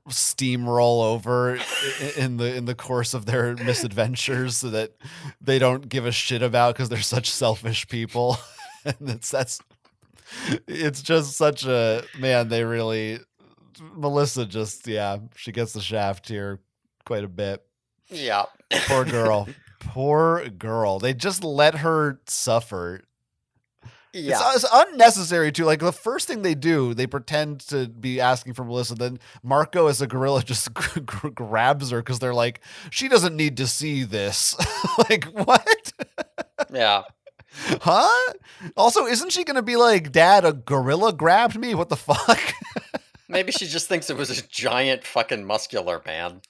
S2: steamroll over in the course of their misadventures so that they don't give a shit about because they're such selfish people. And it's just such a man. They really Melissa just she gets the shaft here quite a bit.
S1: Yeah.
S2: Poor girl. Poor girl. They just let her suffer. Yeah. It's unnecessary too. Like the first thing they do, they pretend to be asking for Melissa. Then Marco as a gorilla just grabs her because they're like, "She doesn't need to see this." Like, what?
S1: Yeah.
S2: Huh? Also, isn't she going to be like, "Dad, a gorilla grabbed me"? What the fuck?
S1: Maybe she just thinks it was a giant fucking muscular man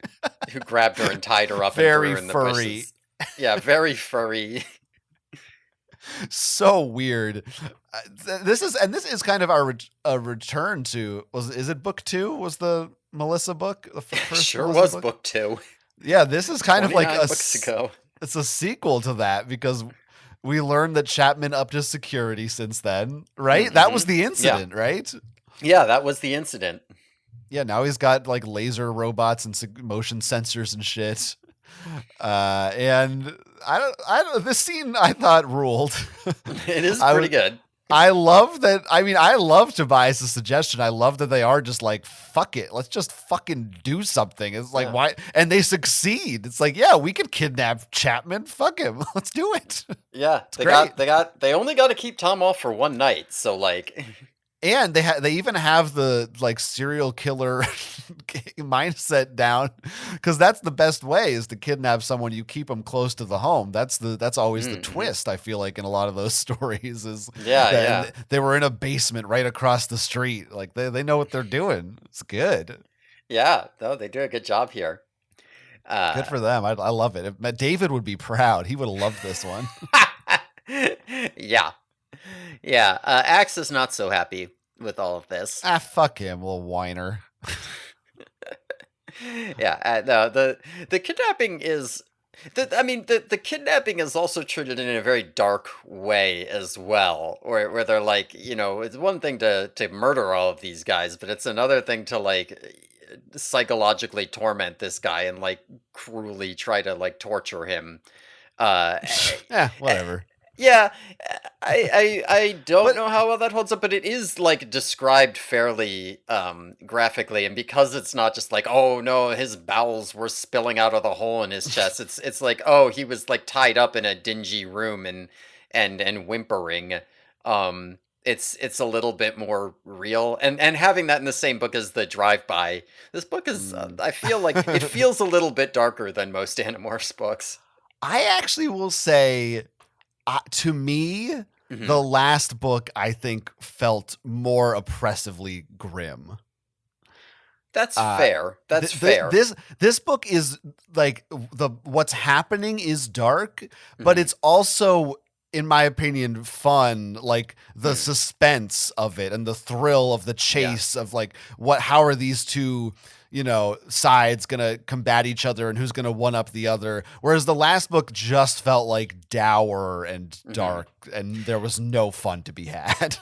S1: who grabbed her and tied her up
S2: very
S1: and threw her in the
S2: furry.
S1: bushes. Yeah, very furry.
S2: So weird. This is kind of a return to is it book 2? Was the Melissa book the first?
S1: Sure
S2: Melissa
S1: was book 2.
S2: Yeah, this is kind of like
S1: books ago.
S2: It's a sequel to that because we learned that Chapman upped his security since then, right? Mm-hmm. That was the incident, right?
S1: Yeah, that was the incident.
S2: Yeah, now he's got like laser robots and motion sensors and shit. And I don't. This scene I thought ruled.
S1: It is pretty good.
S2: I love that. I mean, I love Tobias' suggestion. I love that they are just like, "Fuck it, let's just fucking do something." It's like, why? And they succeed. It's like, yeah, we could kidnap Chapman. Fuck him. Let's do it.
S1: Yeah, they only got to keep Tom off for one night. So like.
S2: And they even have the like serial killer mindset down because that's the best way is to kidnap someone. You keep them close to the home. That's always the twist. I feel like in a lot of those stories is they were in a basement right across the street. Like they know what they're doing. It's good.
S1: Yeah, no, they do a good job here.
S2: Good for them. I love it. David would be proud. He would have loved this one.
S1: Yeah. Yeah, Axe is not so happy with all of this.
S2: Fuck him, little whiner.
S1: Yeah, no, the kidnapping is the kidnapping is also treated in a very dark way as well, where they're like, it's one thing to murder all of these guys, but it's another thing to like psychologically torment this guy and like cruelly try to like torture him. Uh,
S2: Whatever.
S1: Yeah, I don't know how well that holds up, but it is like described fairly graphically, and because it's not just like, oh no, his bowels were spilling out of the hole in his chest. It's like, oh, he was like tied up in a dingy room and whimpering. It's a little bit more real, and having that in the same book as the drive-by. This book is I feel like it feels a little bit darker than most Animorphs books.
S2: I actually will say, to me, the last book, I think, felt more oppressively grim.
S1: That's fair. That's fair.
S2: This book is like what's happening is dark, but it's also, in my opinion, fun. Like the suspense of it and the thrill of the chase of like how are these two sides gonna combat each other and who's gonna one up the other, whereas the last book just felt like dour and dark and there was no fun to be had.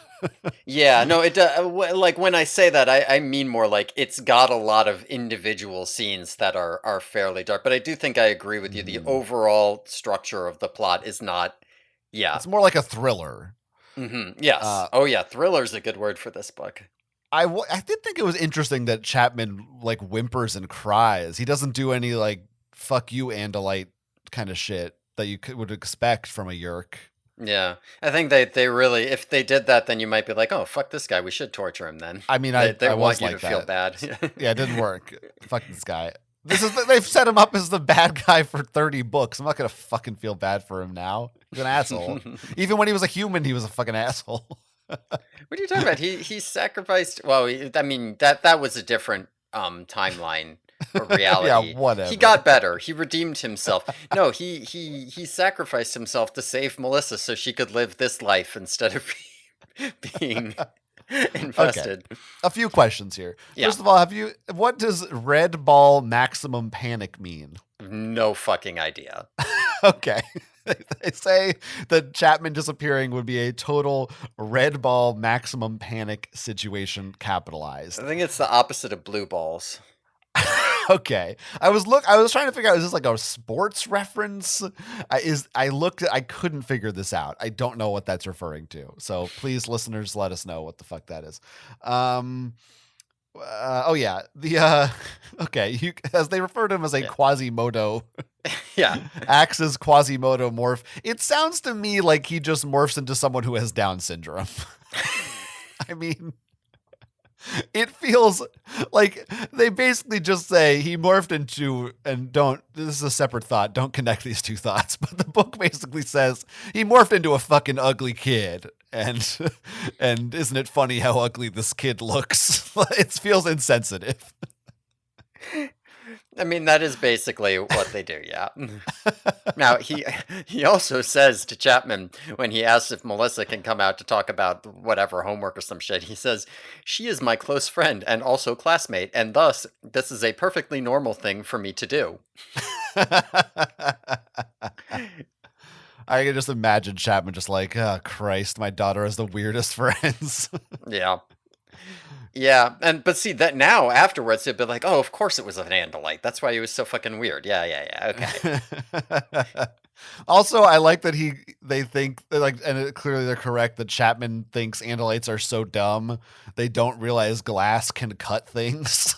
S1: Yeah, no, it like when I say that, I mean more like it's got a lot of individual scenes that are fairly dark, but I do think I agree with you. The overall structure of the plot is not. Yeah,
S2: it's more like a thriller.
S1: Yes. Oh yeah, thriller's a good word for this book.
S2: I did think it was interesting that Chapman like whimpers and cries. He doesn't do any like "fuck you, Andalite" kind of shit that you would expect from a Yerk.
S1: Yeah, I think they really, if they did that, then you might be like, oh, fuck this guy, we should torture him then.
S2: I mean,
S1: they
S2: I
S1: want
S2: was
S1: you
S2: like
S1: to feel bad.
S2: Yeah, it didn't work. Fuck this guy. They've set him up as the bad guy for 30 books. I'm not gonna fucking feel bad for him now. He's an asshole. Even when he was a human, he was a fucking asshole.
S1: What are you talking about? He sacrificed. Well, I mean that was a different timeline or reality.
S2: Yeah, whatever.
S1: He got better. He redeemed himself. No, he sacrificed himself to save Melissa so she could live this life instead of being infested.
S2: Okay. A few questions here.
S1: Yeah.
S2: First of all, what does red ball maximum panic mean?
S1: No fucking idea.
S2: Okay. They say that Chapman disappearing would be a total red ball maximum panic situation capitalized.
S1: I think it's the opposite of blue balls.
S2: Okay. I was trying to figure out, is this like a sports reference? I couldn't figure this out. I don't know what that's referring to. So please, listeners, let us know what the fuck that is. Oh yeah. Okay. As they refer to him as a Quasimodo.
S1: Yeah.
S2: Axe's Quasimodo morph. It sounds to me like he just morphs into someone who has Down syndrome. I mean, it feels like they basically just say he morphed into, and this is a separate thought, don't connect these two thoughts, but the book basically says he morphed into a fucking ugly kid. And isn't it funny how ugly this kid looks? It feels insensitive.
S1: I mean, that is basically what they do, yeah. Now, he also says to Chapman, when he asks if Melissa can come out to talk about whatever homework or some shit, he says, she is my close friend and also classmate, and thus, this is a perfectly normal thing for me to do.
S2: I can just imagine Chapman just like, oh, Christ, my daughter has the weirdest friends.
S1: Yeah. Yeah, but see that now afterwards they'd be like, oh, of course it was an Andalite. That's why he was so fucking weird. Yeah. Okay.
S2: Also, I like that they think like, and clearly they're correct that Chapman thinks Andalites are so dumb they don't realize glass can cut things.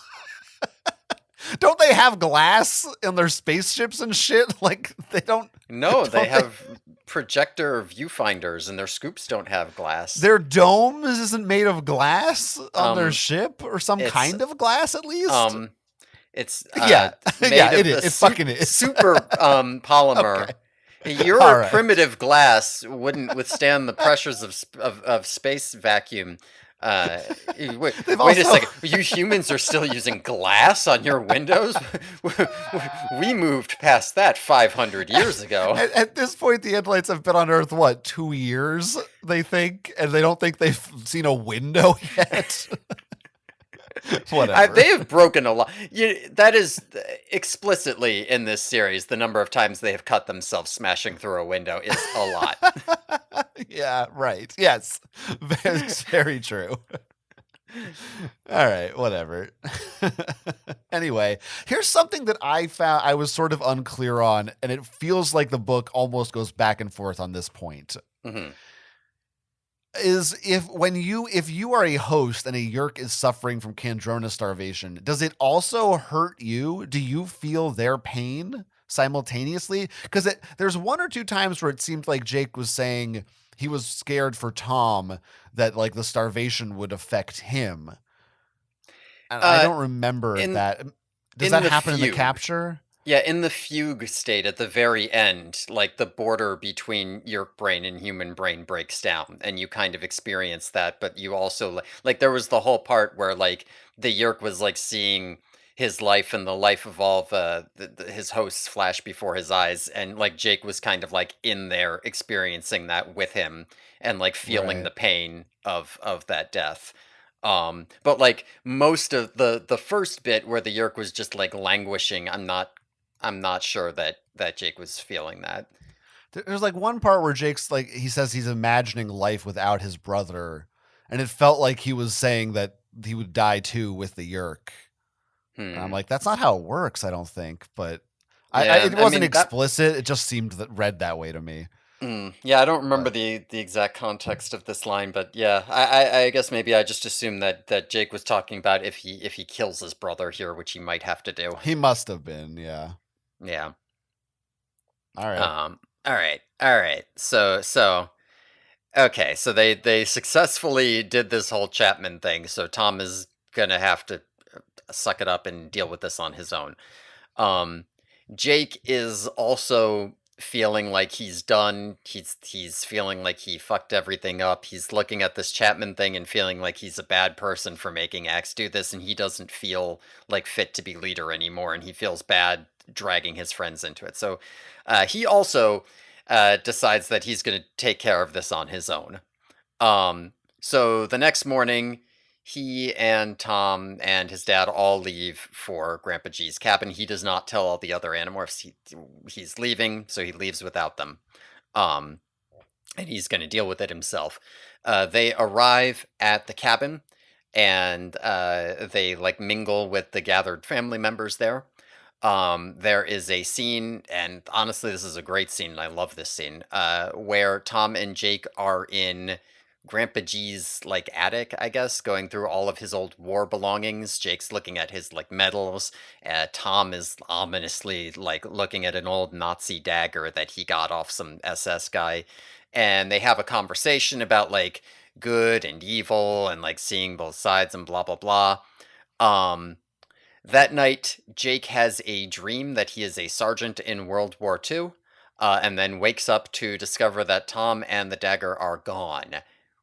S2: Don't they have glass in their spaceships and shit? Like they don't.
S1: No, they have projector viewfinders, and their scoops don't have glass.
S2: Their domes isn't made of glass on their ship, or some kind of glass at least.
S1: It's
S2: it is. It fucking is
S1: super polymer. Okay. Your primitive glass wouldn't withstand the pressures of space vacuum. Uh, wait,
S2: They've
S1: wait a
S2: also
S1: second. You humans are still using glass on your windows? We moved past that 500 years ago.
S2: at this point, the Andalites have been on Earth, what, 2 years, they think? And they don't think they've seen a window yet? Whatever.
S1: They have broken a lot. That is explicitly in this series. The number of times they have cut themselves smashing through a window is a lot.
S2: Yeah, right. Yes. It's very true. All right, whatever. Anyway, here's something that I found I was sort of unclear on, and it feels like the book almost goes back and forth on this point.
S1: Mm-hmm.
S2: Is if you are a host and a Yeerk is suffering from Kandrona starvation, does it also hurt you? Do you feel their pain simultaneously? Because there's one or two times where it seemed like Jake was saying he was scared for Tom that like the starvation would affect him. And I don't remember that. Does that happen in the capture?
S1: Yeah, in the fugue state at the very end, like the border between Yeerk brain and human brain breaks down, and you kind of experience that. But you also like there was the whole part where like the Yeerk was like seeing his life and the life of all of his hosts flash before his eyes, and like Jake was kind of like in there experiencing that with him and like feeling the pain of that death. But like most of the first bit where the Yeerk was just like languishing, I'm not sure that Jake was feeling that.
S2: There's like one part where Jake's like, he says he's imagining life without his brother, and it felt like he was saying that he would die too with the Yeerk. And I'm like, that's not how it works, I don't think. But it wasn't explicit. It just seemed read that way to me.
S1: Yeah, I don't remember the exact context of this line, but yeah, I guess maybe I just assumed that Jake was talking about if he kills his brother here, which he might have to do.
S2: He must have been, yeah.
S1: Yeah.
S2: All right.
S1: All right. So okay, so they successfully did this whole Chapman thing, so Tom is gonna have to suck it up and deal with this on his own. Jake is also feeling like he's done. He's feeling like he fucked everything up. He's looking at this Chapman thing and feeling like he's a bad person for making Axe do this, and he doesn't feel like fit to be leader anymore, and he feels bad dragging his friends into it. So he also decides that he's going to take care of this on his own. So the next morning, he and Tom and his dad all leave for Grandpa G's cabin. He does not tell all the other Animorphs he's leaving, so he leaves without them. And he's going to deal with it himself. They arrive at the cabin, and they like mingle with the gathered family members there. There is a scene, and honestly, this is a great scene, and I love this scene, where Tom and Jake are in Grandpa G's like attic, I guess, going through all of his old war belongings. Jake's looking at his like medals. Tom is ominously like looking at an old Nazi dagger that he got off some SS guy, and they have a conversation about like good and evil and like seeing both sides and blah blah blah. That night, Jake has a dream that he is a sergeant in World War II, and then wakes up to discover that Tom and the dagger are gone.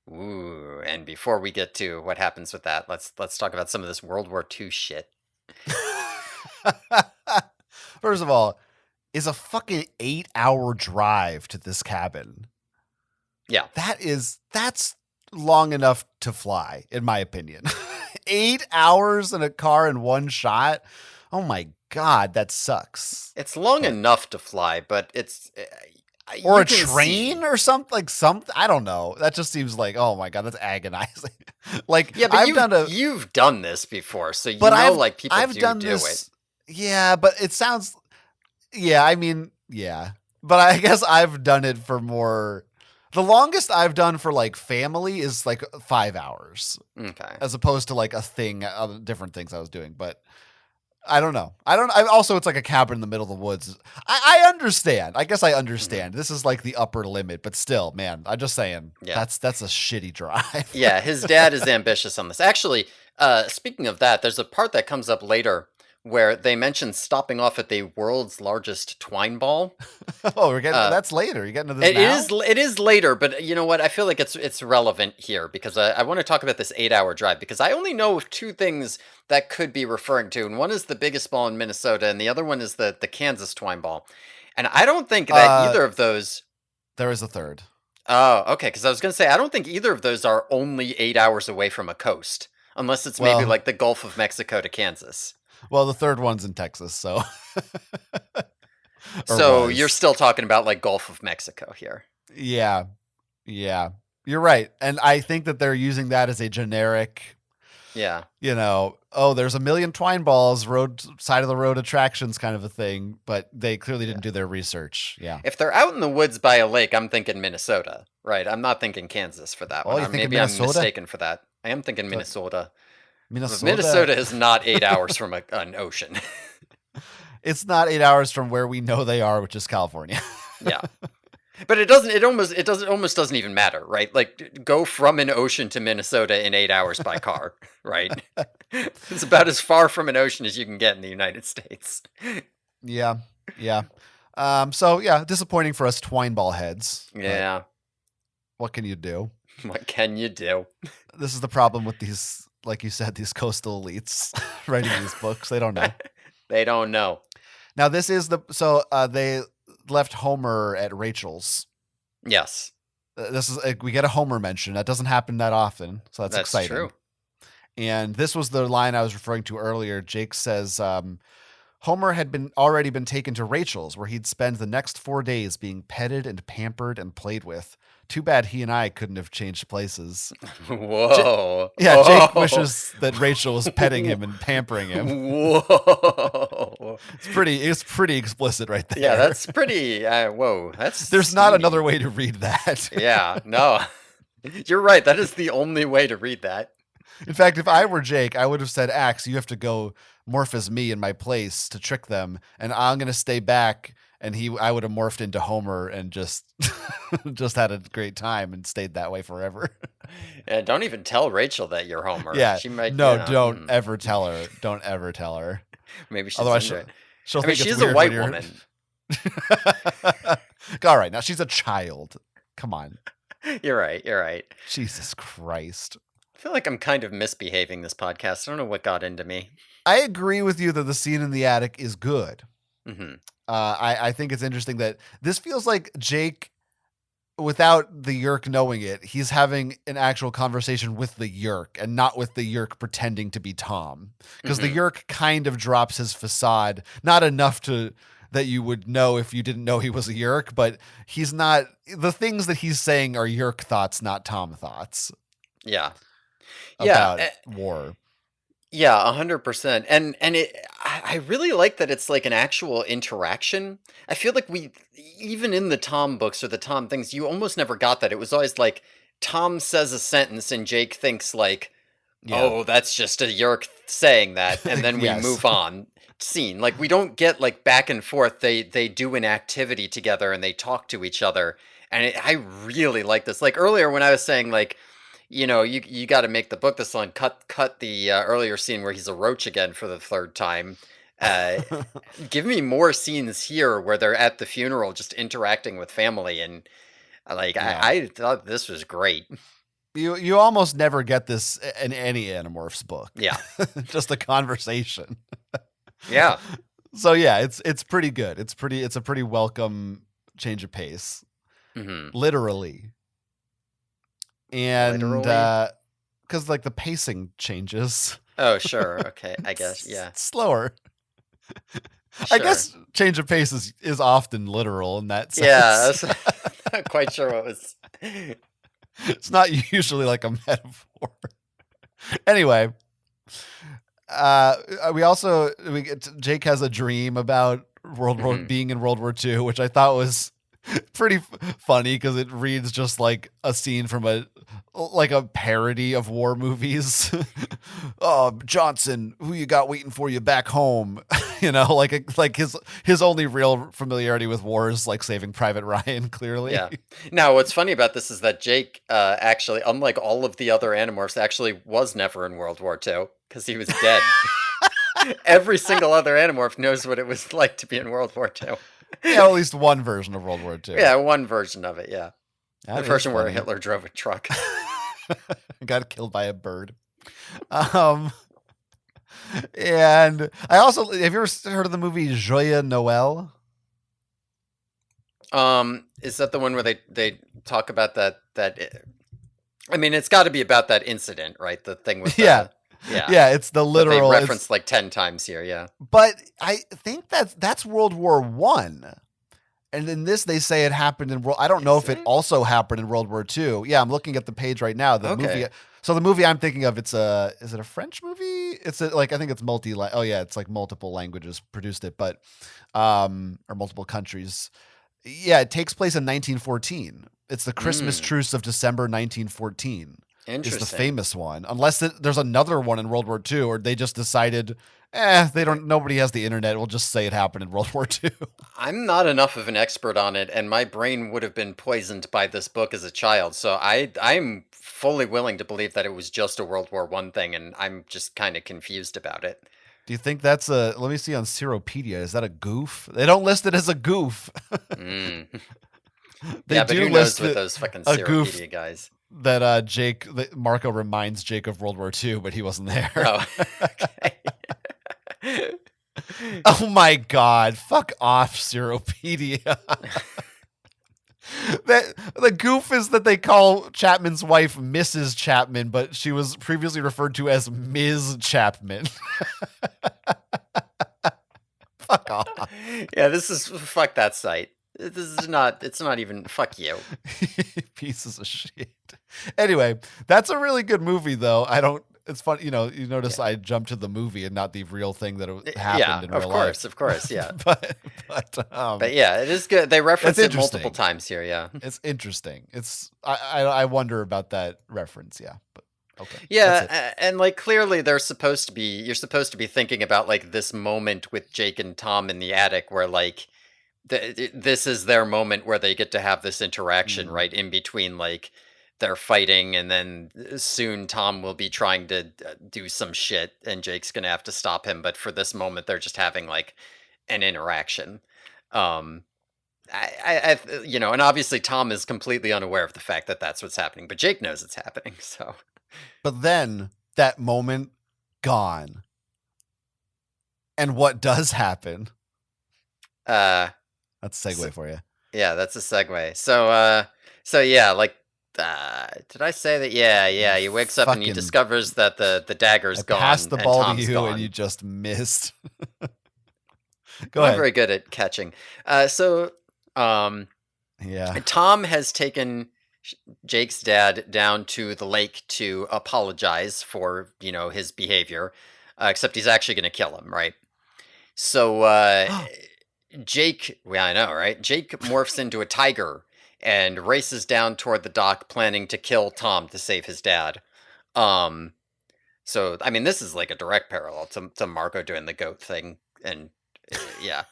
S1: Ooh, and before we get to what happens with that, let's talk about some of this World War II shit.
S2: First of all, is a fucking 8-hour drive to this cabin.
S1: Yeah.
S2: That's long enough to fly, in my opinion. 8 hours in a car in one shot. Oh my God, that sucks.
S1: It's long enough to fly, but it's
S2: or a train or something like something. I don't know. That just seems like, oh my God, that's agonizing. Like,
S1: yeah, but you've done this before, so you know, like people do it.
S2: Yeah, but it sounds. Yeah, I mean, yeah, but I guess I've done it for more. The longest I've done for like family is like 5 hours.
S1: Okay.
S2: As opposed to like a thing, other different things I was doing. But I don't know. Also, it's like a cabin in the middle of the woods. I understand. I guess I understand. Mm-hmm. This is like the upper limit, but still, man, I'm just saying, that's a shitty drive.
S1: Yeah, his dad is ambitious on this. Actually, speaking of that, there's a part that comes up later where they mentioned stopping off at the world's largest twine ball.
S2: Oh, we're getting that's later. You're getting to this
S1: It
S2: now?
S1: is. It is later, but you know what? I feel like it's relevant here because I want to talk about this 8-hour drive because I only know of two things that could be referring to, and one is the biggest ball in Minnesota, and the other one is the Kansas twine ball, and I don't think that either of those.
S2: There is a third.
S1: Oh, okay. Because I was going to say I don't think either of those are only 8 hours away from a coast, unless it's maybe like the Gulf of Mexico to Kansas.
S2: Well, the third one's in Texas, so.
S1: So you're still talking about like Gulf of Mexico here.
S2: Yeah. You're right. And I think that they're using that as a generic, there's a million twine balls, side of the road attractions kind of a thing, but they clearly didn't do their research. Yeah.
S1: If they're out in the woods by a lake, I'm thinking Minnesota, right? I'm not thinking Kansas for that one. Maybe I'm mistaken for that. I am thinking Minnesota. Minnesota is not 8 hours from an ocean.
S2: It's not 8 hours from where we know they are, which is California.
S1: Yeah. But it almost doesn't even matter, right? Like go from an ocean to Minnesota in 8 hours by car, right? It's about as far from an ocean as you can get in the United States.
S2: Yeah. So disappointing for us twine ball heads.
S1: Yeah.
S2: What can you do?
S1: What can you do?
S2: This is the problem with these, like you said, these coastal elites writing these books. They don't know.
S1: They don't know.
S2: Now this is they left Homer at Rachel's.
S1: Yes.
S2: This is we get a Homer mention. That doesn't happen that often, so that's exciting.
S1: True.
S2: And this was the line I was referring to earlier. Jake says Homer had already been taken to Rachel's, where he'd spend the next 4 days being petted and pampered and played with. Too bad he and I couldn't have changed places.
S1: Whoa.
S2: Jake wishes that Rachel was petting him and pampering him.
S1: Whoa.
S2: It's pretty explicit right there.
S1: Yeah, that's pretty, whoa.
S2: There's not another way to read that.
S1: Yeah, no. You're right. That is the only way to read that.
S2: In fact, if I were Jake, I would have said, Axe, you have to go morph as me in my place to trick them, and I'm going to stay back. And I would have morphed into Homer and just had a great time and stayed that way forever.
S1: Yeah, don't even tell Rachel that you're Homer.
S2: Yeah,
S1: she might.
S2: Don't ever tell her. Don't ever tell her.
S1: Maybe she's
S2: otherwise she'll think
S1: she's
S2: it's weird
S1: a white woman.
S2: All right, now she's a child. Come on.
S1: You're right.
S2: Jesus Christ.
S1: I feel like I'm kind of misbehaving this podcast. I don't know what got into me.
S2: I agree with you that the scene in the attic is good.
S1: Mm-hmm.
S2: I think it's interesting that this feels like Jake, without the Yerk knowing it, he's having an actual conversation with the Yerk and not with the Yerk pretending to be Tom. Because the Yerk kind of drops his facade, not enough that you would know if you didn't know he was a Yerk, but he's not. The things that he's saying are Yerk thoughts, not Tom thoughts.
S1: Yeah.
S2: About war.
S1: Yeah, 100%. And I really like that it's like an actual interaction. I feel like even in the Tom books or the Tom things, you almost never got that. It was always like Tom says a sentence and Jake thinks like, oh, that's just a Yerk saying that. And then we move on. Scene. Like we don't get like back and forth. They do an activity together and they talk to each other. And I really like this. Like earlier when I was saying like, you got to make the book this long. Cut the earlier scene where he's a roach again for the third time. Give me more scenes here where they're at the funeral, just interacting with family, and I thought this was great.
S2: You almost never get this in any Animorphs book.
S1: Yeah,
S2: just a conversation.
S1: Yeah.
S2: So yeah, it's pretty good. It's a pretty welcome change of pace.
S1: Mm-hmm.
S2: Literally. And because like the pacing changes.
S1: Oh, sure. Okay. I guess. Yeah.
S2: It's slower.
S1: Sure.
S2: I guess change of pace is often literal in that sense.
S1: Yeah. I'm not quite sure what was.
S2: It's not usually like a metaphor. Anyway, Jake has a dream about being in World War II, which I thought was pretty funny because it reads just like a scene from a parody of war movies. Oh, Johnson, who you got waiting for you back home? Like his only real familiarity with war is like Saving Private Ryan, clearly.
S1: Yeah. Now, what's funny about this is that Jake, actually, unlike all of the other Animorphs, actually was never in World War II because he was dead. Every single other Animorph knows what it was like to be in World War II.
S2: Yeah, at least one version of World War II.
S1: Yeah, one version of it, yeah.
S2: That
S1: The
S2: is
S1: version where
S2: funny.
S1: Hitler drove a truck.
S2: Got killed by a bird. And I also, have you ever heard of the movie Joyeux Noël?
S1: Is that the one where they talk about that I mean, it's got to be about that incident, right? The thing with
S2: Yeah.
S1: yeah.
S2: Yeah, it's the literal.
S1: That they referenced like 10 times here, yeah.
S2: But I think that's World War One. And in this, they say it happened in world. I don't know if it also happened in World War II. Yeah, I'm looking at the page right now. The movie. So the movie I'm thinking of, is it a French movie? It's like, I think it's oh yeah, it's like multiple languages produced it, but or multiple countries. Yeah, it takes place in 1914. It's the Christmas truce of December 1914. Is the famous one. Unless there's another one in World War II, or they just decided, nobody has the internet. We'll just say it happened in World War II.
S1: I'm not enough of an expert on it, and my brain would have been poisoned by this book as a child. So I'm fully willing to believe that it was just a World War I thing, and I'm just kind of confused about it.
S2: Do you think that's let me see on Seropedia. Is that a goof? They don't list it as a goof.
S1: They
S2: yeah,
S1: but who knows with those fucking Seropedia guys.
S2: That Marco reminds Jake of World War II, but he wasn't there.
S1: Oh, okay.
S2: Oh my God! Fuck off, Seropedia. The goof is that they call Chapman's wife Mrs. Chapman, but she was previously referred to as Ms. Chapman. Fuck off.
S1: Yeah, fuck that site. It's not even, fuck you.
S2: Pieces of shit. Anyway, that's a really good movie, though. It's fun, you notice I jumped to the movie and not the real thing that happened in real life.
S1: Of course, yeah.
S2: but
S1: yeah, it is good. They reference it multiple times here, yeah.
S2: It's interesting. I wonder about that reference, yeah. But okay.
S1: Yeah, and like clearly you're supposed to be thinking about like this moment with Jake and Tom in the attic where like this is their moment where they get to have this interaction, right? In between like they're fighting, and then soon Tom will be trying to do some shit, and Jake's gonna have to stop him. But for this moment, they're just having like an interaction. And obviously Tom is completely unaware of the fact that that's what's happening, but Jake knows it's happening. So,
S2: but then that moment gone, and what does happen? That's a segue for you.
S1: Yeah, that's a segue. So yeah, like. Did I say that? Yeah. He wakes up and he discovers that the dagger's gone.
S2: Passed the ball
S1: to
S2: you
S1: gone.
S2: and you just missed.
S1: Go ahead. I'm very good at catching. Yeah. Tom has taken Jake's dad down to the lake to apologize for his behavior, except he's actually going to kill him, right? So Jake, I know, right? Jake morphs into a tiger and races down toward the dock, planning to kill Tom to save his dad. So I mean, this is like a direct parallel to Marco doing the goat thing, and yeah.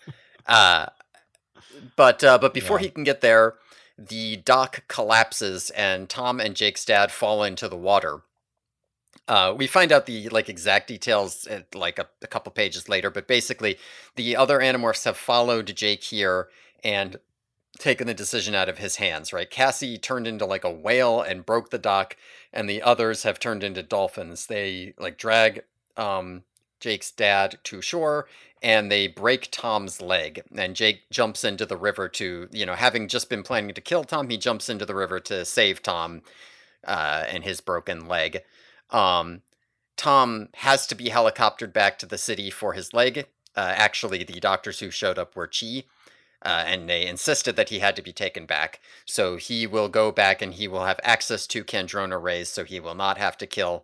S1: But before he can get there, the dock collapses, and Tom and Jake's dad fall into the water. We find out the exact details like a couple pages later, but basically, the other Animorphs have followed Jake here and taken the decision out of his hands, right? Cassie turned into like a whale and broke the dock, and the others have turned into dolphins. They drag Jake's dad to shore, and they break Tom's leg, and Jake jumps into the river to, having just been planning to kill Tom, he jumps into the river to save Tom and his broken leg. Tom has to be helicoptered back to the city for his leg. Actually, the doctors who showed up were Chi, and they insisted that he had to be taken back. So he will go back and he will have access to Kandrona rays, so he will not have to kill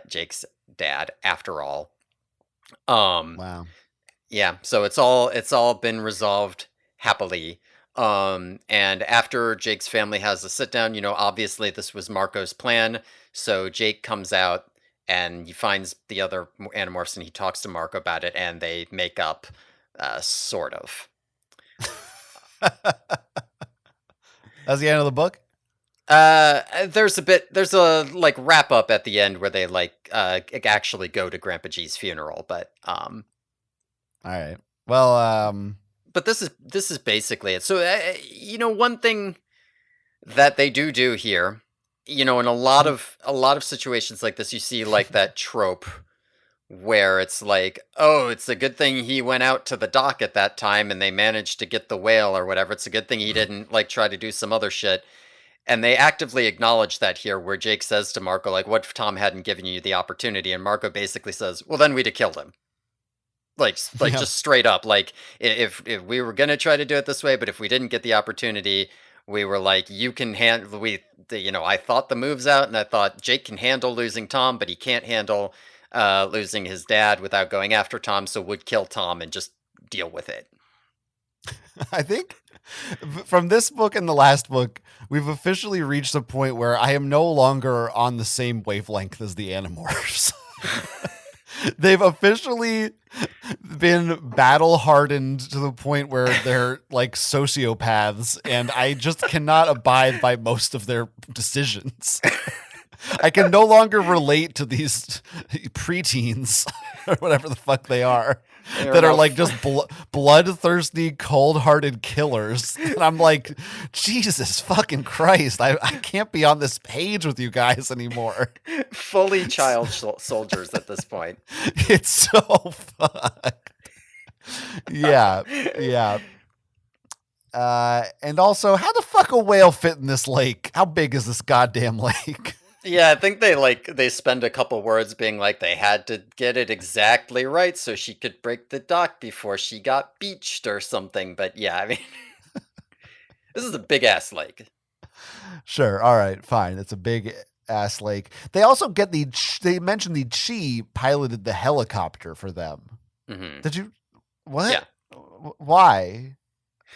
S1: Jake's dad after all.
S2: Wow.
S1: Yeah, so it's all been resolved happily. And after Jake's family has a sit down, obviously this was Marco's plan. So Jake comes out and he finds the other Animorphs and he talks to Marco about it, and they make up, sort of.
S2: That's the end of the book?
S1: There's a like wrap up at the end where they like actually go to Grandpa G's funeral, but
S2: All right. Well,
S1: but this is basically it. So one thing that they do here, in a lot of situations like this, you see like that trope where it's like, oh, it's a good thing he went out to the dock at that time and they managed to get the whale or whatever. It's a good thing he didn't like try to do some other shit. And they actively acknowledge that here, where Jake says to Marco, like, what if Tom hadn't given you the opportunity? And Marco basically says, well, then we'd have killed him. Like just straight up. Like, if we were going to try to do it this way, but if we didn't get the opportunity, we were like, you can handle, I thought the moves out, and I thought Jake can handle losing Tom, but he can't handle losing his dad without going after Tom, so would kill Tom and just deal with it.
S2: I think from this book and the last book, we've officially reached a point where I am no longer on the same wavelength as the Animorphs. They've officially been battle hardened to the point where they're like sociopaths, and I just cannot abide by most of their decisions. I can no longer relate to these preteens or whatever the fuck they are. That are like just bloodthirsty, cold-hearted killers. And I'm like, Jesus fucking Christ, I can't be on this page with you guys anymore.
S1: Fully child soldiers at this point.
S2: It's so fucked. Yeah. And also, how the fuck a whale fit in this lake? How big is this goddamn lake?
S1: Yeah, I think they spend a couple words being like they had to get it exactly right so she could break the dock before she got beached or something. But yeah, I mean, this is a big ass lake.
S2: Sure, all right, fine. It's a big ass lake. They also get they mentioned the Chi piloted the helicopter for them.
S1: Mm-hmm.
S2: Did you? What?
S1: Yeah.
S2: Why?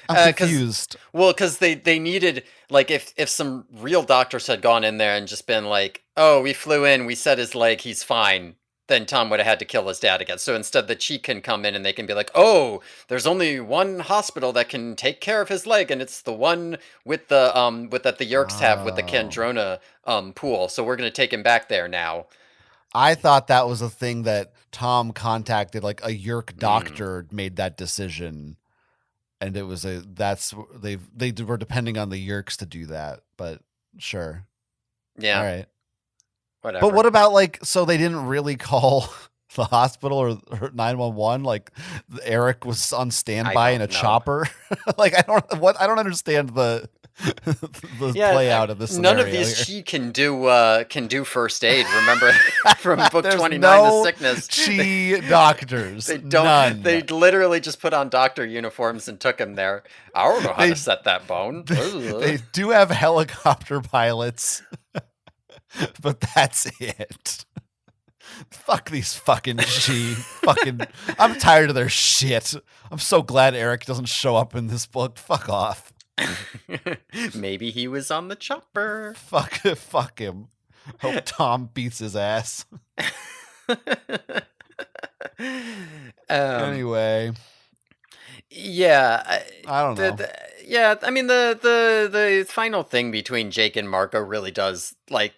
S2: I'm confused.
S1: Because they needed, like, if some real doctors had gone in there and just been like, oh, we flew in, we set his leg, he's fine, then Tom would have had to kill his dad again. So instead, the Chi can come in and they can be like, oh, there's only one hospital that can take care of his leg, and it's the one with the that the Yerks have with the Kandrona pool. So we're gonna take him back there now.
S2: I thought that was a thing that Tom contacted, like a Yerk doctor made that decision. And it was they were depending on the Yerks to do that, but sure.
S1: Yeah.
S2: All right.
S1: Whatever.
S2: But what about like, so they didn't really call the hospital or 911? Like Eric was on standby in a chopper. Like, I don't understand the play out of this scenario.
S1: None of these Chi can do first aid. Remember from book 29,
S2: no
S1: The Sickness.
S2: Chi doctors. They don't. None.
S1: They literally just put on doctor uniforms and took him there. I don't know how to set that bone.
S2: They do have helicopter pilots, but that's it. Fuck these fucking Chi. I'm tired of their shit. I'm so glad Eric doesn't show up in this book. Fuck off.
S1: Maybe he was on the chopper.
S2: Fuck him. Hope Tom beats his ass. Anyway.
S1: Yeah.
S2: I don't know.
S1: Yeah, I mean, the final thing between Jake and Marco really does, like,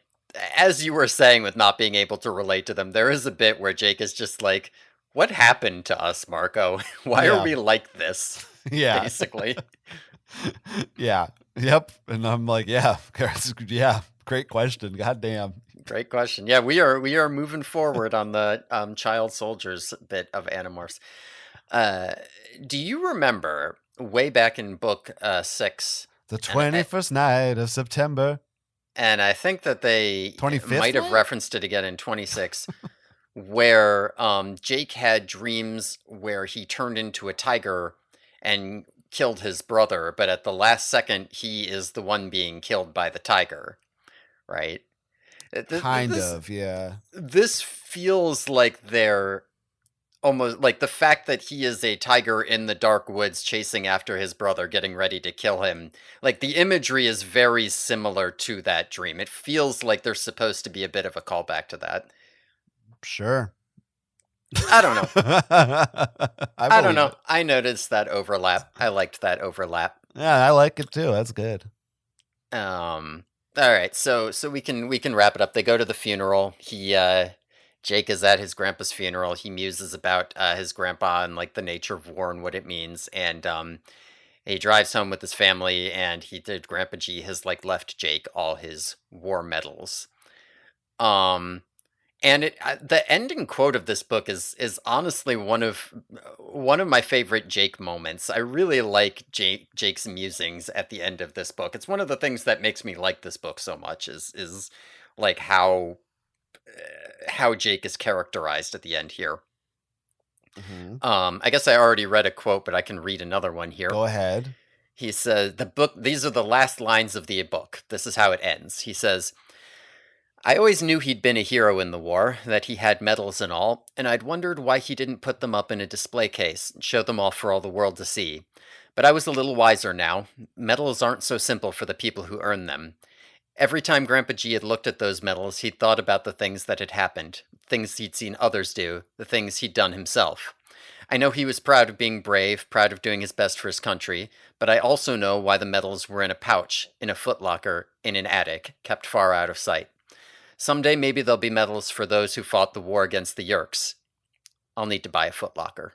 S1: as you were saying with not being able to relate to them, there is a bit where Jake is just like, what happened to us, Marco? Why are we like this?
S2: Yeah.
S1: Basically.
S2: Yeah. Yep. And I'm like, yeah, great question. Goddamn.
S1: Great question. Yeah, we are moving forward on the child soldiers bit of Animorphs. Do you remember way back in book 6,
S2: the 21st night of September?
S1: And I think that they
S2: 25th
S1: might have referenced it again in 26, where Jake had dreams where he turned into a tiger and killed his brother, but at the last second, he is the one being killed by the tiger, right?
S2: Kind of, yeah.
S1: This feels like they're almost like the fact that he is a tiger in the dark woods chasing after his brother, getting ready to kill him. Like, the imagery is very similar to that dream. It feels like there's supposed to be a bit of a callback to that.
S2: Sure.
S1: I don't know. I don't know. It. I noticed that overlap. I liked that overlap.
S2: Yeah, I like it too. That's good.
S1: And All right, so we can wrap it up. They go to the funeral. Jake is at his grandpa's funeral. He muses about his grandpa and like the nature of war and what it means, and he drives home with his family. And Grandpa G has like left Jake all his war medals. Um, and the ending quote of this book is honestly one of my favorite Jake moments. I really like Jake's musings at the end of this book. It's one of the things that makes me like this book so much is like how Jake is characterized at the end here.
S2: Mm-hmm.
S1: I guess I already read a quote, but I can read another one here.
S2: Go ahead.
S1: He says these are the last lines of the book. This is how it ends. He says, I always knew he'd been a hero in the war, that he had medals and all, and I'd wondered why he didn't put them up in a display case and show them all for all the world to see. But I was a little wiser now. Medals aren't so simple for the people who earn them. Every time Grandpa G had looked at those medals, he'd thought about the things that had happened, things he'd seen others do, the things he'd done himself. I know he was proud of being brave, proud of doing his best for his country, but I also know why the medals were in a pouch, in a footlocker, in an attic, kept far out of sight. Someday maybe there'll be medals for those who fought the war against the Yerks. I'll need to buy a footlocker.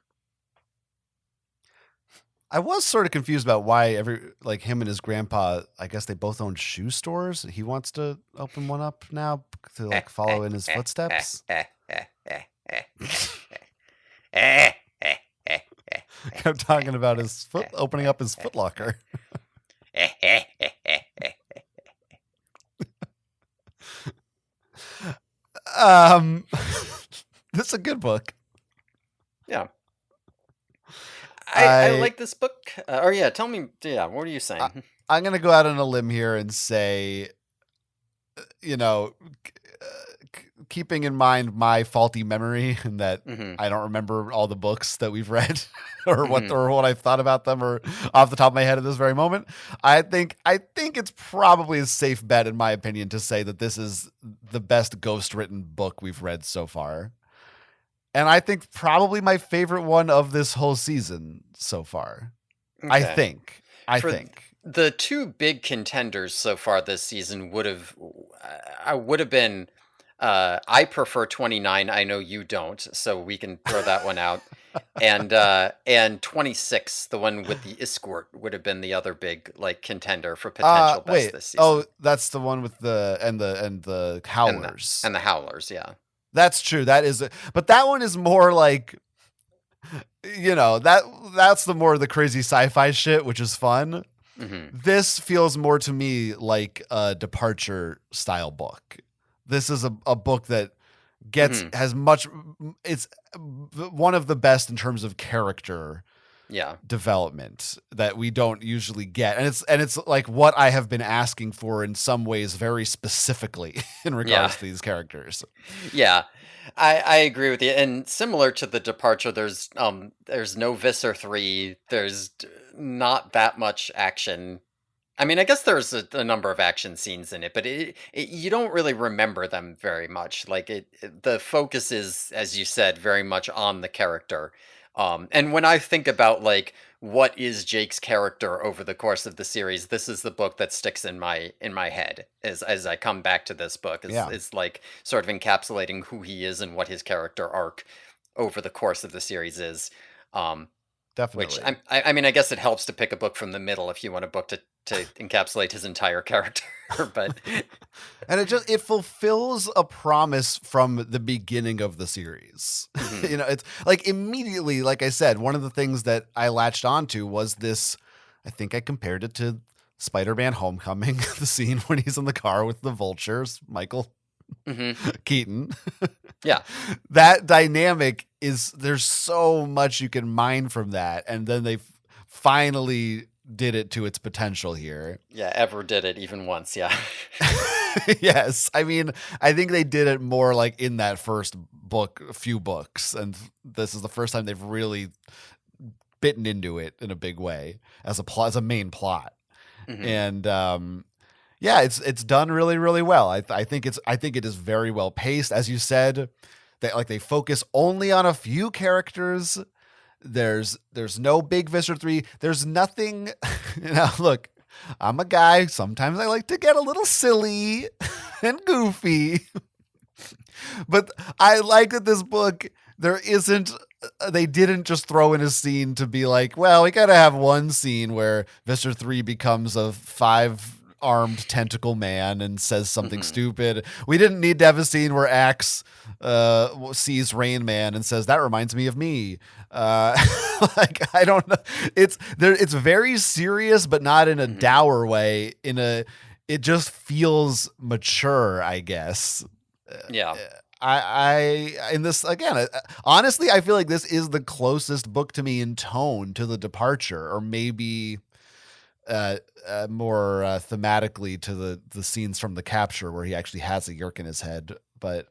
S2: I was sort of confused about why him and his grandpa, I guess they both own shoe stores. He wants to open one up now to like follow in his footsteps. I'm talking about his opening up his footlocker. This is a good book.
S1: Yeah. I like this book. Tell me, what are you saying?
S2: I'm going to go out on a limb here and say, keeping in mind my faulty memory and that I don't remember all the books that we've read or what I've thought about them or off the top of my head at this very moment. I think it's probably a safe bet, in my opinion, to say that this is the best ghost written book we've read so far. And I think probably my favorite one of this whole season so far. Okay. I think.
S1: The two big contenders so far this season would have been, I prefer 29. I know you don't, so we can throw that one out. And 26, the one with the escort, would have been the other big like contender for potential best this season.
S2: Oh, that's the one with the howlers.
S1: And the howlers, yeah.
S2: That's true. But that one is more like, that's the more the crazy sci-fi shit, which is fun. Mm-hmm. This feels more to me like a departure style book. This is a book that it's one of the best in terms of character development that we don't usually get. And it's like what I have been asking for in some ways very specifically in regards to these characters.
S1: Yeah. I agree with you. And similar to the departure, there's no Visser 3. There's not that much action. I mean, I guess there's a number of action scenes in it, but you don't really remember them very much. Like the focus is, as you said, very much on the character. And when I think about like what is Jake's character over the course of the series, this is the book that sticks in my head as I come back to this book. Is like sort of encapsulating who he is and what his character arc over the course of the series is.
S2: Definitely.
S1: Which I mean, I guess it helps to pick a book from the middle if you want a book to encapsulate his entire character. But
S2: and it fulfills a promise from the beginning of the series. Mm-hmm. It's like immediately, like I said, one of the things that I latched onto was this. I think I compared it to Spider-Man: Homecoming, the scene when he's in the car with the vultures, Michael Keaton.
S1: Yeah.
S2: That dynamic there's so much you can mine from that. And then they finally did it to its potential here.
S1: Yeah. Ever did it even once. Yeah.
S2: Yes. I mean, I think they did it more like in that first book, a few books. And this is the first time they've really bitten into it in a big way as a main plot. Mm-hmm. And, it's done really, really well. I think it is very well paced. As you said, they focus only on a few characters. There's no big Visser 3. There's nothing. Look, I'm a guy. Sometimes I like to get a little silly and goofy. But I like that this book, there isn't, they didn't just throw in a scene to be like, well, we got to have one scene where Visser 3 becomes a 5-armed tentacle man and says something stupid. We didn't need to have a scene where Axe sees Rain Man and says, that reminds me of me. Like, I don't know. It's very serious, but not in a dour way. It just feels mature, I guess.
S1: Yeah.
S2: I in this again, honestly, I feel like this is the closest book to me in tone to The Departure, or maybe more thematically to the scenes from The Capture where he actually has a yerk in his head. But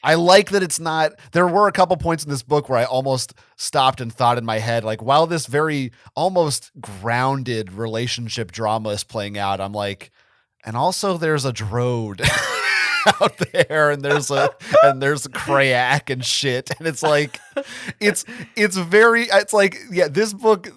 S2: I like that it's not, there were a couple points in this book where I almost stopped and thought in my head, like, while this very almost grounded relationship drama is playing out, I'm like, and also there's a Drode out there, and there's a Krayak and shit, and it's like it's like, yeah, this book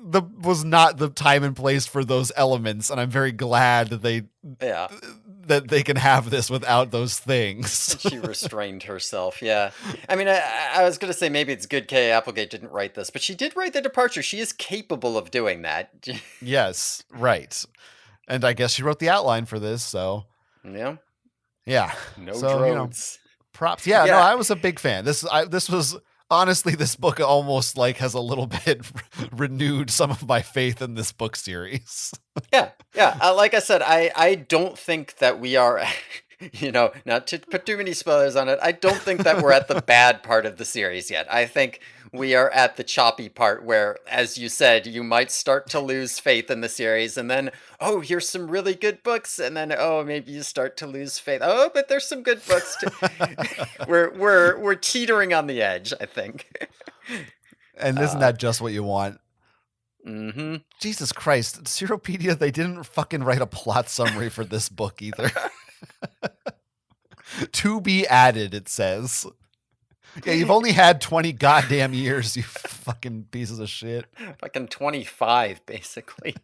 S2: was not the time and place for those elements, and I'm very glad that they can have this without those things.
S1: She restrained herself. Yeah. I mean, I was going to say maybe it's good Kay Applegate didn't write this, but she did write The Departure. She is capable of doing that.
S2: Yes, right. And I guess she wrote the outline for this, so
S1: yeah.
S2: Yeah.
S1: No Drodes.
S2: Props. Yeah, no, I was a big fan. This was honestly, this book almost like has a little bit renewed some of my faith in this book series.
S1: Yeah. Like I said, I don't think that we are, not to put too many spoilers on it, I don't think that we're at the bad part of the series yet. I think we are at the choppy part where, as you said, you might start to lose faith in the series, and then, oh, here's some really good books, and then, oh, maybe you start to lose faith. Oh, but there's some good books too. we're teetering on the edge, I think.
S2: And isn't that just what you want?
S1: Mm-hmm.
S2: Jesus Christ, Seropedia, they didn't fucking write a plot summary for this book either. To be added, it says. Yeah, you've only had 20 goddamn years, you fucking pieces of shit.
S1: Fucking 25, basically.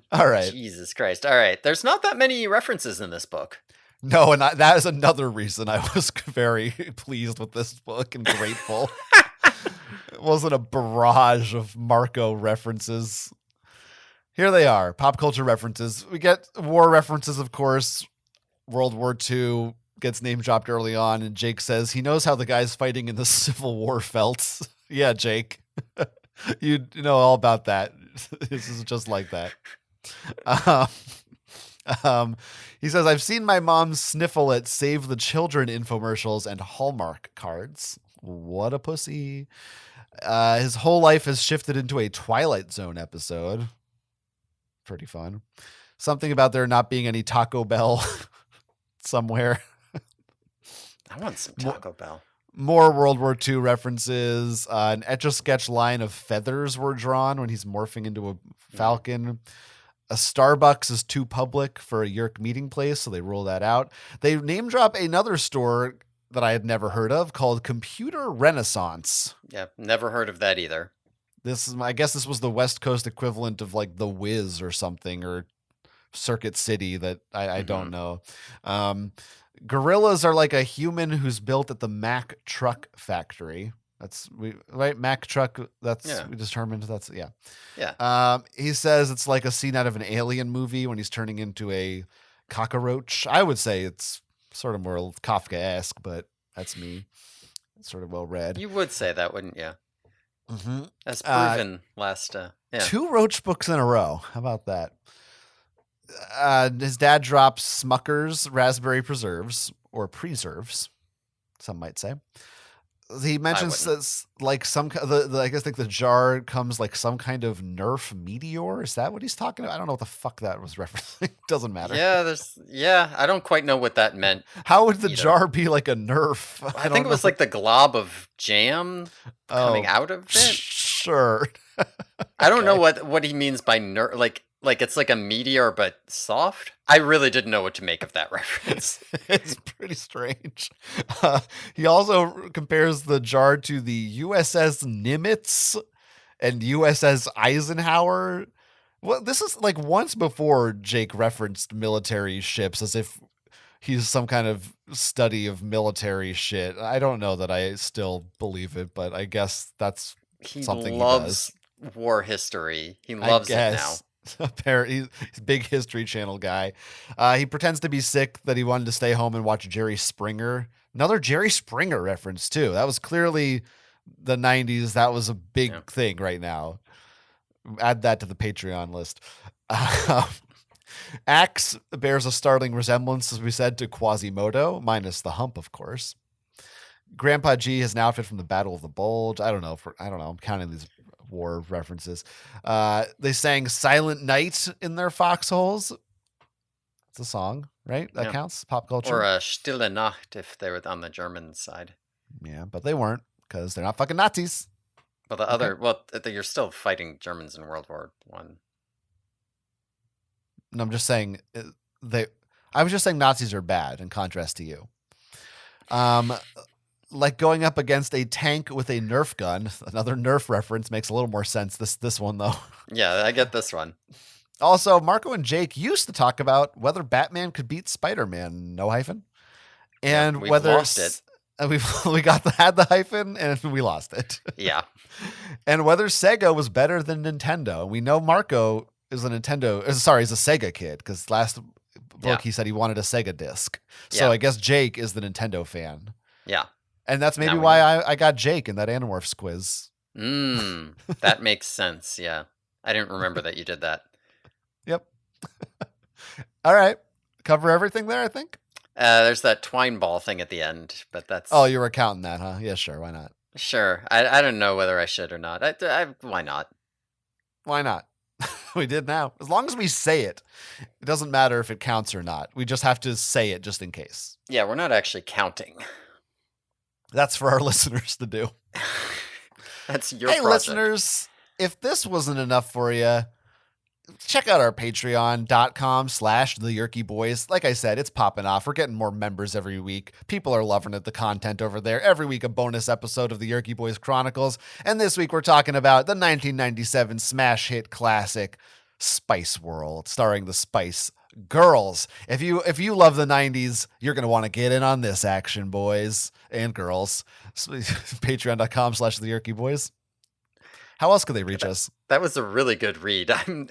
S2: All right.
S1: Jesus Christ. All right. There's not that many references in this book.
S2: No, and that is another reason I was very pleased with this book and grateful. It wasn't a barrage of Marco references. Here they are, pop culture references. We get war references, of course. World War II gets name dropped early on, and Jake says he knows how the guys fighting in the Civil War felt. Yeah, Jake. You know all about that. This is just like that. He says, I've seen my mom sniffle at Save the Children infomercials and Hallmark cards. What a pussy. His whole life has shifted into a Twilight Zone episode. Pretty fun. Something about there not being any Taco Bell somewhere.
S1: I want some Taco Bell.
S2: More World War II references. An Etch-a-Sketch line of feathers were drawn when he's morphing into a falcon. A Starbucks is too public for a Yerk meeting place, so they rule that out. They name drop another store that I had never heard of called Computer Renaissance.
S1: Yeah, never heard of that either.
S2: I guess this was the West Coast equivalent of like the Wiz or something, or Circuit City that I don't know. Gorillas are like a human who's built at the Mack Truck Factory. Right? Mack Truck. We determined that's. He says it's like a scene out of an Alien movie when he's turning into a cockroach. I would say it's sort of more Kafka-esque, but that's me. It's sort of well read.
S1: You would say that, wouldn't you?
S2: Mm-hmm.
S1: As proven last.
S2: 2 Roach books in a row. How about that? His dad drops Smucker's raspberry preserves, or preserves, some might say. He mentions this, like I guess like the jar comes like some kind of Nerf meteor. Is that what he's talking about? I don't know what the fuck that was referencing. Doesn't matter.
S1: Yeah, I don't quite know what that meant.
S2: How would the jar be like a Nerf?
S1: I think it was like the glob of jam coming out of it.
S2: Sure.
S1: I don't know what he means by Nerf. Like it's like a meteor, but soft? I really didn't know what to make of that reference.
S2: It's pretty strange. He also compares the jar to the USS Nimitz and USS Eisenhower. Well, this is like once before Jake referenced military ships as if he's some kind of study of military shit. I don't know that I still believe it, but I guess that's something he does.
S1: War history. He
S2: I
S1: loves it now.
S2: guess. Apparently, he's a big History Channel guy. He pretends to be sick that he wanted to stay home and watch Jerry Springer. Another Jerry Springer reference, too. That was clearly the 90s. That was a big thing right now. Add that to the Patreon list. Axe bears a startling resemblance, as we said, to Quasimodo, minus the hump, of course. Grandpa G has an outfit from the Battle of the Bulge. I don't know. I'm counting these war references. They sang Silent Night in their foxholes. It's a song, right? That counts? Pop culture?
S1: Or Stille Nacht if they were on the German side.
S2: Yeah, but they weren't, because they're not fucking Nazis.
S1: Well, you're still fighting Germans in World War One.
S2: No, I'm just saying I was just saying Nazis are bad in contrast to you. Like going up against a tank with a Nerf gun. Another Nerf reference makes a little more sense. This one though.
S1: Yeah, I get this one.
S2: Also, Marco and Jake used to talk about whether Batman could beat Spider-Man, no hyphen, and
S1: we've
S2: whether
S1: lost it.
S2: We had the hyphen and we lost it.
S1: Yeah.
S2: And whether Sega was better than Nintendo. We know Marco is a Sega kid, because last book he said he wanted a Sega disc. So I guess Jake is the Nintendo fan.
S1: Yeah.
S2: And that's maybe why I got Jake in that Animorphs quiz.
S1: That makes sense. Yeah. I didn't remember that you did that.
S2: Yep. All right. Cover everything there, I think.
S1: There's that twine ball thing at the end, but that's...
S2: Oh, you were counting that, huh? Yeah, sure. Why not?
S1: Sure. I don't know whether I should or not. Why not?
S2: Why not? We did now. As long as we say it, it doesn't matter if it counts or not. We just have to say it just in case.
S1: Yeah, we're not actually counting.
S2: That's for our listeners to do.
S1: That's your
S2: project.
S1: Hey,
S2: listeners, if this wasn't enough for you, check out our patreon.com/theyerkyboys. Like I said, it's popping off. We're getting more members every week. People are loving it, the content over there. Every week, a bonus episode of the Yerky Boys Chronicles. And this week, we're talking about the 1997 smash hit classic, Spice World, starring the Spice Girls. If you love the 90s, you're going to want to get in on this action, boys and girls. Patreon.com/theyerkyboys. How else could they reach us?
S1: That was a really good read. How am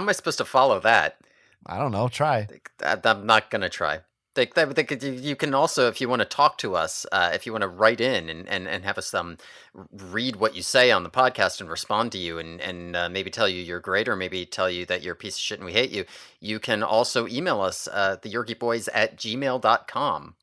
S1: I supposed to follow that?
S2: I don't know. Try.
S1: I'm not going to try. You can also, if you want to talk to us, if you want to write in and have us read what you say on the podcast and respond to you and maybe tell you you're great or maybe tell you that you're a piece of shit and we hate you, you can also email us, theyerkyboys@gmail.com.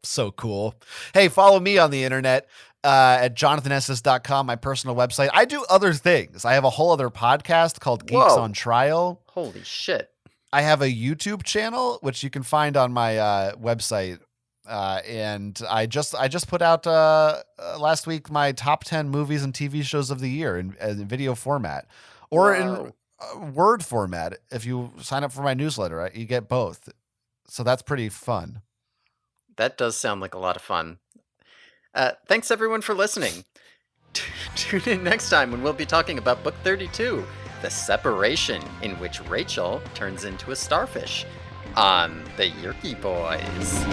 S2: So cool. Hey, follow me on the internet at jonathanessis.com, my personal website. I do other things. I have a whole other podcast called Geeks on Trial.
S1: Holy shit.
S2: I have a YouTube channel, which you can find on my website. And I just put out last week my top 10 movies and TV shows of the year in video format or in word format. If you sign up for my newsletter, you get both. So that's pretty fun.
S1: That does sound like a lot of fun. Thanks, everyone, for listening. Tune in next time when we'll be talking about Book 32, The Separation, in which Rachel turns into a starfish, on the Yerky Boys.